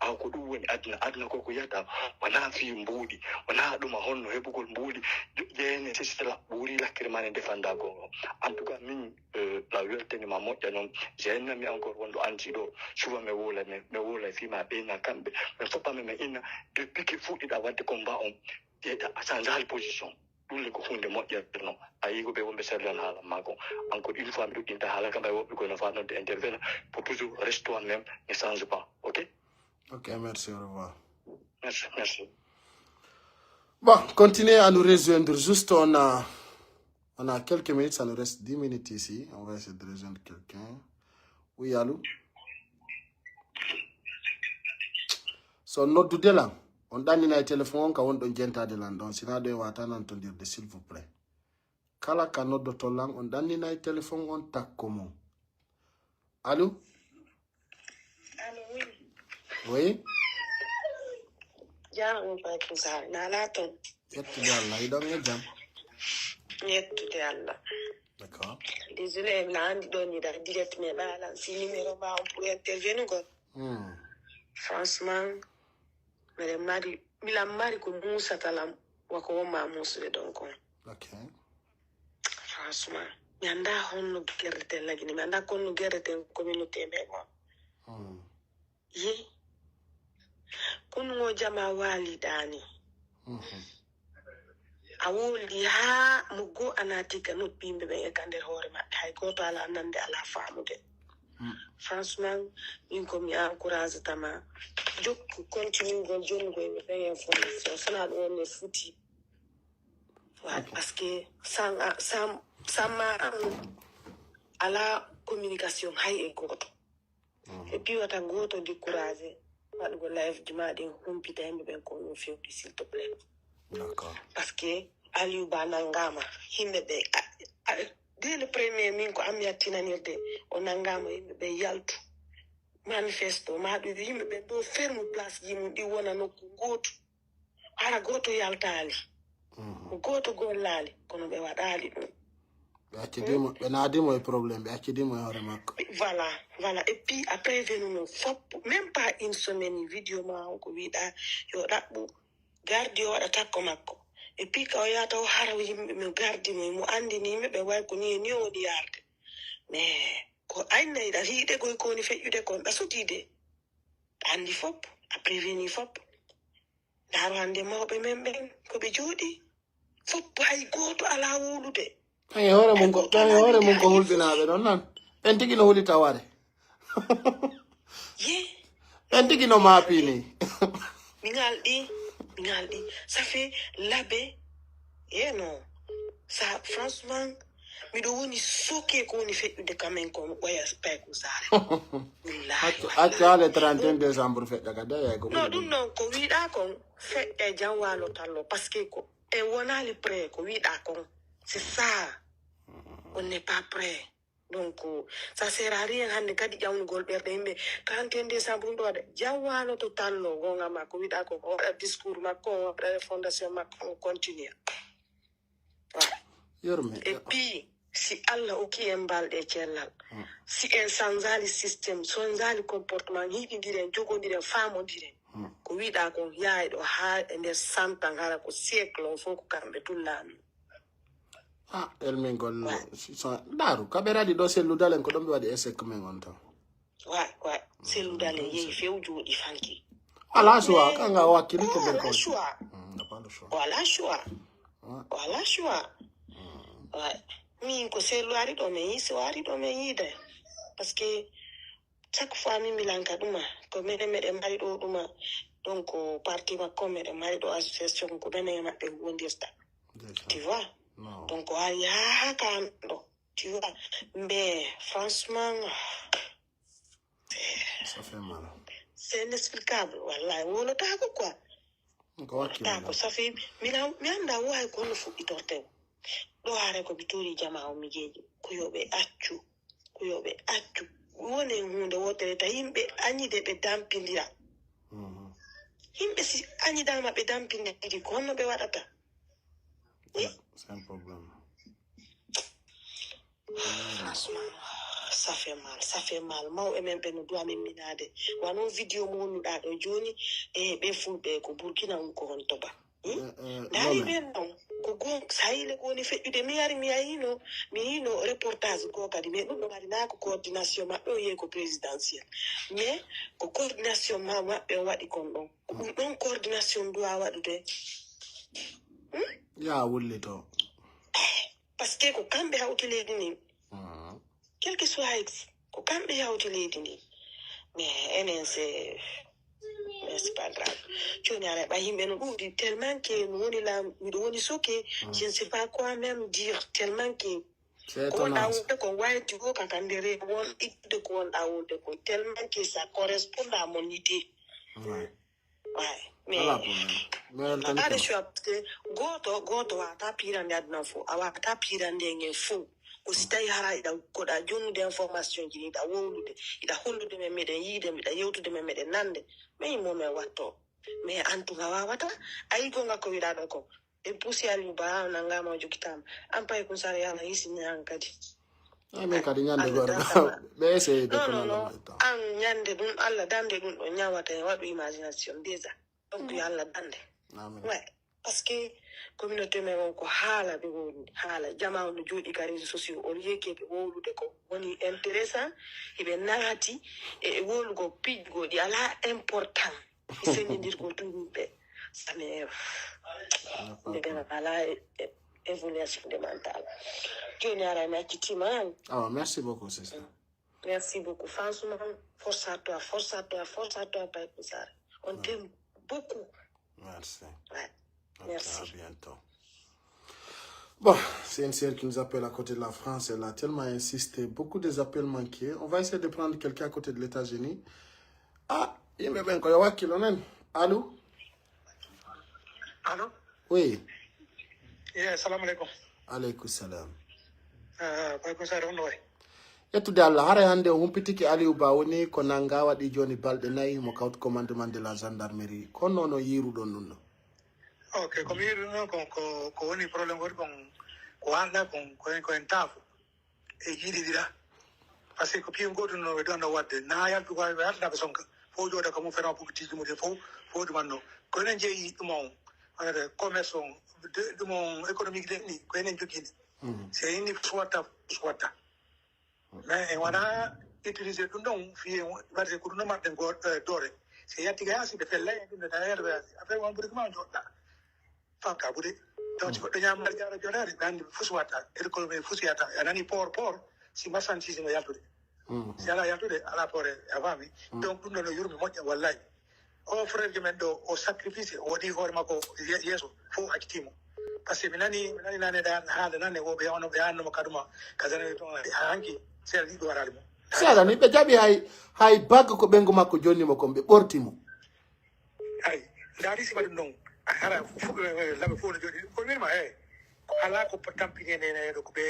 A Koudou, Adna Kokoyata, on a vu un boudi, on a de ma honno, et beaucoup de boudi, c'est la boudi, la crémane défendre. En tout cas, la vérité de ma mort, j'ai un ami encore, on doit antido, souvent me wola, fille m'a bien à camber, mais faut pas me mettre, depuis qu'il faut d'avoir des combats, sans la position. Tout le monde est non. Aïgo be wombe serlan hala mako. Encore une fois, nous inta hala kamba wopi ko na fa notre intervenir pour toujours rester toi-même, ne change pas. OK? OK, merci, au revoir. Merci. Bon, continuez à nous rejoindre. Juste, on a quelques minutes, ça nous reste 10 minutes ici. On va essayer de rejoindre quelqu'un. Oui, allô? Son note de là. On donne un téléphone quand on donne de l'andon. Sinon, on va attendre s'il vous plaît. Kala kanot de tolang, on donne un téléphone, on tac comment? Allô? Allô, oui. Oui? Jam, on va écouter ça. Nalaton. Yalla, il donne un jam. Yalla. D'accord. Désolé, là, on donne direct, mais là, si numéro va, on pourrait intervenir. Franchement, mais mari ko Moussa talam wako ma Moussa donc. OK. Franchement, mi anda honno gerete lagini, mi anda konno gerete communauté be ko. Ye. Kungo jama wali dani. Awoli ha mugo anatika no pimbe be kande hore ma hay ko to ala nande ala famude. Franchement, min comme ya encourage tama donc continue go jonne go me faire information ça na on est fouti. Parce que ça à la communication hay e goto. Et puis wata goto décourager wat go live juma den humpita himbe ben ko no fiu s'il te plaît. D'accord. Parce que Aliou Banangama himbe be dès le premier min ko am yatinanirde o nangama yimɓe ɓe yaltu manifesto maɗo yimɓe ɓe ɗo ferme place ji mum ɗi wona nokku goto hara goto yaltali goto gollali kono ɓe waɗali ɗum ɓe accedimo ɓe naadimo e probléme ɓe accedimo e hoore makko. Voilà et puis après venu no fop même pas une semaine vidéo ma on ko wiɗa yo ɗaɓɓu gardi o waɗa takko makko. Et puis quand il y a tout haraw yimɓe me gardi mo andini yimɓe ɓe way ko ni woni yarde mais ko ayna ida hiide koy koni feƴƴude kon ɓasotide andi fop après veni fop daaro hande mawɓe men ɓen koɓe jooɗi fop hay goto ala wolude tan e hoore mum ko hulɓinaɓe ɗon nan ɓen tigi no huli taware ye ɓen tigi no maapini mi ngalɗi ça fait l'abbé non ça franchement mi do woni soke ko woni feƴƴude kamen ko waya pay ko sare acca le 31 décembre feƴƴa kadi ay ko non ɗum noon ko wiɗa kon feƴƴa jam walo tallo parce que ko e wonali prêt ko wiɗa kon c'est ça on n'est pas prêt. Donc ça sert à rien hande kadi ƴawnugol ɓerɗe yimɓe 31 décembre ɗum ɗo waɗa jawwano to tallo gonga makko wiɗa ko waɗa discours makko o waɗa fondation makko on continue. Et puis si Allah okki en balɗe cellal si en sanzali systéme sonzali comportement hiɗidiren jogodiren famodiren ko wiɗa kon yaay ɗo ha e nder 100 ans hara ko siècle o fof ko kamɓe tullami. Elmingol daru kaɓeradi ɗo selludalen ko ɗon ɓe waɗi échec men on tan wa selludalen yehi few jooɗi fanki ala choix kanga o hakkili ko ɓen wala choix min ko sellu ari ɗo men yi so ari ɗo men yiide par ce que chaque fois min milanka ɗuma ko meɗen mari ɗo ɗuma donc parti makko meɗen mari ɗo association ko ɓenen e maɓɓe wondirta tu vois Non. Donc, tu vois. Mais, franchement, Ça fait mal. c'est inexplicable. Voilà. On a quoi? Tako ça fait mi anda wa ko no fu itorte do hare ko bitori jama o migeji ko yobe accu woni hunde wotere ta himbe anyi de be dampindira himbe si anyi dama be dampindira ko no be wadata c'est un problème. Ça fait mal. Moi, même nous doit me minade. One vidéo mon da do joni e be fu be ko Burkina ko on toba. Dari ben non ko gon sayile ko ni fe de mi ayino reportage ko kadi me no mari na ko coordination ma o ye ko présidentiel. Mais ko coordination ma be wadi kon don. Ko coordination do wadude. Ya wulle to. Parce que ko kambe hawtile ni quel que soit ex, ko kambe hawtile ni. Mais c'est pas grave. Tu n'as pas tellement que nous soké, je ne sais pas quoi même dire tellement que tellement que ça correspond à mon idée. Ouais. Mais je suis goto ata pirande adna fo awa ata pirande nge fo ko sitay hara ida ko da jonu de information jini da wolude ida hollude me meden yide mi da yewtude me meden nande me mo me watto me antuga wawata ay ko ngako wirada ko e pusi ali ba na ngama jukitam ampay ko sare yana isi nyankadi mais kadi nyande gore be essayer de non an nyande dum alla dande dum do nyawata e wadu imagination déjà donc alla dande ouais parce que communauté mais ko hala be hala jama no jodi ka réseaux sociaux o yeke be wolude ko woni intéressant ibe nagati e wolugo pidgo di ala important isendir ko tumbe ça m'énerve ala évolution fondamentale. Ah, merci beaucoup, c'est ça. Merci beaucoup. Franchement, force à toi, Père Poussard. On t'aime beaucoup. Merci. Ouais. Okay, Merci. à bientôt. Bon, c'est une sœur qui nous appelle à côté de la France. Elle a tellement insisté. Beaucoup des appels manqués. On va essayer de prendre quelqu'un à côté de l'États-Unis. Ah, il me vient quand il y a Allô? Allô? Oui. Yeah, salam alaikum. Alaikum salam. Yettude Allah hare hande humpitiki Aliou Ba woni ko nanga waɗi joni balɗe 4 mo kawt commandement de la gendarmerie ko nono yiruɗon ɗum ɗo. Ok, ko mi yiruɗon ko woni probléme woni ko handa ko en tafo e jiiɗiɗira par ce que ko piyon goto no ɓe ɗonno wadde na yaltu ko ɓe haltanaɓe sonka fo jooɗa ko mum feran pour tiji mumen fo ɗumanno ko enen jeeyi ɗum on waɗata commerce on ɗum on économique ɗen ni ko enen jogiini si inni suwatta mais en wana utiliser ɗum ɗon fiye waɗete ko ɗum ɗon marɗen doore si yattiga yaasi ɓe fella en ɗum ɓe tawa yerɓe yaasi après won ɓuri kuma joɗɗa famka ɓuuɗe donc si goɗɗo ñamare jara joɗade ɓe anndi fo suwatta économie fo siyata a nani port si marchandise no yaltude si ala yaltude ala port a faami donc ɗum ɗo no yurmi moƴƴa wallahi o frère ji men ɗo o sacrifice o waɗi hoore makko yeeso fof accitimo par ce que mi nani nane haala nane woɓe ono ɓe annoma kaduma kasane to hanki seeɗa ɗiɗo warade mo seeɗa ni ɓe jaɓi hay bagge ko ɓengu makko jonnimo kon ɓe ɓortimo ay ndaari sima ɗum ɗon ala laɓe fof no jooɗi ko winma ko ala ko tampini neneɗo ko ɓe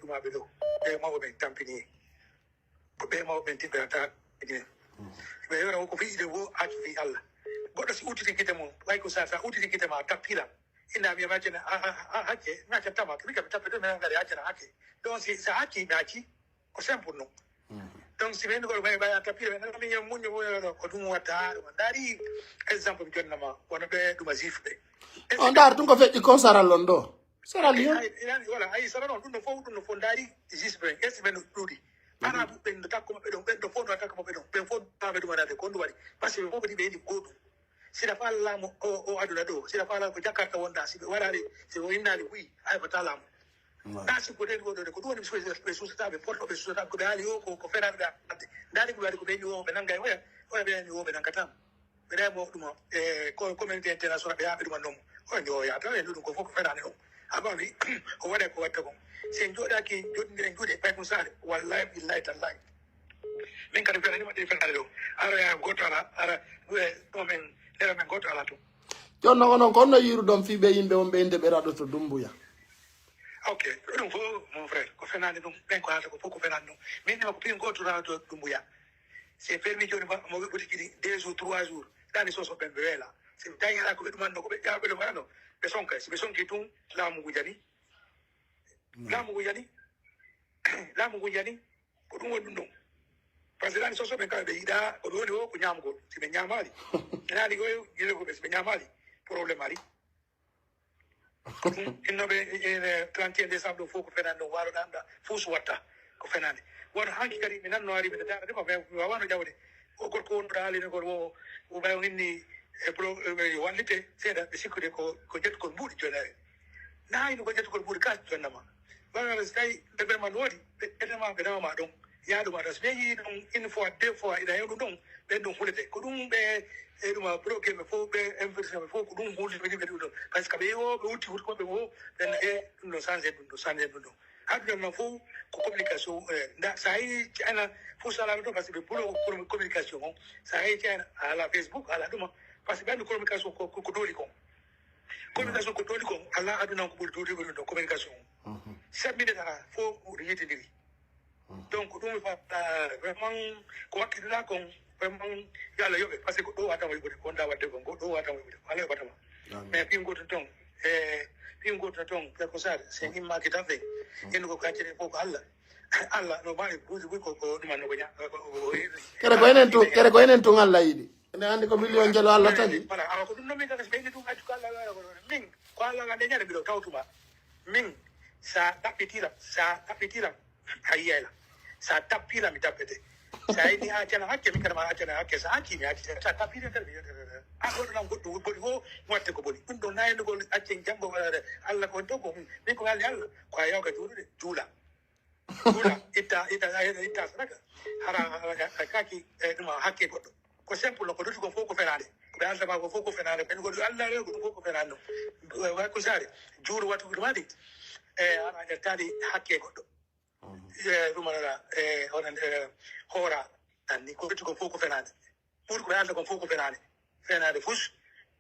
ɗumaɓe ɗo ɓe mawɓe ɓen tampini ko ɓe mawɓe ɓen tiɓɓe ata ɓe wiyata ko fiide wo acci fi Allah goɗɗo si udditi gite mum way ko sa udditi gite ma tappiram inna mi majjene hakke mi accattama mi kam tappe ɗo mi ngari accana hakke donc si sa hakki mi acci ko simple non donc si ɓen koɗo ɓaya tappira ɓe mi muño ko ɗum watta ha ɗuma daari exemple mi jonnama wono ɓe ɗuma jif ɓe on ndaar ɗum ko feƴƴi ko sarallon ɗo saral yo voilà ayi sara noon ɗum no fof daari jis ɓen esi ɓen no ɗuuɗi ana ɓen no takko maɓɓe ɗon ɓen ɗo fof no takko maɓɓe ɗon ɓen fof maɓe ɗumanade ko ɗum waɗi par ce que ɓe fof ɓe ɗi ɓe yiɗi goɗɗum sida fa laamu o aduna ɗo sida fa laamu ko jakarta wonɗa si ɓe waɗani si o innani ɓuyi aybata laamu ɗa sikko ɗen goɗɗode ko ɗum woni ɓe susata ɓe porto ɓe susata ko ɓe haali o ko fenaɓe ɓe adde daari ko ɓe waɗi ko ɓe ñowo ɓe nangga oya ɓe ñowo ɓe nankatama ɓe ɗaymo ɗuma e communauté international ɓe yaa ɓe ɗuman ɗon oya ñowo yata e ɗum ko fof ko fenani ɗon abani o wada ko watta ko sen joda ki jodinde jude pay ko sare wallahi billahi tallahi min kadi fere ni ma de fere do ara goto ara do men era men goto ala to jonno onon konno yiru ɗon fiɓe yimɓe wonɓe inde ɓeraɗo to Dumbuya. ok ɗum fo mon frère ko fenande ɗum ɓen ko haalta ko fof ko fenande ɗum min nima ko pin goto rana to Dumbuya c'est permis joni mo ɓoti kiɗi 2 jours 3 jours ɗani soso ɓen ɓe weela si ɓe tawi ala ko ɓe ɗumanno ko ɓe ƴaɓe ɗum waɗano ɓe sonka si ɓe sonki tun laamu ngu jani laamu ngu jani laamu ngu jani ko ɗum woni ɗum ɗon par ce que ɗani soso ɓen kaɓe ɓe yiɗa ko ɓe woni o ko ñamgol si ɓe ñamali enani ko yile ko ɓe si ɓe ñamali probléme ari innoɓe 31 décembre ɗo fof ko fenande ɗon waɗo ɗanɗa fof so watta ko fenande wono hanki kadi mi nanno ari mbiɗa daɗa dema mi wawano ƴawde o gorko wonnoɗa haalino kon o ɓay o inni wallite seeɗa ɓe sikkude ko ƴettugol mbuuɗi jonere nayino ko ƴettugol mbuuɗi kas jonnama wala so tawi ɓeɓɓe ma woodi ɓeɗema ɓe nawama ɗon yaɗuma tan so ɓe yii ɗum une fois 2 fois ina hew ɗum ɗon ɓen ɗum hulete ko ɗum ɓe ɗuma bloqué ɓe fof ɓe infection ɓe fof ko ɗum hulde ɓe ɗiɓe ɗum ɗon par ce que ɓe yewo ɓe wutti hutkoɓe fof ɓenna ɗum ɗon changé ɗum ɗon changé ɗum ɗon haɗuɗon noon fof ko communication sa yi cayna fof so alaɗo ɗon par ce que ɓe ɓuuro communication on sa yi cayna ala Facebook ala ɗuma par ce que ɓe anndi communication ko dooli kon communication ko dooli kon ala aduna ko ɓuri dooliɓe ɗum ɗon communication on sabbinde taka fof ɗo yitidiri donc ɗum vraiment ko wakkilɗa kon vraiment yo Allah yoɓe par ce que ɗo watama yoɓude ko wonda wadde kon ɗo watama yoɓude Allah yoɓatama mais pin goto toon pin goto toon ko sare sen immaki tan fe hendu ko kaccere fof ko Allah no mbawi buuji buy ko ɗumanno ko kere ko enen tun Allah yiɗi ene andi ko million jelo Allah tagi voilà alors ko ɗum noon min kaka so ɓeyni ɗum accu ko Allah min ko Allah gande ñande mbiɗo tawtuma min sa ɗaɓɓitiram a yiyayla sa tappira mi tappete sa yiɗi ha accana hakke min kadi ma accana hakke sa hakkimi hakke sa tappire tan mi yiyata a goɗɗo nan goɗɗo boni fof watte ko boni ɗum ɗon nayndugol accen janggo waɗade Allah ko to ko min ko halli Allah ko a yawga juulude juula itta sadaka hara kaki ɗuma hakke goɗɗo ko simple no ko dutti kon fof ko fenade ko ɓe aldama ko fof ko fenade ɓen goɗɗo Allah rew ko ɗum fof ko fenade ɗum way ko sare juuru wattu ko ɗumadi hara ƴettade hakke goɗɗo ɗumanara onan hoora anni ko dutti kon fof ko fenade ɓuuri ko ɓe alda kon fof ko fenade fus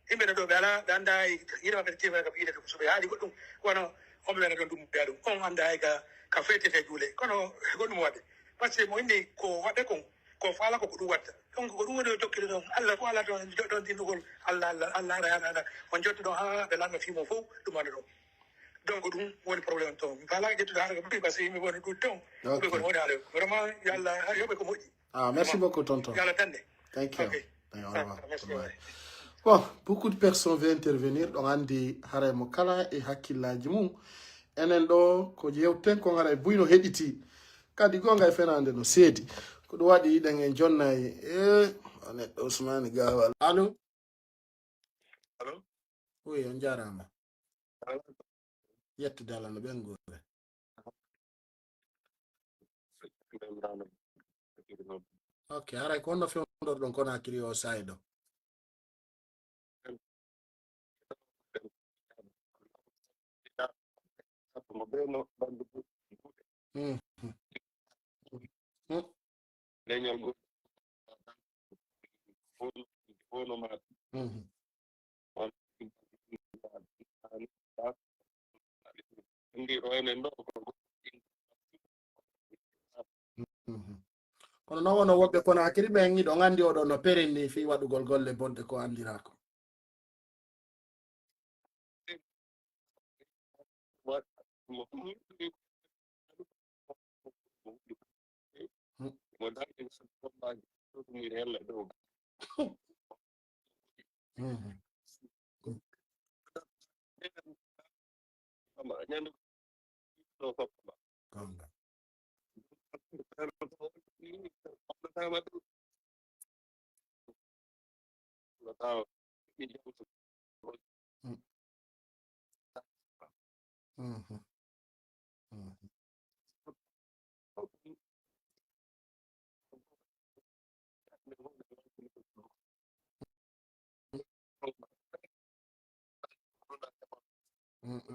yimɓe ne ɗo ɓe ala ɓe annda yiɗama ɓe timere ka ɓiidete so ɓe haali goɗɗum wono omo wiyana ɗon ɗum ɓeya ɗum on annda hay ka fetete juule kono goɗɗum waɗe par ce que mo inni ko waɗe kon ko faala ko ɗum watta donc ko ɗum woni o jokkide ɗon Allah fof ala ɗon dindugol Allah ara on jotti ɗon ha ɓe langa fimo fof ɗumana ɗon donc ɗum woni probléme toon mi faala ƴettude haala ko ɓuri par ce que yimɓe woni ɗum ton ɓe kono woni haala vraiment yo Allah yoɓe ko moƴƴi merci beaucoup tonton yo Allah tande thank you okay. Merci. Bon, beaucoup de personnes veulent intervenir donc andi hare mo kala e hakkillaji mum enen ɗo ko yewten ko ngara e buyno heɗiti kadi gonga e fenande no seedi ko ɗum waɗi yiɗen en jonnayi o neɗɗo Ousmane Gawal allo oui on jarama yettude Allah no ɓengure ok haray ko honno fewdorɗon kono hakkili o sayi ɗo kono noon wono woɓɓe kono hakkili ɓen ɗo gandi oɗo no perenni fi waɗugol golle bonɗe ko andirako Okay.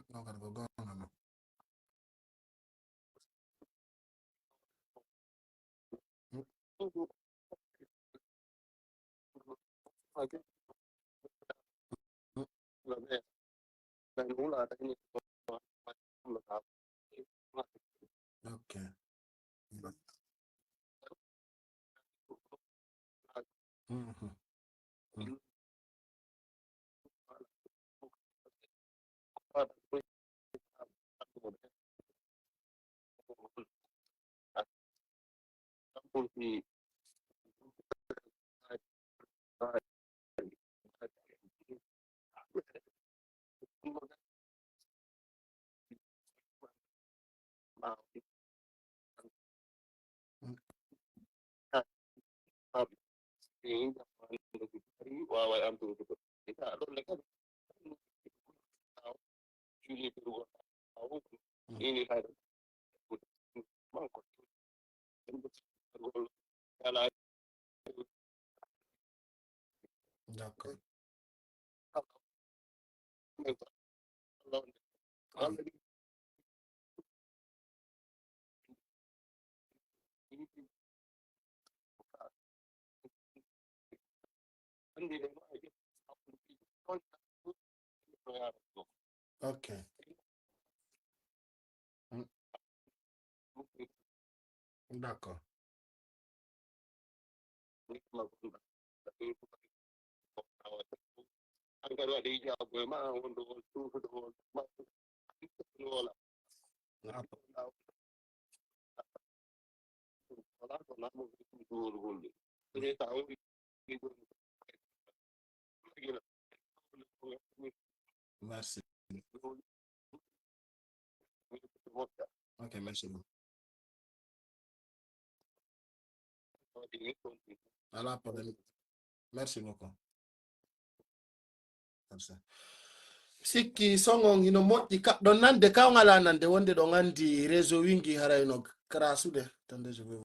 D'accord. Ok. D'accord. Merci. Ok, merci beaucoup. Alors, merci beaucoup. Merci. Sikki songong ino motti ka don nande ka ngala nande wonde do ngandi réseau wingi hara ino krasude tande je vais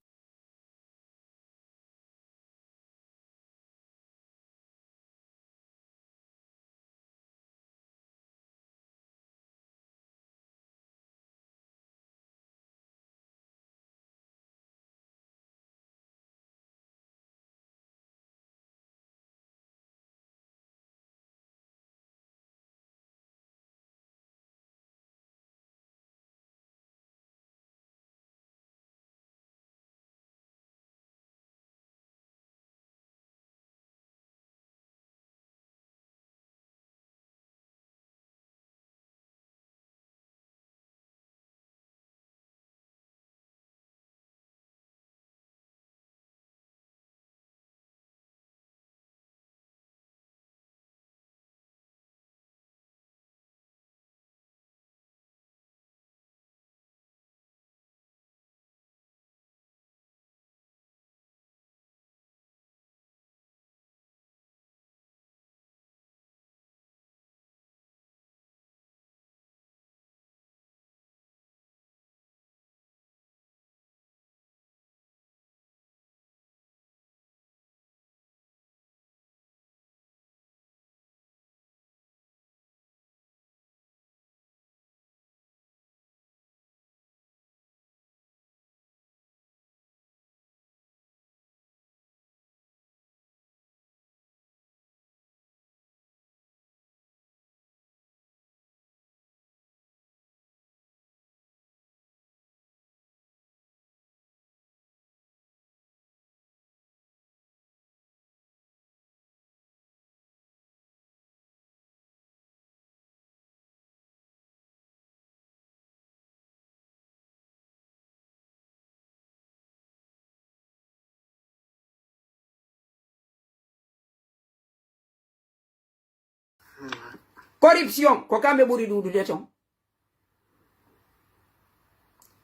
corruption ko kambe buri dudu de ton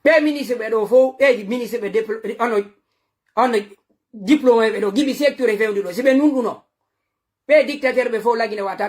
pe ministre be do fo e ministre be ono diplôme be do gibi secteur e fewndi do sibe nunduno pe dictateur be fo lagine wata